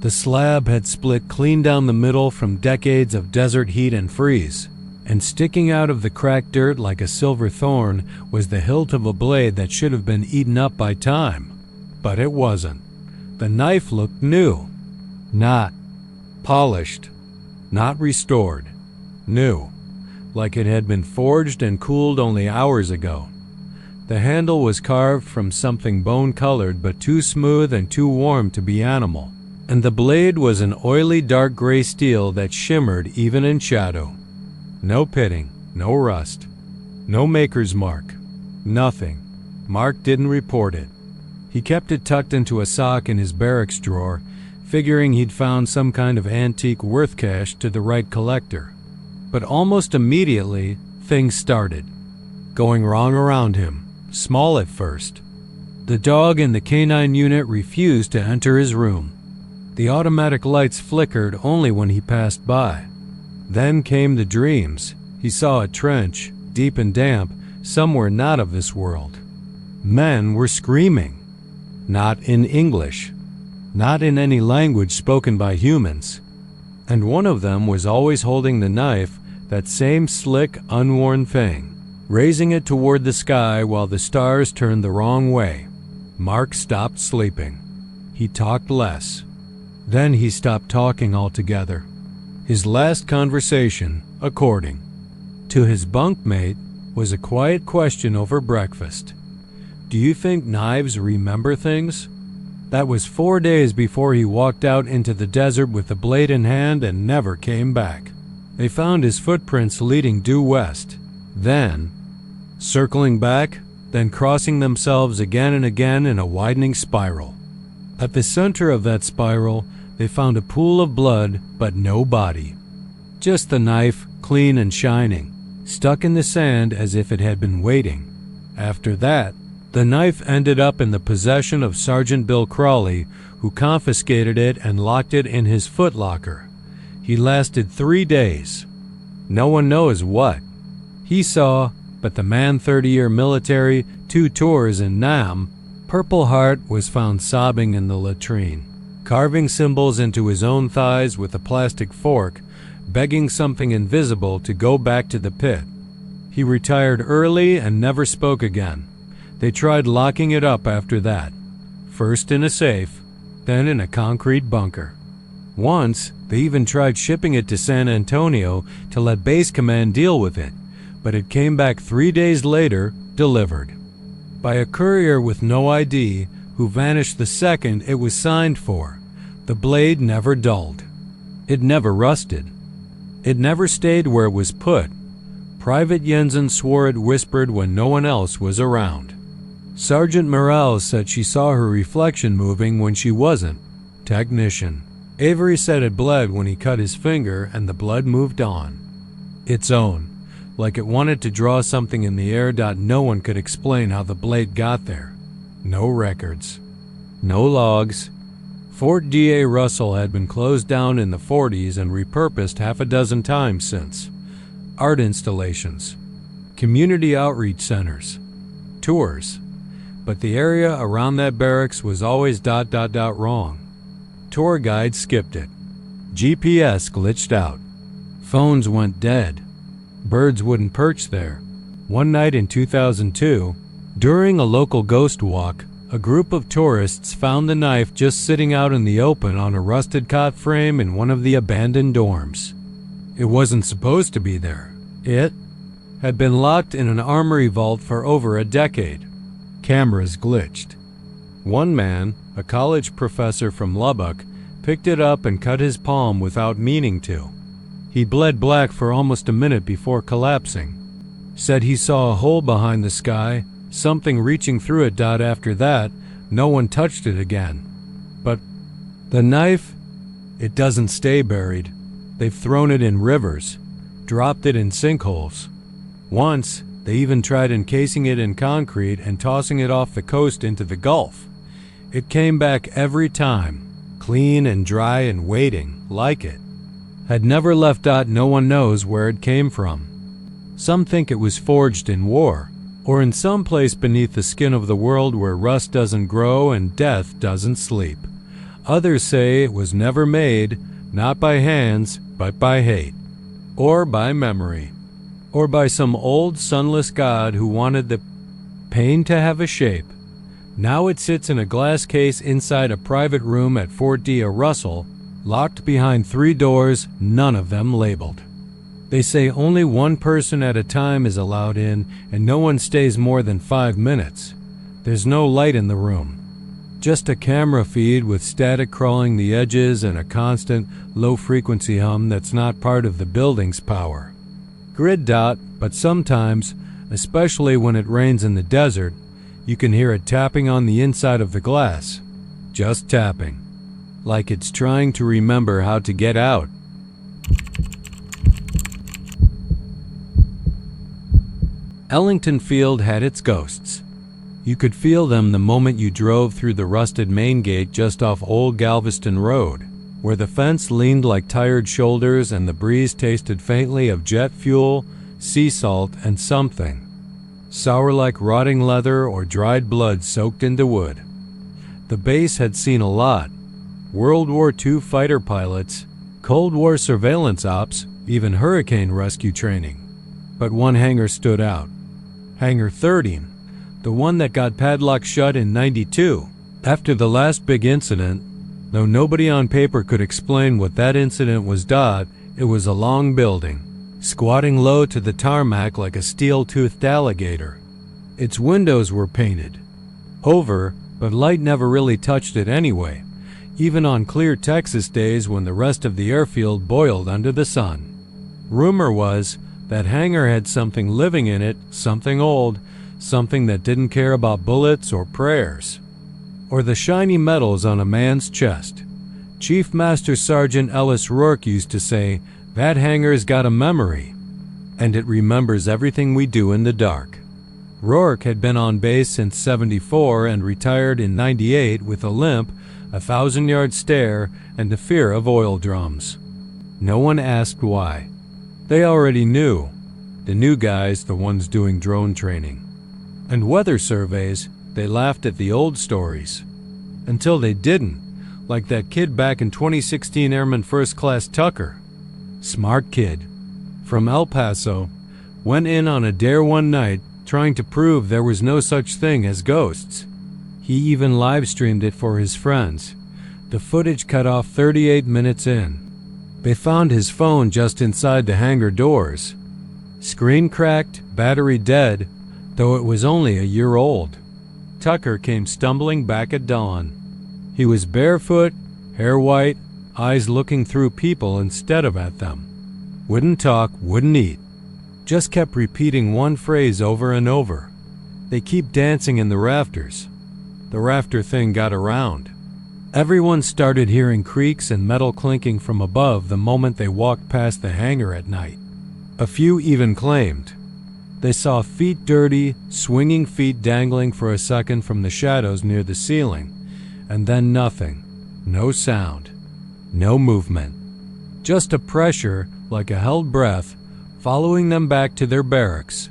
A: The slab had split clean down the middle from decades of desert heat and freeze, and sticking out of the cracked dirt like a silver thorn was the hilt of a blade that should have been eaten up by time. But it wasn't. The knife looked new. Not polished. Not restored. New. Like it had been forged and cooled only hours ago. The handle was carved from something bone-colored but too smooth and too warm to be animal. And the blade was an oily dark gray steel that shimmered even in shadow. No pitting, no rust, no maker's mark, nothing. Mark didn't report it. He kept it tucked into a sock in his barracks drawer, figuring he'd found some kind of antique worth cash to the right collector. But almost immediately, things started going wrong around him, small at first. The dog in the canine unit refused to enter his room. The automatic lights flickered only when he passed by. Then came the dreams. He saw a trench, deep and damp, somewhere not of this world. Men were screaming. Not in English. Not in any language spoken by humans. And one of them was always holding the knife, that same slick, unworn thing, raising it toward the sky while the stars turned the wrong way. Mark stopped sleeping. He talked less. Then he stopped talking altogether. His last conversation, according to his bunkmate, was a quiet question over breakfast. "Do you think knives remember things?" That was 4 days before he walked out into the desert with the blade in hand and never came back. They found his footprints leading due west, then circling back, then crossing themselves again and again in a widening spiral. At the center of that spiral, they found a pool of blood, but no body. Just the knife, clean and shining, stuck in the sand as if it had been waiting. After that, the knife ended up in the possession of Sergeant Bill Crawley, who confiscated it and locked it in his footlocker. He lasted 3 days. No one knows what he saw, but the man, 30-year military, 2 tours in Nam, Purple Heart, was found sobbing in the latrine, carving symbols into his own thighs with a plastic fork, begging something invisible to go back to the pit. He retired early and never spoke again. They tried locking it up after that, first in a safe, then in a concrete bunker. Once, they even tried shipping it to San Antonio to let Base Command deal with it, but it came back 3 days later, delivered by a courier with no ID who vanished the second it was signed for. The blade never dulled. It never rusted. It never stayed where it was put. Private Jensen swore it whispered when no one else was around. Sergeant Morales said she saw her reflection moving when she wasn't. Technician Avery said it bled when he cut his finger and the blood moved on. Its own, like it wanted to draw something in the air. No one could explain how the blade got there. No records. No logs. Fort D.A. Russell had been closed down in the 40s and repurposed half a dozen times since. Art installations. Community outreach centers. Tours. But the area around that barracks was always ... wrong. Tour guides skipped it. GPS glitched out. Phones went dead. Birds wouldn't perch there. One night in 2002, during a local ghost walk, a group of tourists found the knife just sitting out in the open on a rusted cot frame in one of the abandoned dorms. It wasn't supposed to be there. It had been locked in an armory vault for over a decade. Cameras glitched. One man, a college professor from Lubbock, picked it up and cut his palm without meaning to. He bled black for almost a minute before collapsing. Said he saw a hole behind the sky, something reaching through it. After that, no one touched it again. But the knife, it doesn't stay buried. They've thrown it in rivers, dropped it in sinkholes. Once, they even tried encasing it in concrete and tossing it off the coast into the Gulf. It came back every time, clean and dry and waiting, like it had never left. No one knows where it came from. Some think it was forged in war, or in some place beneath the skin of the world where rust doesn't grow and death doesn't sleep. Others say it was never made, not by hands, but by hate, or by memory, or by some old sunless god who wanted the pain to have a shape. Now it sits in a glass case inside a private room at Fort D.A. Russell, locked behind 3 doors, none of them labeled. They say only one person at a time is allowed in, and no one stays more than 5 minutes. There's no light in the room. Just a camera feed with static crawling the edges and a constant, low-frequency hum that's not part of the building's power. Grid. But sometimes, especially when it rains in the desert, You can hear it tapping on the inside of the glass. Just tapping. Like it's trying to remember how to get out. Ellington Field had its ghosts. You could feel them the moment you drove through the rusted main gate just off Old Galveston Road, where the fence leaned like tired shoulders and the breeze tasted faintly of jet fuel, sea salt, and something sour like rotting leather or dried blood soaked into wood. The base had seen a lot. World War II fighter pilots, Cold War surveillance ops, even hurricane rescue training. But one hangar stood out. Hangar 13, the one that got padlocked shut in '92. After the last big incident, though nobody on paper could explain what that incident was, it was a long building, squatting low to the tarmac like a steel-toothed alligator. Its windows were painted over, but light never really touched it anyway, even on clear Texas days when the rest of the airfield boiled under the sun. Rumor was that hangar had something living in it, something old, something that didn't care about bullets or prayers, or the shiny metals on a man's chest. Chief Master Sergeant Ellis Rourke used to say, "That hangar's got a memory, and it remembers everything we do in the dark." Rourke had been on base since '74 and retired in '98 with a limp, a 1,000-yard stare, and a fear of oil drums. No one asked why. They already knew. The new guys, the ones doing drone training and weather surveys, they laughed at the old stories. Until they didn't, like that kid back in 2016, Airman First Class Tucker. Smart kid. From El Paso, went in on a dare one night, trying to prove there was no such thing as ghosts. He even live-streamed it for his friends. The footage cut off 38 minutes in. They found his phone just inside the hangar doors. Screen cracked, battery dead, though it was only a year old. Tucker came stumbling back at dawn. He was barefoot, hair white, eyes looking through people instead of at them. Wouldn't talk, wouldn't eat. Just kept repeating one phrase over and over. "They keep dancing in the rafters." The rafter thing got around. Everyone started hearing creaks and metal clinking from above the moment they walked past the hangar at night. A few even claimed they saw feet, dirty, swinging feet dangling for a second from the shadows near the ceiling, and then nothing. No sound. No movement. Just a pressure, like a held breath, following them back to their barracks.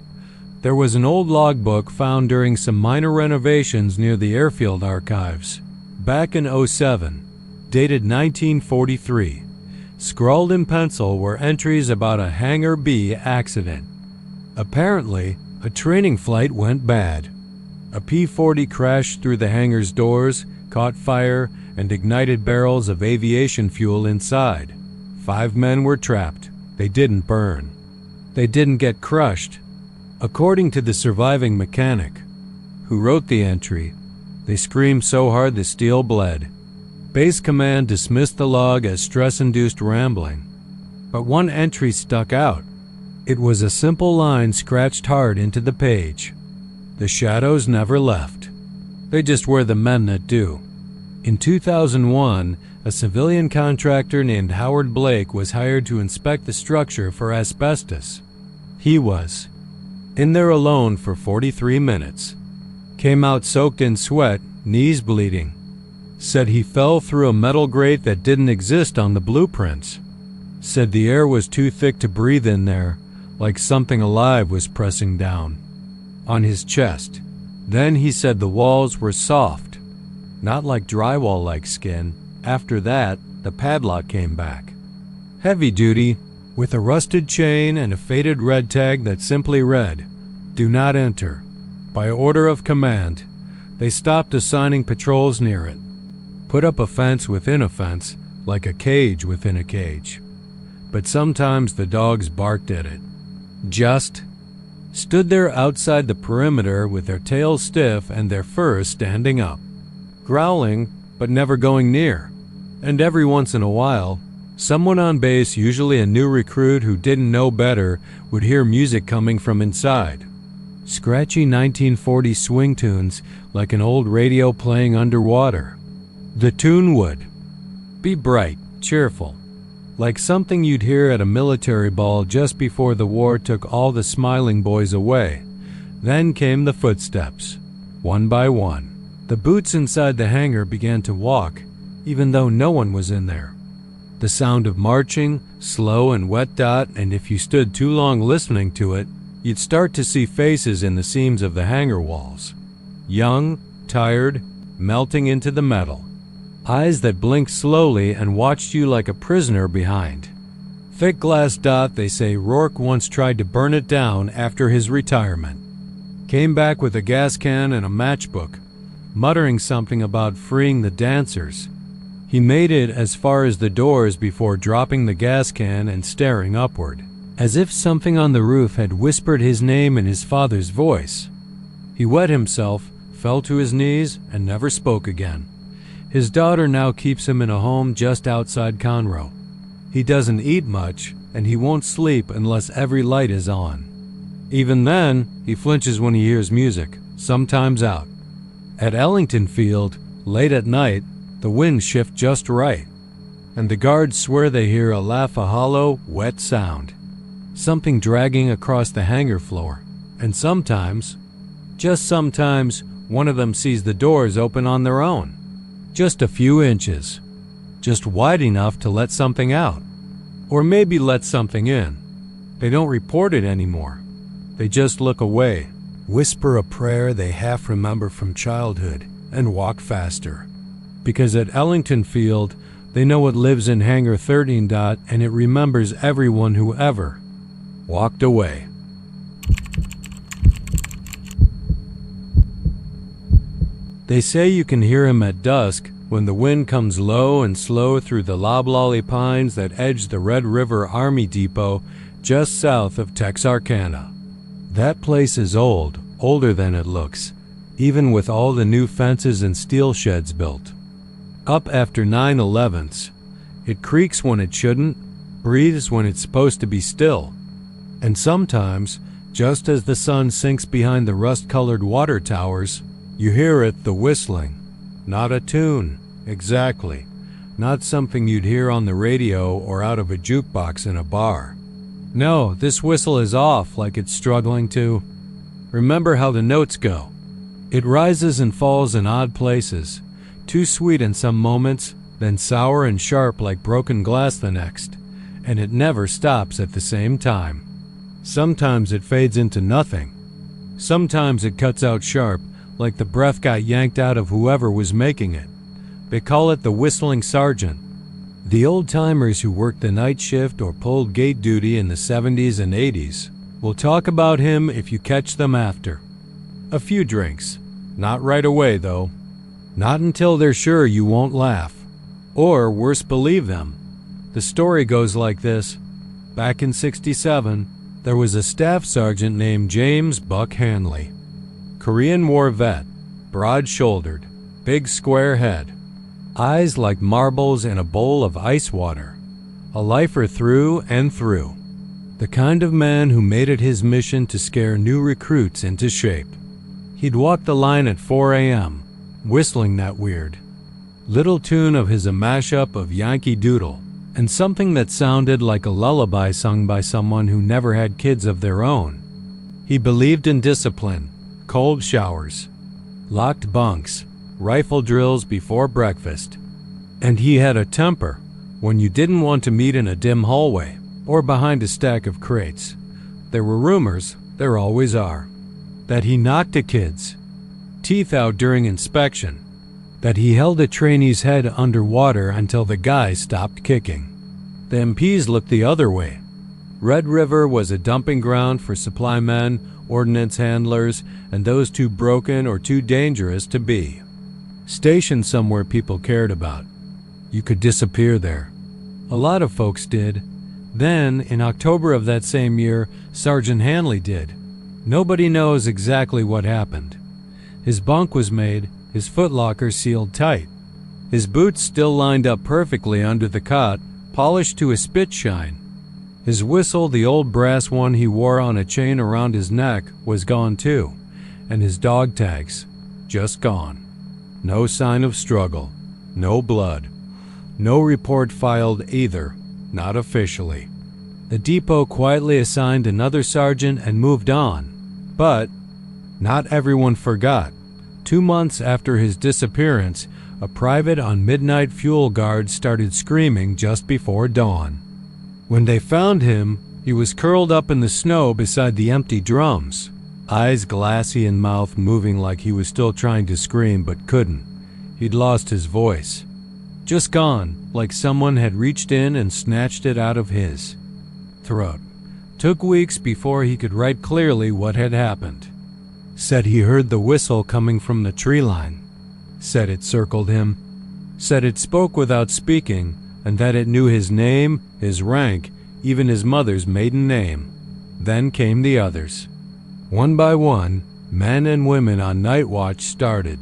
A: There was an old logbook found during some minor renovations near the airfield archives. Back in '07, dated 1943. Scrawled in pencil were entries about a Hangar B accident. Apparently, a training flight went bad. A P-40 crashed through the hangar's doors, caught fire, and ignited barrels of aviation fuel inside. 5 men were trapped. They didn't burn. They didn't get crushed. According to the surviving mechanic, who wrote the entry, they screamed so hard the steel bled. Base Command dismissed the log as stress-induced rambling. But one entry stuck out. It was a simple line scratched hard into the page. "The shadows never left. They just were the men that do." In 2001, a civilian contractor named Howard Blake was hired to inspect the structure for asbestos. He was in there alone for 43 minutes. Came out soaked in sweat, knees bleeding. Said he fell through a metal grate that didn't exist on the blueprints. Said the air was too thick to breathe in there, like something alive was pressing down on his chest. Then he said the walls were soft, not like drywall-like skin. After that, the padlock came back. Heavy duty, with a rusted chain and a faded red tag that simply read, "Do not enter." By order of command, they stopped assigning patrols near it. Put up a fence within a fence, like a cage within a cage. But sometimes the dogs barked at it. Just stood there outside the perimeter with their tails stiff and their fur standing up, growling but never going near. And every once in a while, someone on base, usually a new recruit who didn't know better, would hear music coming from inside. Scratchy 1940 swing tunes like an old radio playing underwater. The tune would be bright, cheerful, like something you'd hear at a military ball just before the war took all the smiling boys away. Then came the footsteps, one by one. The boots inside the hangar began to walk, even though no one was in there. The sound of marching, slow and wet, and if you stood too long listening to it, you'd start to see faces in the seams of the hangar walls. Young, tired, melting into the metal. Eyes that blinked slowly and watched you like a prisoner behind. Thick glass. They say Rourke once tried to burn it down after his retirement. Came back with a gas can and a matchbook, muttering something about freeing the dancers. He made it as far as the doors before dropping the gas can and staring upward, as if something on the roof had whispered his name in his father's voice. He wet himself, fell to his knees, and never spoke again. His daughter now keeps him in a home just outside Conroe. He doesn't eat much, and he won't sleep unless every light is on. Even then, he flinches when he hears music, sometimes out. At Ellington Field, late at night, the winds shift just right, and the guards swear they hear a hollow, wet sound. Something dragging across the hangar floor, and sometimes, just sometimes, one of them sees the doors open on their own. Just a few inches. Just wide enough to let something out. Or maybe let something in. They don't report it anymore. They just look away, whisper a prayer they half remember from childhood, and walk faster. Because at Ellington Field, they know what lives in Hangar 13. And it remembers everyone who ever walked away. They say you can hear him at dusk when the wind comes low and slow through the loblolly pines that edge the Red River Army Depot just south of Texarkana. That place is old, older than it looks, even with all the new fences and steel sheds built. Up after 9/11s, it creaks when it shouldn't, breathes when it's supposed to be still. And sometimes, just as the sun sinks behind the rust-colored water towers, you hear it, the whistling. Not a tune, exactly. Not something you'd hear on the radio or out of a jukebox in a bar. No, this whistle is off like it's struggling to. Remember how the notes go. It rises and falls in odd places, too sweet in some moments, then sour and sharp like broken glass the next, and it never stops at the same time. Sometimes it fades into nothing. Sometimes it cuts out sharp, like the breath got yanked out of whoever was making it. They call it the whistling sergeant. The old-timers who worked the night shift or pulled gate duty in the 70s and 80s will talk about him if you catch them after. A few drinks. Not right away, though. Not until they're sure you won't laugh. Or, worse, believe them. The story goes like this. Back in '67, there was a staff sergeant named James Buck Hanley. Korean War vet, broad-shouldered, big square head, eyes like marbles in a bowl of ice water, a lifer through and through, the kind of man who made it his mission to scare new recruits into shape. He'd walk the line at 4 a.m., whistling that weird little tune of his, a mashup of Yankee Doodle and something that sounded like a lullaby sung by someone who never had kids of their own. He believed in discipline, cold showers, locked bunks, rifle drills before breakfast. And he had a temper when you didn't want to meet in a dim hallway or behind a stack of crates. There were rumors, there always are, that he knocked a kid's teeth out during inspection, that he held a trainee's head underwater until the guy stopped kicking. The MPs looked the other way. Red River was a dumping ground for supply men, ordnance handlers, and those too broken or too dangerous to be stationed somewhere people cared about. You could disappear there. A lot of folks did. Then, in October of that same year, Sergeant Hanley did. Nobody knows exactly what happened. His bunk was made, his footlocker sealed tight. His boots still lined up perfectly under the cot, polished to a spit shine. His whistle, the old brass one he wore on a chain around his neck, was gone too, and his dog tags, just gone. No sign of struggle, no blood, no report filed either, not officially. The depot quietly assigned another sergeant and moved on, but not everyone forgot. 2 months after his disappearance, a private on midnight fuel guard started screaming just before dawn. When they found him, he was curled up in the snow beside the empty drums, eyes glassy and mouth moving like he was still trying to scream but couldn't. He'd lost his voice. Just gone, like someone had reached in and snatched it out of his throat. Took weeks before he could write clearly what had happened. Said he heard the whistle coming from the tree line. Said it circled him. Said it spoke without speaking, and that it knew his name, his rank, even his mother's maiden name. Then came the others. One by one, men and women on night watch started,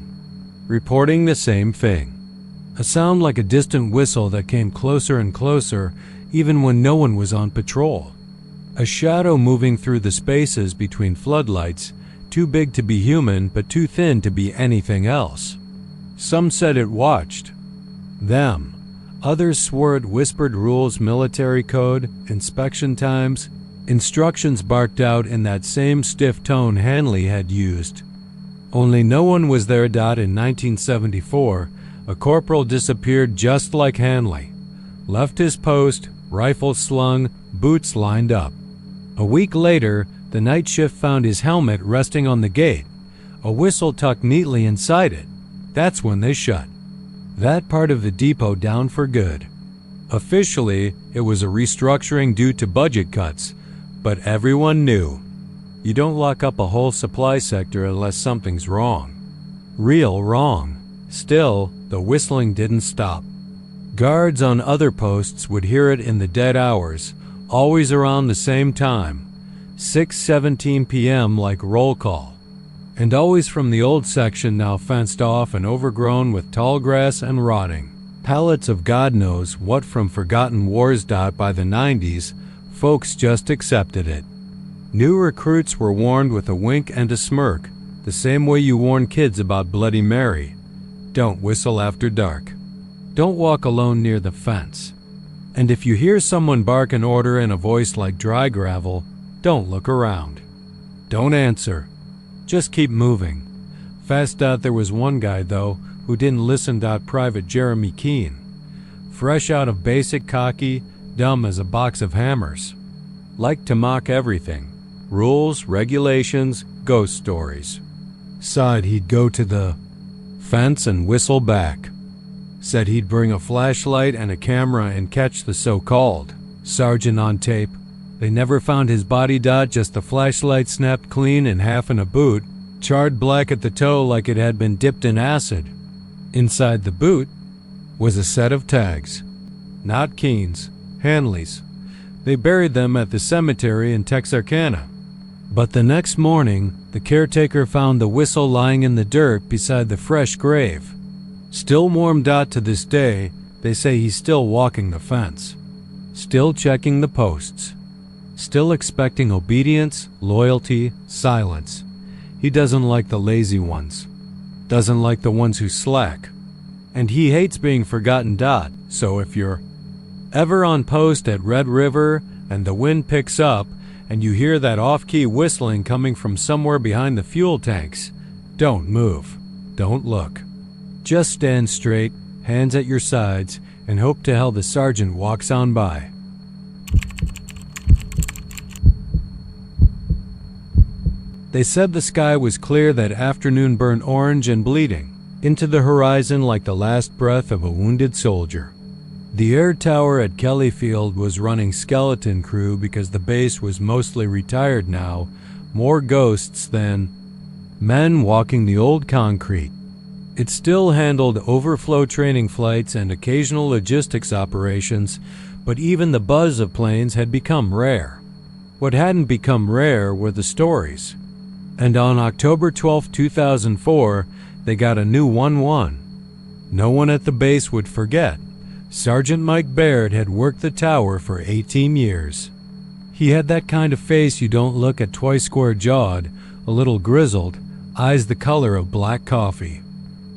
A: reporting the same thing. A sound like a distant whistle that came closer and closer, even when no one was on patrol. A shadow moving through the spaces between floodlights, too big to be human but too thin to be anything else. Some said it watched them. Others swore it whispered rules, military code, inspection times, instructions barked out in that same stiff tone Hanley had used. Only no one was there. In 1974, a corporal disappeared just like Hanley. Left his post, rifle slung, boots lined up. A week later, the night shift found his helmet resting on the gate, a whistle tucked neatly inside it. That's when they shut that part of the depot down for good. Officially, it was a restructuring due to budget cuts, but everyone knew. You don't lock up a whole supply sector unless something's wrong. Real wrong. Still, the whistling didn't stop. Guards on other posts would hear it in the dead hours, always around the same time, 6:17 p.m. like roll call. And always from the old section now fenced off and overgrown with tall grass and rotting. Pallets of God knows what from forgotten wars. By the 90s, folks just accepted it. New recruits were warned with a wink and a smirk, the same way you warn kids about Bloody Mary. Don't whistle after dark. Don't walk alone near the fence. And if you hear someone bark an order in a voice like dry gravel, don't look around. Don't answer. Just keep moving. Fast out there was one guy, though, who didn't listen. Private Jeremy Keene. Fresh out of basic, cocky, dumb as a box of hammers. Liked to mock everything. Rules, regulations, ghost stories. Sighed he'd go to the fence and whistle back. Said he'd bring a flashlight and a camera and catch the so-called sergeant on tape. They never found his body. Just the flashlight snapped clean in half in a boot, charred black at the toe like it had been dipped in acid. Inside the boot was a set of tags. Not Keene's, Hanley's. They buried them at the cemetery in Texarkana. But the next morning, the caretaker found the whistle lying in the dirt beside the fresh grave. Still warm. To this day, they say he's still walking the fence. Still checking the posts. Still expecting obedience, loyalty, silence. He doesn't like the lazy ones. Doesn't like the ones who slack. And he hates being forgotten. So if you're ever on post at Red River and the wind picks up and you hear that off-key whistling coming from somewhere behind the fuel tanks, don't move. Don't look. Just stand straight, hands at your sides, and hope to hell the sergeant walks on by. They said the sky was clear that afternoon, burnt orange and bleeding into the horizon like the last breath of a wounded soldier. The air tower at Kelly Field was running skeleton crew because the base was mostly retired now, more ghosts than men walking the old concrete. It still handled overflow training flights and occasional logistics operations, but even the buzz of planes had become rare. What hadn't become rare were the stories. And on October 12, 2004, they got a new 1-1. No one at the base would forget. Sergeant Mike Baird had worked the tower for 18 years. He had that kind of face you don't look at twice square-jawed, a little grizzled, eyes the color of black coffee.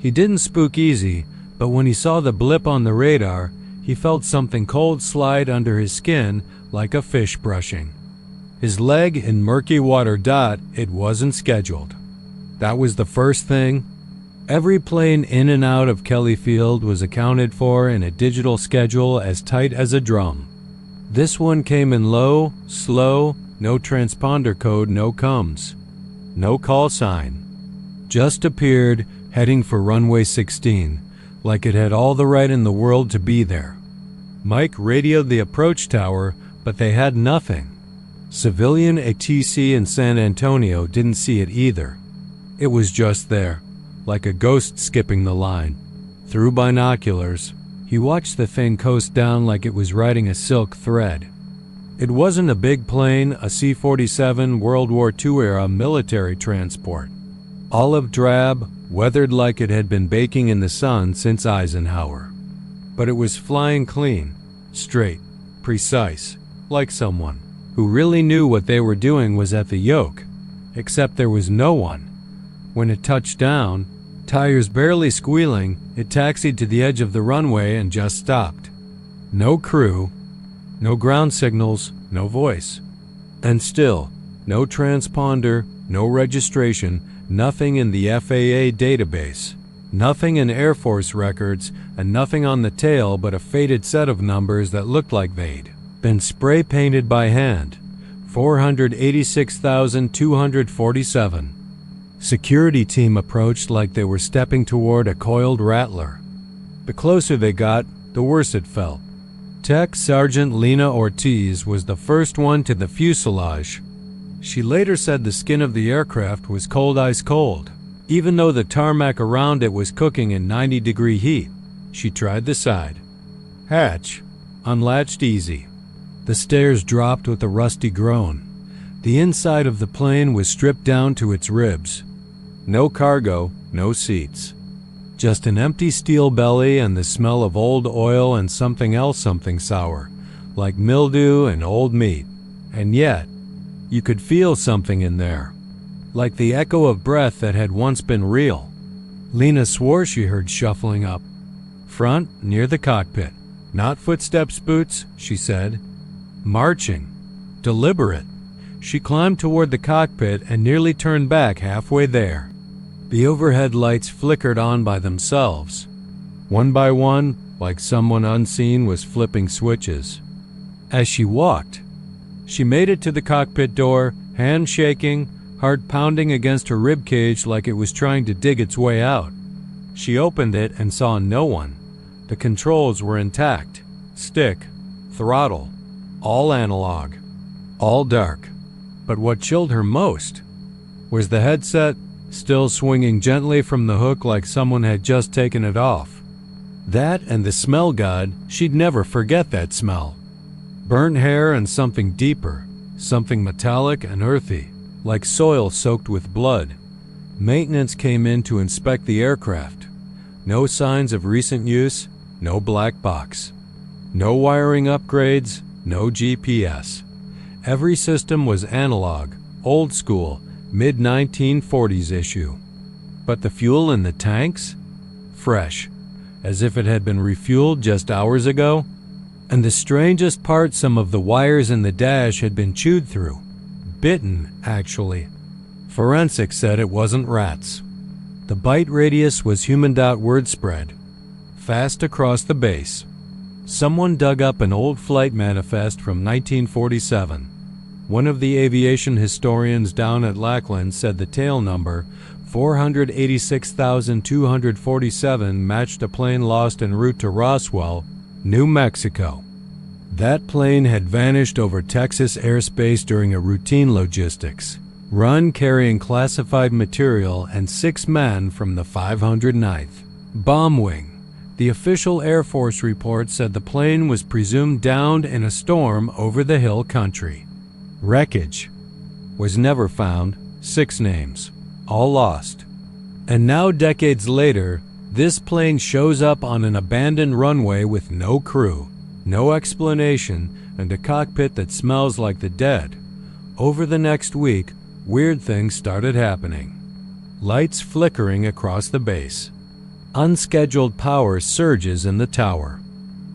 A: He didn't spook easy, but when he saw the blip on the radar, he felt something cold slide under his skin like a fish brushing. His leg in murky water. It wasn't scheduled. That was the first thing. Every plane in and out of Kelly Field was accounted for in a digital schedule as tight as a drum. This one came in low, slow, no transponder code, no coms, no call sign. Just appeared, heading for runway 16, like it had all the right in the world to be there. Mike radioed the approach tower, but they had nothing. Civilian ATC in San Antonio didn't see it either. It was just there, like a ghost skipping the line. Through binoculars, he watched the thing coast down like it was riding a silk thread. It wasn't a big plane, a C-47 World War II era military transport. Olive drab, weathered like it had been baking in the sun since Eisenhower. But it was flying clean, straight, precise, like someone who really knew what they were doing was at the yoke, except there was no one. When it touched down, tires barely squealing, it taxied to the edge of the runway and just stopped. No crew, no ground signals, no voice. And still, no transponder, no registration, nothing in the FAA database, nothing in Air Force records, and nothing on the tail but a faded set of numbers that looked like they'd been spray painted by hand. 486,247. Security team approached like they were stepping toward a coiled rattler. The closer they got, the worse it felt. Tech Sergeant Lena Ortiz was the first one to the fuselage. She later said the skin of the aircraft was cold, ice cold, even though the tarmac around it was cooking in 90-degree heat. She tried the side. Hatch unlatched easy. The stairs dropped with a rusty groan. The inside of the plane was stripped down to its ribs. No cargo, no seats. Just an empty steel belly and the smell of old oil and something else, something sour, like mildew and old meat. And yet, you could feel something in there, like the echo of breath that had once been real. Lena swore she heard shuffling up front, near the cockpit. Not footsteps, Boots, she said. Marching. Deliberate. She climbed toward the cockpit and nearly turned back halfway there. The overhead lights flickered on by themselves. One by one, like someone unseen was flipping switches. As she walked, she made it to the cockpit door, hand shaking, heart pounding against her ribcage like it was trying to dig its way out. She opened it and saw no one. The controls were intact. Stick, throttle, all analog, all dark. But what chilled her most was the headset still swinging gently from the hook like someone had just taken it off. That and the smell, God, she'd never forget that smell. Burnt hair and something deeper, something metallic and earthy, like soil soaked with blood. Maintenance came in to inspect the aircraft. No signs of recent use, no black box. No wiring upgrades, no GPS. Every system was analog, old school, mid-1940s issue. But the fuel in the tanks? Fresh, as if it had been refueled just hours ago. And the strangest part, some of the wires in the dash had been chewed through. Bitten, actually. Forensics said it wasn't rats. The bite radius was human. Word spread fast across the base. Someone dug up an old flight manifest from 1947. One of the aviation historians down at Lackland said the tail number, 486,247, matched a plane lost en route to Roswell, New Mexico. That plane had vanished over Texas airspace during a routine logistics run carrying classified material and 6 men from the 509th Bomb Wing. The official Air Force report said the plane was presumed downed in a storm over the hill country. Wreckage was never found. 6 names, all lost. And now, decades later, this plane shows up on an abandoned runway with no crew. No explanation, and a cockpit that smells like the dead. Over the next week, weird things started happening. Lights flickering across the base. Unscheduled power surges in the tower.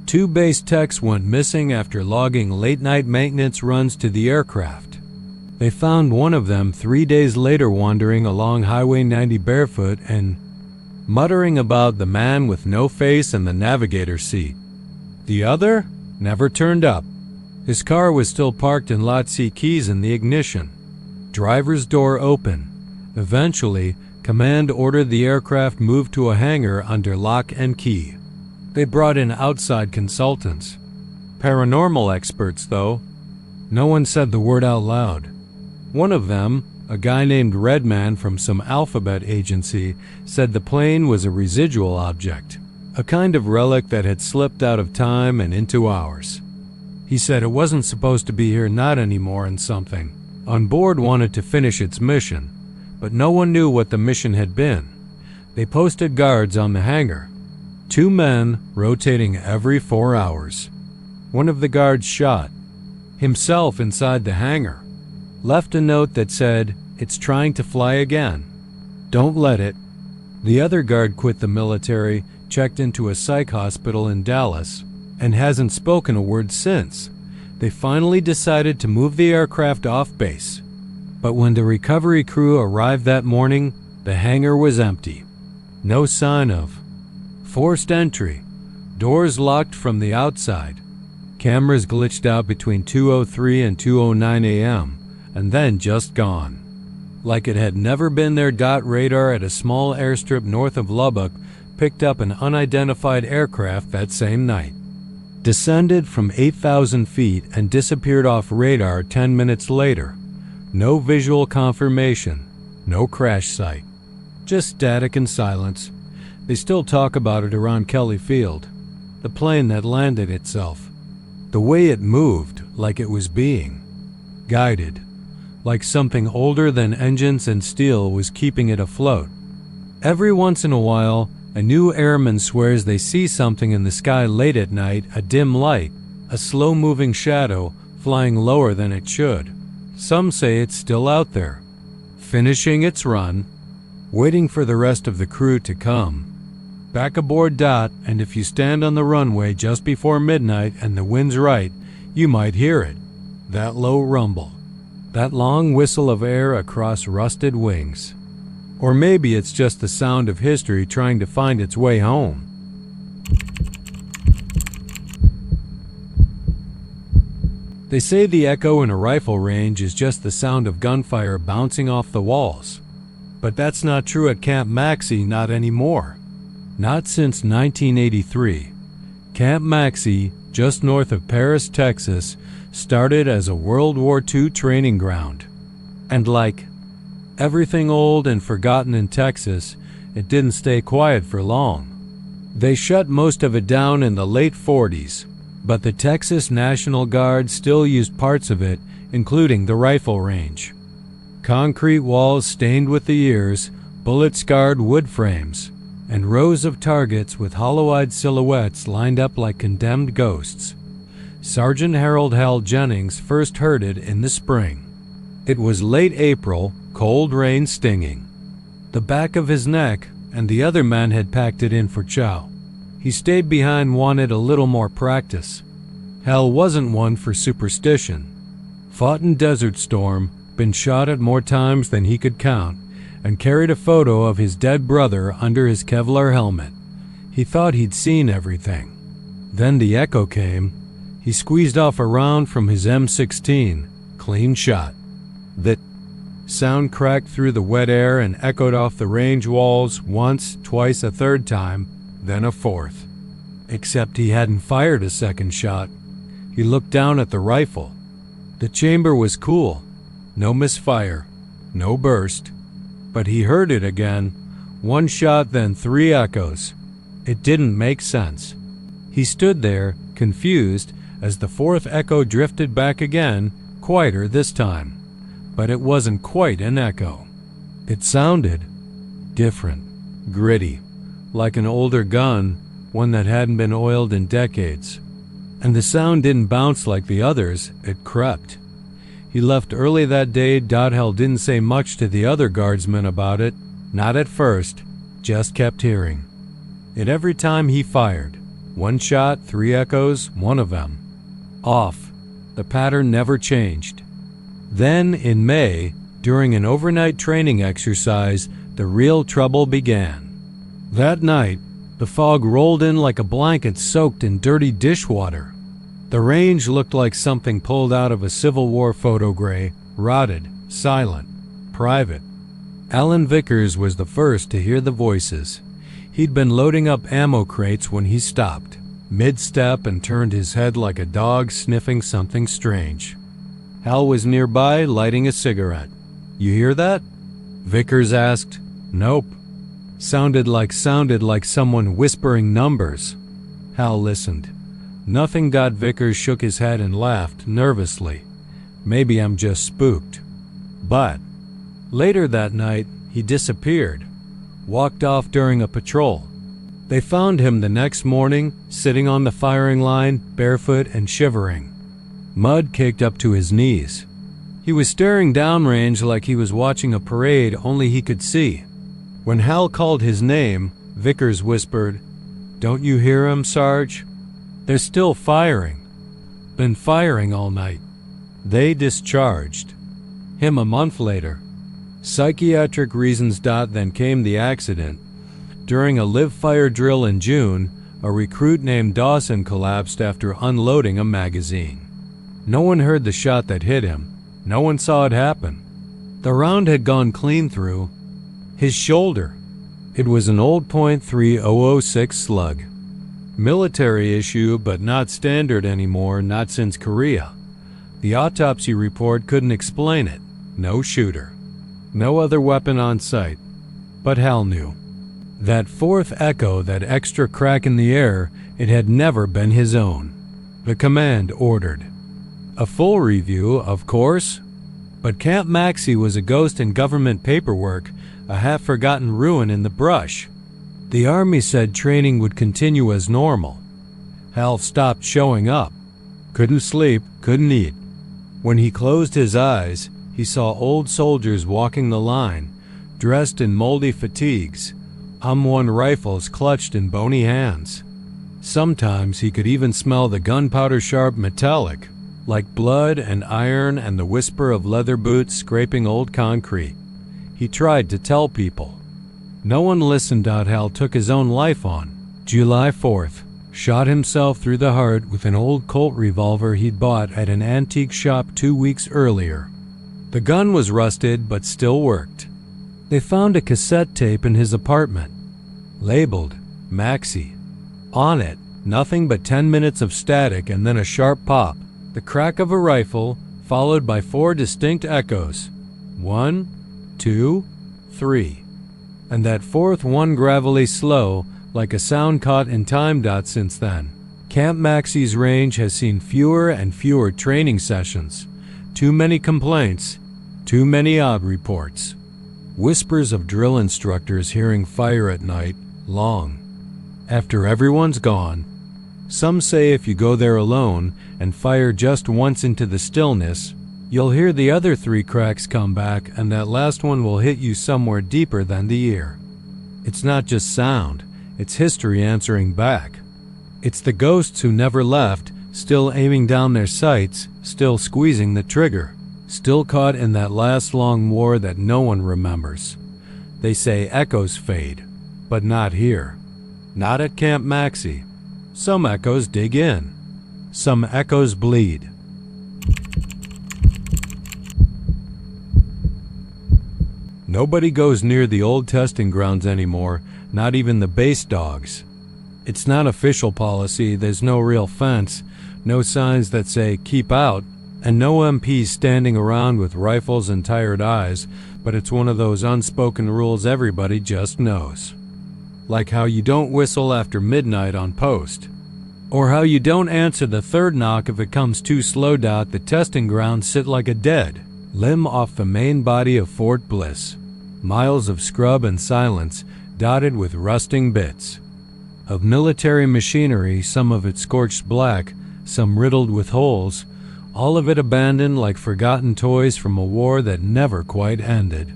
A: 2 base techs went missing after logging late-night maintenance runs to the aircraft. They found one of them 3 days later wandering along Highway 90 barefoot and muttering about the man with no face in the navigator seat. The other never turned up. His car was still parked in Lot C, keys in the ignition. Driver's door open. Eventually, command ordered the aircraft moved to a hangar under lock and key. They brought in outside consultants. Paranormal experts, though. No one said the word out loud. One of them, a guy named Redman from some alphabet agency, said the plane was a residual object, a kind of relic that had slipped out of time and into ours. He said it wasn't supposed to be here, not anymore, and something. On board wanted to finish its mission, but no one knew what the mission had been. They posted guards on the hangar. 2 men rotating every 4 hours. One of the guards shot himself inside the hangar. Left a note that said, "It's trying to fly again. Don't let it." The other guard quit the military, checked into a psych hospital in Dallas, and hasn't spoken a word since. They finally decided to move the aircraft off base. But when the recovery crew arrived that morning, the hangar was empty. No sign of forced entry. Doors locked from the outside. Cameras glitched out between 2:03 and 2:09 a.m. and then just gone. Like it had never been there. Radar at a small airstrip north of Lubbock picked up an unidentified aircraft that same night. Descended from 8,000 feet and disappeared off radar 10 minutes later. No visual confirmation, no crash site. Just static and silence. They still talk about it around Kelly Field. The plane that landed itself. The way it moved, like it was being guided. Like something older than engines and steel was keeping it afloat. Every once in a while, a new airman swears they see something in the sky late at night, a dim light, a slow-moving shadow flying lower than it should. Some say it's still out there, finishing its run, waiting for the rest of the crew to come. Back aboard. And if you stand on the runway just before midnight and the wind's right, you might hear it. That low rumble. That long whistle of air across rusted wings. Or maybe it's just the sound of history trying to find its way home. They say the echo in a rifle range is just the sound of gunfire bouncing off the walls. But that's not true at Camp Maxey, not anymore. Not since 1983. Camp Maxey, just north of Paris, Texas, started as a World War II training ground. And like everything old and forgotten in Texas, it didn't stay quiet for long. They shut most of it down in the late 40s, but the Texas National Guard still used parts of it, including the rifle range. Concrete walls stained with the years, bullet-scarred wood frames, and rows of targets with hollow-eyed silhouettes lined up like condemned ghosts. Sergeant Harold Hal Jennings first heard it in the spring. It was late April, cold rain stinging. The back of his neck, and the other man had packed it in for chow. He stayed behind, wanted a little more practice. Hal wasn't one for superstition. Fought in Desert Storm, been shot at more times than he could count, and carried a photo of his dead brother under his Kevlar helmet. He thought he'd seen everything. Then the echo came. He squeezed off a round from his M16, clean shot. That sound cracked through the wet air and echoed off the range walls once, twice, a third time, then a fourth. Except he hadn't fired a second shot. He looked down at the rifle. The chamber was cool. No misfire. No burst. But he heard it again. One shot, then 3 echoes. It didn't make sense. He stood there, confused, as the 4th echo drifted back again, quieter this time. But it wasn't quite an echo. It sounded different, gritty, like an older gun, one that hadn't been oiled in decades. And the sound didn't bounce like the others, it crept. He left early that day. Hal didn't say much to the other guardsmen about it, not at first, just kept hearing it every time he fired. One shot, 3 echoes, one of them. Off. The pattern never changed. Then, in May, during an overnight training exercise, the real trouble began. That night, the fog rolled in like a blanket soaked in dirty dishwater. The range looked like something pulled out of a Civil War photo gray, rotted, silent, private. Alan Vickers was the first to hear the voices. He'd been loading up ammo crates when he stopped, mid-step, and turned his head like a dog sniffing something strange. Hal was nearby, lighting a cigarette. "You hear that?" Vickers asked. "Nope." Sounded like someone whispering numbers. Hal listened. Nothing. Vickers shook his head and laughed nervously. "Maybe I'm just spooked." But later that night, he disappeared. Walked off during a patrol. They found him the next morning, sitting on the firing line, barefoot and shivering. Mud caked up to his knees. He was staring downrange like he was watching a parade only he could see. When Hal called his name, Vickers whispered, "Don't you hear him, Sarge? They're still firing. Been firing all night." They discharged him a month later. Psychiatric reasons. Then came the accident. During a live-fire drill in June, a recruit named Dawson collapsed after unloading a magazine. No one heard the shot that hit him. No one saw it happen. The round had gone clean through his shoulder. It was an old .3006 slug. Military issue, but not standard anymore, not since Korea. The autopsy report couldn't explain it. No shooter. No other weapon on site. But Hal knew. That fourth echo, that extra crack in the air, it had never been his own. The command ordered a full review, of course. But Camp Maxie was a ghost in government paperwork, a half-forgotten ruin in the brush. The Army said training would continue as normal. Hal stopped showing up. Couldn't sleep, couldn't eat. When he closed his eyes, he saw old soldiers walking the line, dressed in moldy fatigues, M1 rifles clutched in bony hands. Sometimes he could even smell the gunpowder-sharp metallic, like blood and iron, and the whisper of leather boots scraping old concrete. He tried to tell people. No one listened. Hal took his own life on July 4th, shot himself through the heart with an old Colt revolver he'd bought at an antique shop 2 weeks earlier. The gun was rusted but still worked. They found a cassette tape in his apartment, labeled Maxie. On it, nothing but 10 minutes of static and then a sharp pop, the crack of a rifle, followed by 4 distinct echoes. 1, 2, 3. And that fourth one gravelly slow, like a sound caught in time. Since then, Camp Maxie's range has seen fewer and fewer training sessions. Too many complaints, too many odd reports. Whispers of drill instructors hearing fire at night, long after everyone's gone. Some say if you go there alone and fire just once into the stillness, you'll hear the other 3 cracks come back, and that last one will hit you somewhere deeper than the ear. It's not just sound, it's history answering back. It's the ghosts who never left, still aiming down their sights, still squeezing the trigger, still caught in that last long war that no one remembers. They say echoes fade, but not here. Not at Camp Maxie. Some echoes dig in. Some echoes bleed. Nobody goes near the old testing grounds anymore, not even the base dogs. It's not official policy, there's no real fence, no signs that say keep out, and no MPs standing around with rifles and tired eyes, but it's one of those unspoken rules everybody just knows. Like how you don't whistle after midnight on post. Or how you don't answer the third knock if it comes too slow. The testing grounds sit like a dead limb off the main body of Fort Bliss. Miles of scrub and silence, dotted with rusting bits of military machinery, some of it scorched black, some riddled with holes, all of it abandoned like forgotten toys from a war that never quite ended.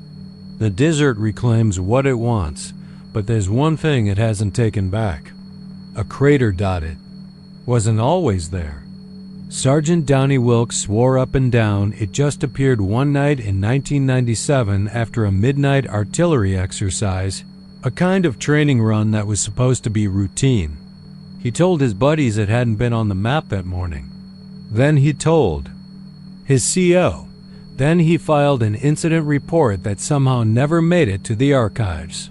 A: The desert reclaims what it wants, but there's one thing it hasn't taken back. A crater dotted. Wasn't always there. Sergeant Downey Wilkes swore up and down it just appeared one night in 1997 after a midnight artillery exercise, a kind of training run that was supposed to be routine. He told his buddies it hadn't been on the map that morning. Then he told his CO. Then he filed an incident report that somehow never made it to the archives.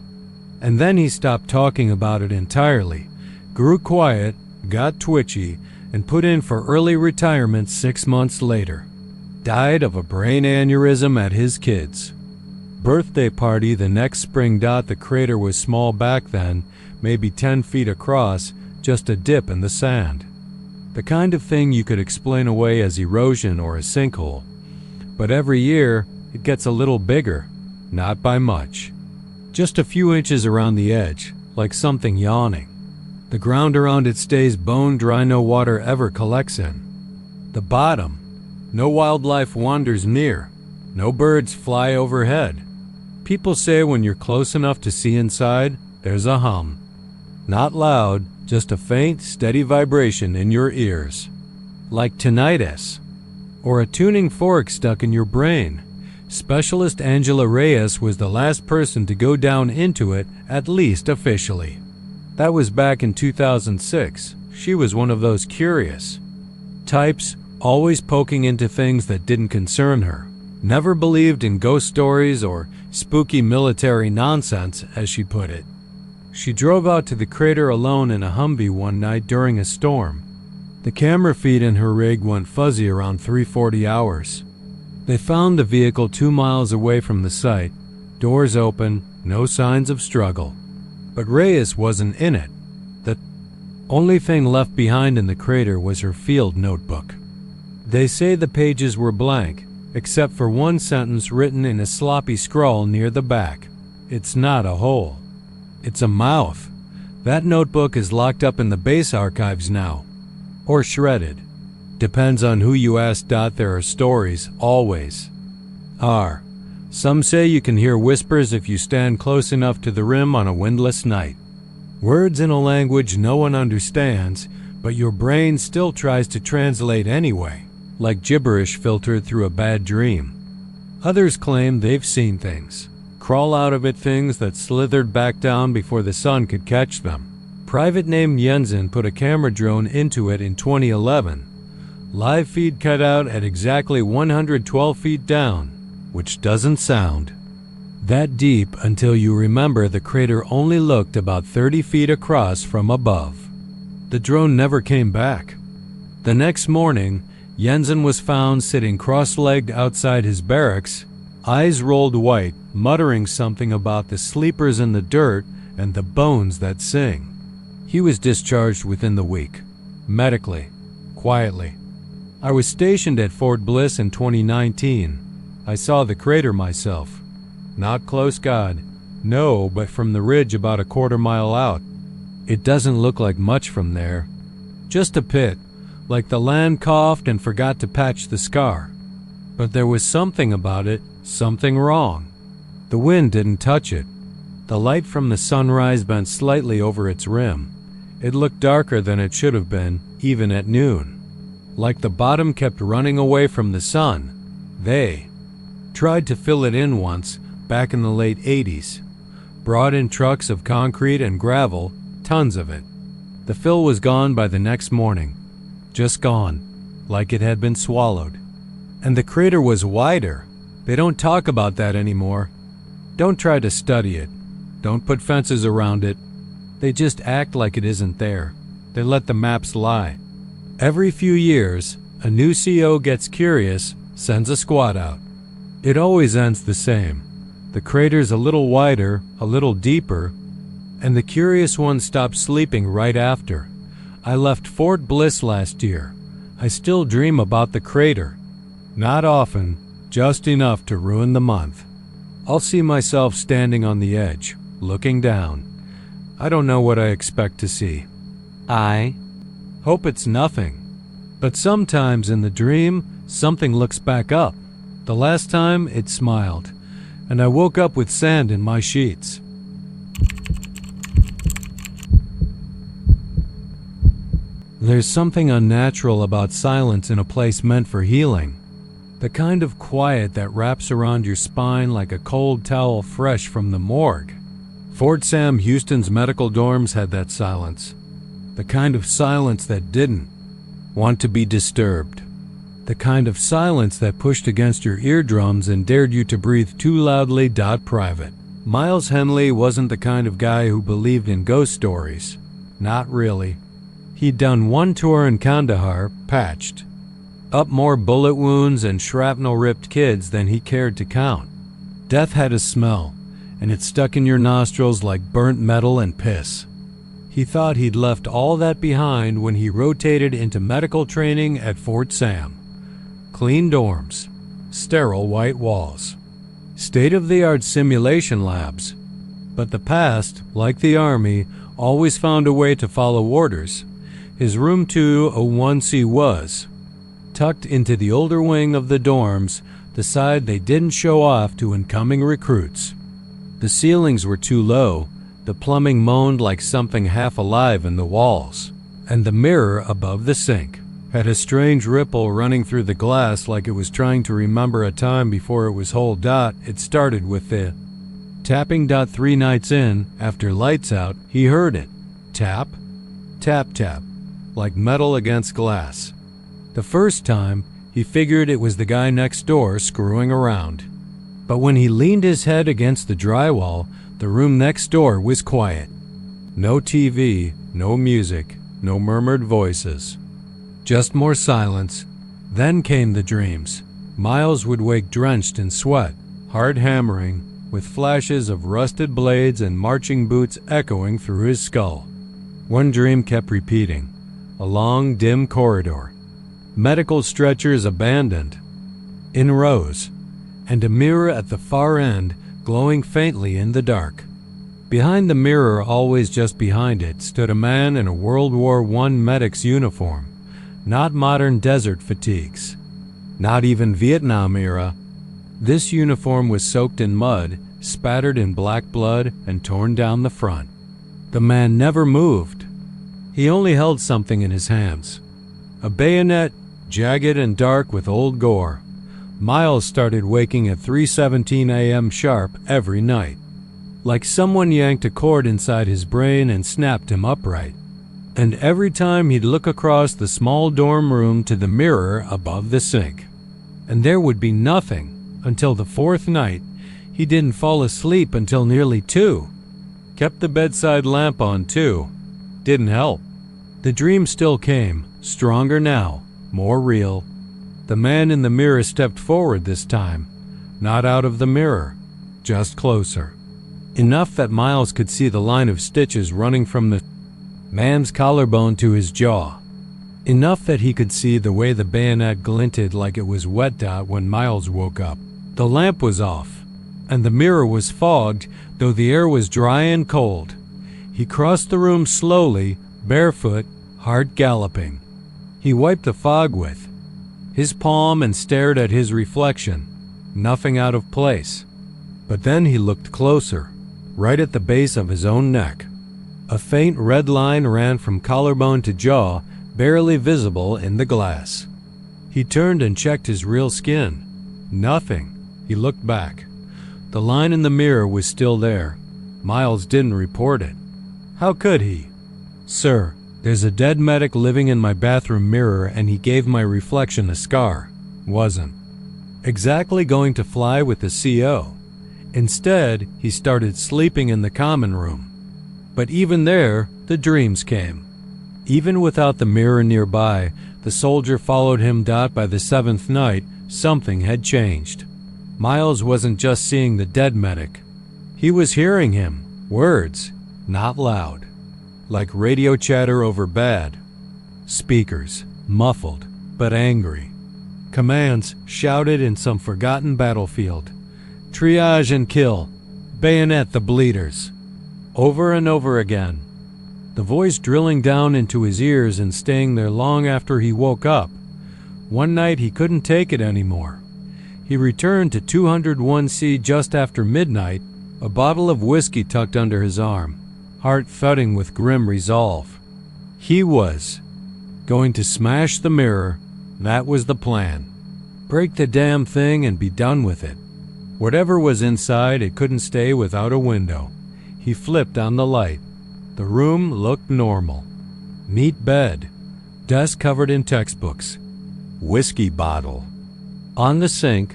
A: And then he stopped talking about it entirely, grew quiet, got twitchy, and put in for early retirement 6 months later. Died of a brain aneurysm at his kid's birthday party the next spring. The crater was small back then, maybe 10 feet across, just a dip in the sand. The kind of thing you could explain away as erosion or a sinkhole. But every year, it gets a little bigger, not by much. Just a few inches around the edge, like something yawning. The ground around it stays bone dry, no water ever collects in. The bottom, no wildlife wanders near, no birds fly overhead. People say when you're close enough to see inside, there's a hum. Not loud, just a faint, steady vibration in your ears. Like tinnitus, or a tuning fork stuck in your brain. Specialist Angela Reyes was the last person to go down into it, at least officially. That was back in 2006. She was one of those curious types, always poking into things that didn't concern her. Never believed in ghost stories or spooky military nonsense, as she put it. She drove out to the crater alone in a Humvee one night during a storm. The camera feed in her rig went fuzzy around 3:40 hours. They found the vehicle 2 miles away from the site, doors open, no signs of struggle. But Reyes wasn't in it. The only thing left behind in the crater was her field notebook. They say the pages were blank, except for one sentence written in a sloppy scrawl near the back. It's not a hole. It's a mouth. That notebook is locked up in the base archives now. Or shredded. Depends on who you ask. There are stories, always. Some say you can hear whispers if you stand close enough to the rim on a windless night. Words in a language no one understands, but your brain still tries to translate anyway, like gibberish filtered through a bad dream. Others claim they've seen things. Crawl out of it, things that slithered back down before the sun could catch them. Private named Jensen put a camera drone into it in 2011. Live feed cut out at exactly 112 feet down, which doesn't sound that deep until you remember the crater only looked about 30 feet across from above. The drone never came back. The next morning, Jensen was found sitting cross-legged outside his barracks, eyes rolled white, muttering something about the sleepers in the dirt and the bones that sing. He was discharged within the week, medically, quietly. I was stationed at Fort Bliss in 2019. I saw the crater myself. Not close, God. No, but from the ridge about a quarter-mile out. It doesn't look like much from there. Just a pit, like the land coughed and forgot to patch the scar. But there was something about it, something wrong. The wind didn't touch it. The light from the sunrise bent slightly over its rim. It looked darker than it should have been, even at noon. Like the bottom kept running away from the sun. They tried to fill it in once, back in the late 80s. Brought in trucks of concrete and gravel, tons of it. The fill was gone by the next morning. Just gone, like it had been swallowed. And the crater was wider. They don't talk about that anymore. Don't try to study it. Don't put fences around it. They just act like it isn't there. They let the maps lie. Every few years, a new CO gets curious, sends a squad out. It always ends the same. The crater's a little wider, a little deeper, and the curious ones stop sleeping right after. I left Fort Bliss last year. I still dream about the crater. Not often, just enough to ruin the month. I'll see myself standing on the edge, looking down. I don't know what I expect to see. I hope it's nothing. But sometimes in the dream, something looks back up. The last time, it smiled, and I woke up with sand in my sheets. There's something unnatural about silence in a place meant for healing. The kind of quiet that wraps around your spine like a cold towel fresh from the morgue. Fort Sam Houston's medical dorms had that silence. The kind of silence that didn't want to be disturbed. The kind of silence that pushed against your eardrums and dared you to breathe too loudly. Private. Miles Henley wasn't the kind of guy who believed in ghost stories. Not really. He'd done one tour in Kandahar, patched up more bullet wounds and shrapnel-ripped kids than he cared to count. Death had a smell, and it stuck in your nostrils like burnt metal and piss. He thought he'd left all that behind when he rotated into medical training at Fort Sam. Clean dorms, sterile white walls, state-of-the-art simulation labs. But the past, like the Army, always found a way to follow orders. His room 201C was tucked into the older wing of the dorms, the side they didn't show off to incoming recruits. The ceilings were too low, the plumbing moaned like something half alive in the walls, and the mirror above the sink had a strange ripple running through the glass like it was trying to remember a time before it was whole. It started with the tapping. 3 nights in, after lights out, he heard it. Tap, tap, tap, like metal against glass. The first time, he figured it was the guy next door screwing around. But when he leaned his head against the drywall, the room next door was quiet. No TV, no music, no murmured voices. Just more silence. Then came the dreams. Miles would wake drenched in sweat, heart hammering, with flashes of rusted blades and marching boots echoing through his skull. One dream kept repeating. A long, dim corridor. Medical stretchers abandoned, in rows, and a mirror at the far end glowing faintly in the dark. Behind the mirror, always just behind it, stood a man in a World War I medic's uniform. Not modern desert fatigues. Not even Vietnam era. This uniform was soaked in mud, spattered in black blood, and torn down the front. The man never moved. He only held something in his hands. A bayonet, jagged and dark with old gore. Miles started waking at 3:17 a.m. sharp every night. Like someone yanked a cord inside his brain and snapped him upright. And every time he'd look across the small dorm room to the mirror above the sink. And there would be nothing until the 4th night. He didn't fall asleep until nearly 2. Kept the bedside lamp on too. Didn't help. The dream still came, stronger now, more real. The man in the mirror stepped forward this time, not out of the mirror, just closer. Enough that Miles could see the line of stitches running from the man's collarbone to his jaw. Enough that he could see the way the bayonet glinted like it was wet. When Miles woke up, the lamp was off, and the mirror was fogged, though the air was dry and cold. He crossed the room slowly, barefoot, heart galloping. He wiped the fog with his palm and stared at his reflection. Nothing out of place. But then he looked closer, right at the base of his own neck. A faint red line ran from collarbone to jaw, barely visible in the glass. He turned and checked his real skin. Nothing. He looked back. The line in the mirror was still there. Miles didn't report it. How could he? Sir, there's a dead medic living in my bathroom mirror and he gave my reflection a scar. Wasn't exactly going to fly with the CO. Instead, he started sleeping in the common room. But even there, the dreams came. Even without the mirror nearby, the soldier followed him. By the 7th night, something had changed. Miles wasn't just seeing the dead medic. He was hearing him. Words, not loud. Like radio chatter over bad speakers, muffled but angry. Commands shouted in some forgotten battlefield. Triage and kill. Bayonet the bleeders. Over and over again. the voice drilling down into his ears and staying there long after he woke up. One night he couldn't take it anymore. He returned to 201C just after midnight, a bottle of whiskey tucked under his arm, heart thudding with grim resolve. He was going to smash the mirror. That was the plan. Break the damn thing and be done with it. Whatever was inside, it couldn't stay without a window. He flipped on the light. The room looked normal. Neat bed, desk covered in textbooks, whiskey bottle. On the sink,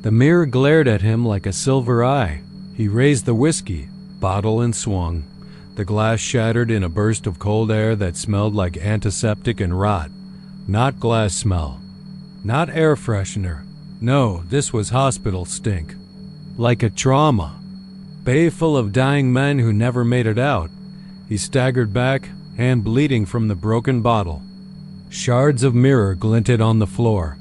A: the mirror glared at him like a silver eye. He raised the whiskey bottle and swung. The glass shattered in a burst of cold air that smelled like antiseptic and rot. Not glass smell. Not air freshener. No, this was hospital stink. Like a trauma. Bay full of dying men who never made it out. He staggered back, hand bleeding from the broken bottle. Shards of mirror glinted on the floor.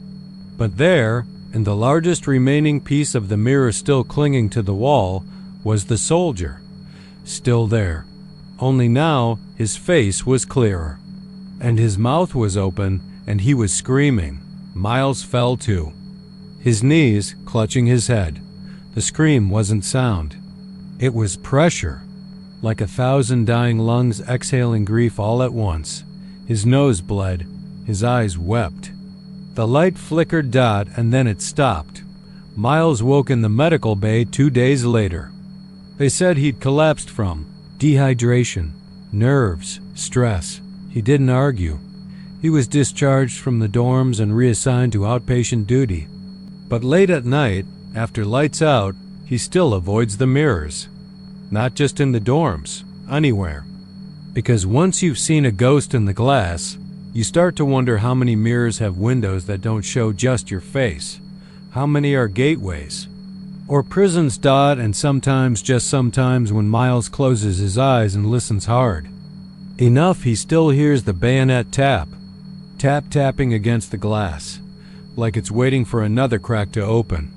A: But there, in the largest remaining piece of the mirror still clinging to the wall, was the soldier. Still there. Only now, his face was clearer. And his mouth was open, and he was screaming. Miles fell too. His knees clutching his head. The scream wasn't sound. It was pressure. Like 1,000 dying lungs exhaling grief all at once. His nose bled. His eyes wept. The light flickered dot and then it stopped. Miles woke in the medical bay 2 days later. They said he'd collapsed from dehydration, nerves, stress. He didn't argue. He was discharged from the dorms and reassigned to outpatient duty. But late at night, after lights out, he still avoids the mirrors. Not just in the dorms, anywhere. Because once you've seen a ghost in the glass, you start to wonder how many mirrors have windows that don't show just your face. How many are gateways? Or prisons. And sometimes, just sometimes, when Miles closes his eyes and listens hard enough, he still hears the bayonet tap. Tapping against the glass, like it's waiting for another crack to open.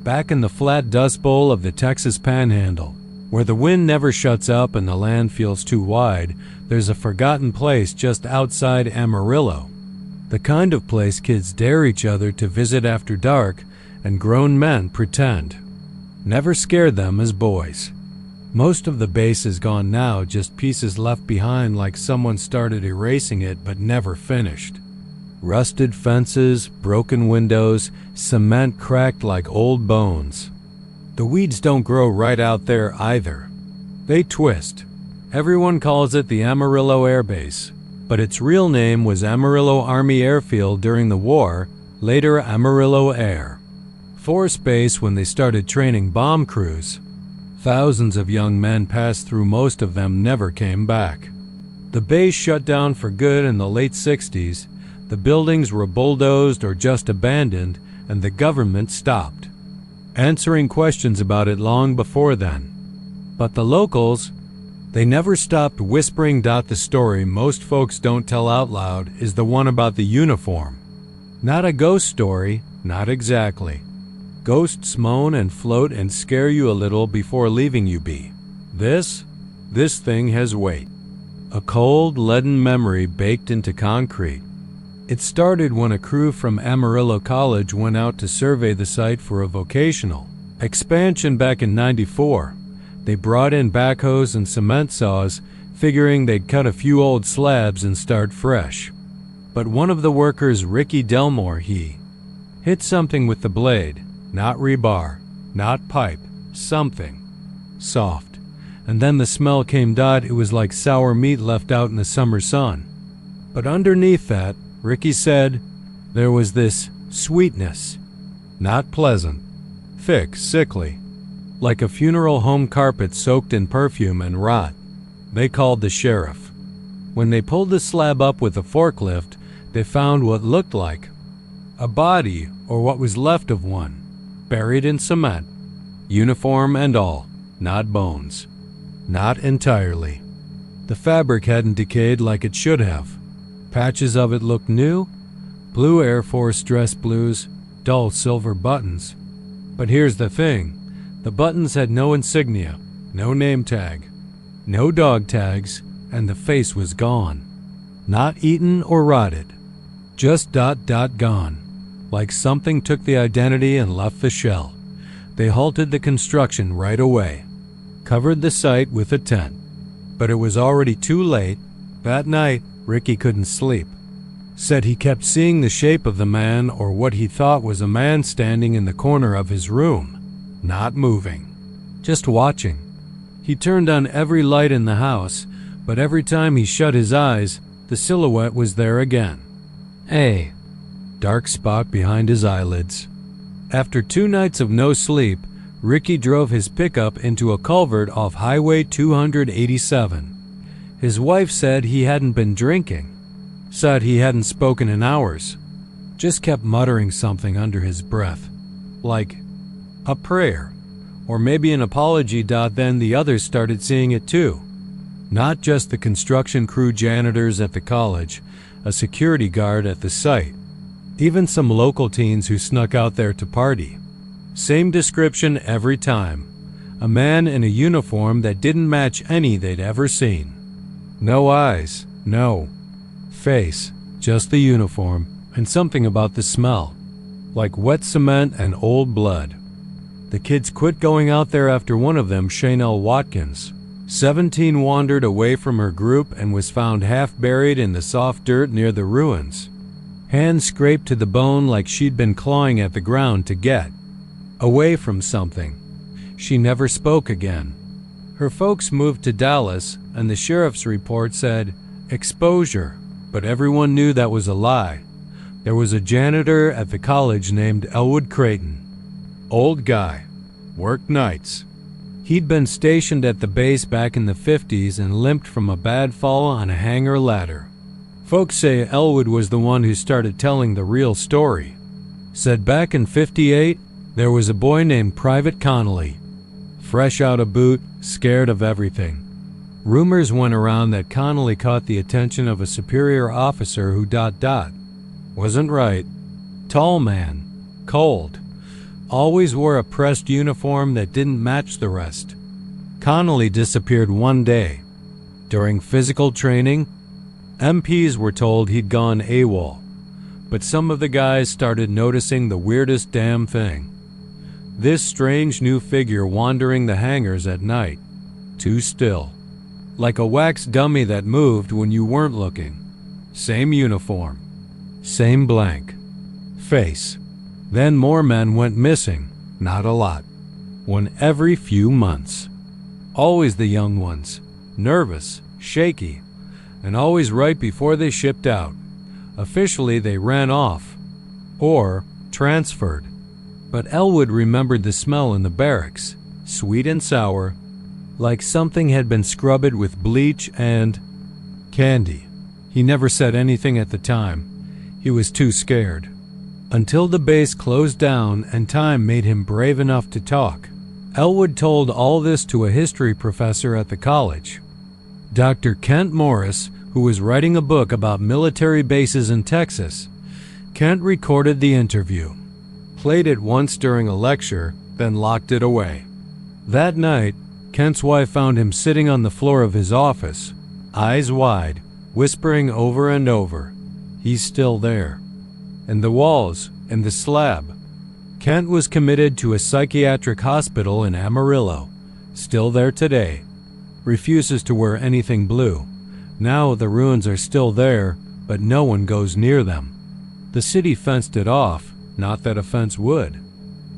A: Back in the flat dust bowl of the Texas Panhandle, where the wind never shuts up and the land feels too wide, there's a forgotten place just outside Amarillo. The kind of place kids dare each other to visit after dark, and grown men pretend. Never scared them as boys. Most of the base is gone now, just pieces left behind like someone started erasing it but never finished. Rusted fences, broken windows, cement cracked like old bones. The weeds don't grow right out there either. They twist. Everyone calls it the Amarillo Air Base, but its real name was Amarillo Army Airfield during the war, later Amarillo Air Force Base when they started training bomb crews. Thousands of young men passed through, most of them never came back. The base shut down for good in the late 60s. The buildings were bulldozed or just abandoned, and the government stopped answering questions about it long before then. But the locals, they never stopped whispering. The story most folks don't tell out loud is the one about the uniform. Not a ghost story, not exactly. Ghosts moan and float and scare you a little before leaving you be. This thing has weight. A cold, leaden memory baked into concrete. It started when a crew from Amarillo College went out to survey the site for a vocational expansion back in '94. They brought in backhoes and cement saws, figuring they'd cut a few old slabs and start fresh. But one of the workers, Ricky Delmore, he hit something with the blade. Not rebar, not pipe, something soft. And then the smell came. It was like sour meat left out in the summer sun. But underneath that, Ricky said, there was this sweetness. Not pleasant. Thick, sickly. Like a funeral home carpet soaked in perfume and rot. They called the sheriff. When they pulled the slab up with a forklift, they found what looked like a body, or what was left of one, buried in cement. Uniform and all, not bones. Not entirely. The fabric hadn't decayed like it should have. Patches of it looked new, blue Air Force dress blues, dull silver buttons. But here's the thing, The buttons had no insignia, no name tag, no dog tags, and the face was gone. Not eaten or rotted, just gone, like something took the identity and left the shell. They halted the construction right away, covered the site with a tent. But it was already too late. That night, Ricky couldn't sleep. Said he kept seeing the shape of the man, or what he thought was a man, standing in the corner of his room, not moving, just watching. He turned on every light in the house, but every time he shut his eyes, the silhouette was there again. A dark spot behind his eyelids. After 2 nights of no sleep, Ricky drove his pickup into a culvert off Highway 287. His wife said he hadn't been drinking, said he hadn't spoken in hours, just kept muttering something under his breath, like a prayer, or maybe an apology. Then the others started seeing it too. Not just the construction crew, janitors at the college, a security guard at the site, even some local teens who snuck out there to party. Same description every time. A man in a uniform that didn't match any they'd ever seen. No eyes, no face, just the uniform, and something about the smell, like wet cement and old blood. The kids quit going out there after one of them, Chanel Watkins, 17, wandered away from her group and was found half buried in the soft dirt near the ruins. Hands scraped to the bone like she'd been clawing at the ground to get away from something. She never spoke again. Her folks moved to Dallas, and the sheriff's report said exposure, but everyone knew that was a lie. There was a janitor at the college named Elwood Creighton. Old guy, worked nights. He'd been stationed at the base back in the 50s and limped from a bad fall on a hangar ladder. Folks say Elwood was the one who started telling the real story. Said back in 58, there was a boy named Private Connolly, fresh out of boot, scared of everything. Rumors went around that Connolly caught the attention of a superior officer who ... wasn't right. Tall man, cold, always wore a pressed uniform that didn't match the rest. Connolly disappeared one day. During physical training, MPs were told he'd gone AWOL, but some of the guys started noticing the weirdest damn thing. This strange new figure wandering the hangars at night, too still, like a wax dummy that moved when you weren't looking. Same uniform, same blank face. Then more men went missing, not a lot, one every few months. Always the young ones, nervous, shaky, and always right before they shipped out. Officially they ran off, or transferred. But Elwood remembered the smell in the barracks, sweet and sour, like something had been scrubbed with bleach and candy. He never said anything at the time. He was too scared. Until the base closed down and time made him brave enough to talk. Elwood told all this to a history professor at the college, Dr. Kent Morris, who was writing a book about military bases in Texas. Kent recorded the interview, played it once during a lecture, then locked it away. That night, Kent's wife found him sitting on the floor of his office, eyes wide, whispering over and over, "He's still there." And the walls, and the slab. Kent was committed to a psychiatric hospital in Amarillo, still there today. Refuses to wear anything blue. Now the ruins are still there, but no one goes near them. The city fenced it off, not that a fence would.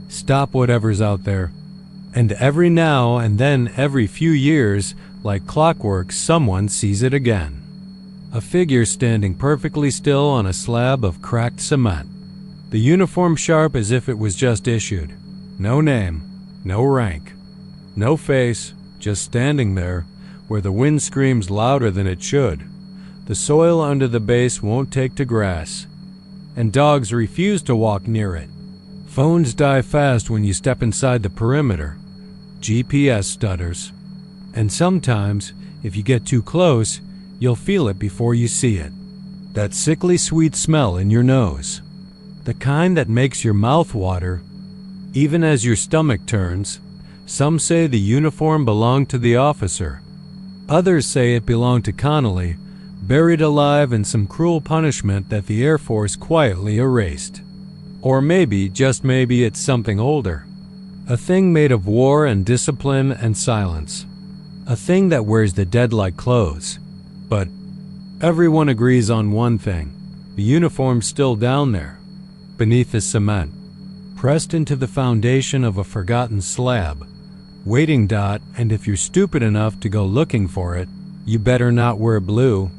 A: Stop whatever's out there. And every now and then, every few years, like clockwork, someone sees it again. A figure standing perfectly still on a slab of cracked cement. The uniform sharp as if it was just issued. No name, no rank, no face, just standing there, where the wind screams louder than it should. The soil under the base won't take to grass, and dogs refuse to walk near it. Phones die fast when you step inside the perimeter. GPS stutters. And sometimes, if you get too close, you'll feel it before you see it. That sickly sweet smell in your nose. The kind that makes your mouth water, even as your stomach turns. Some say the uniform belonged to the officer. Others say it belonged to Connolly, buried alive in some cruel punishment that the Air Force quietly erased. Or maybe, just maybe, it's something older. A thing made of war and discipline and silence. A thing that wears the dead like clothes. But everyone agrees on one thing. The uniform's still down there, beneath the cement, pressed into the foundation of a forgotten slab, waiting. And if you're stupid enough to go looking for it, you better not wear blue.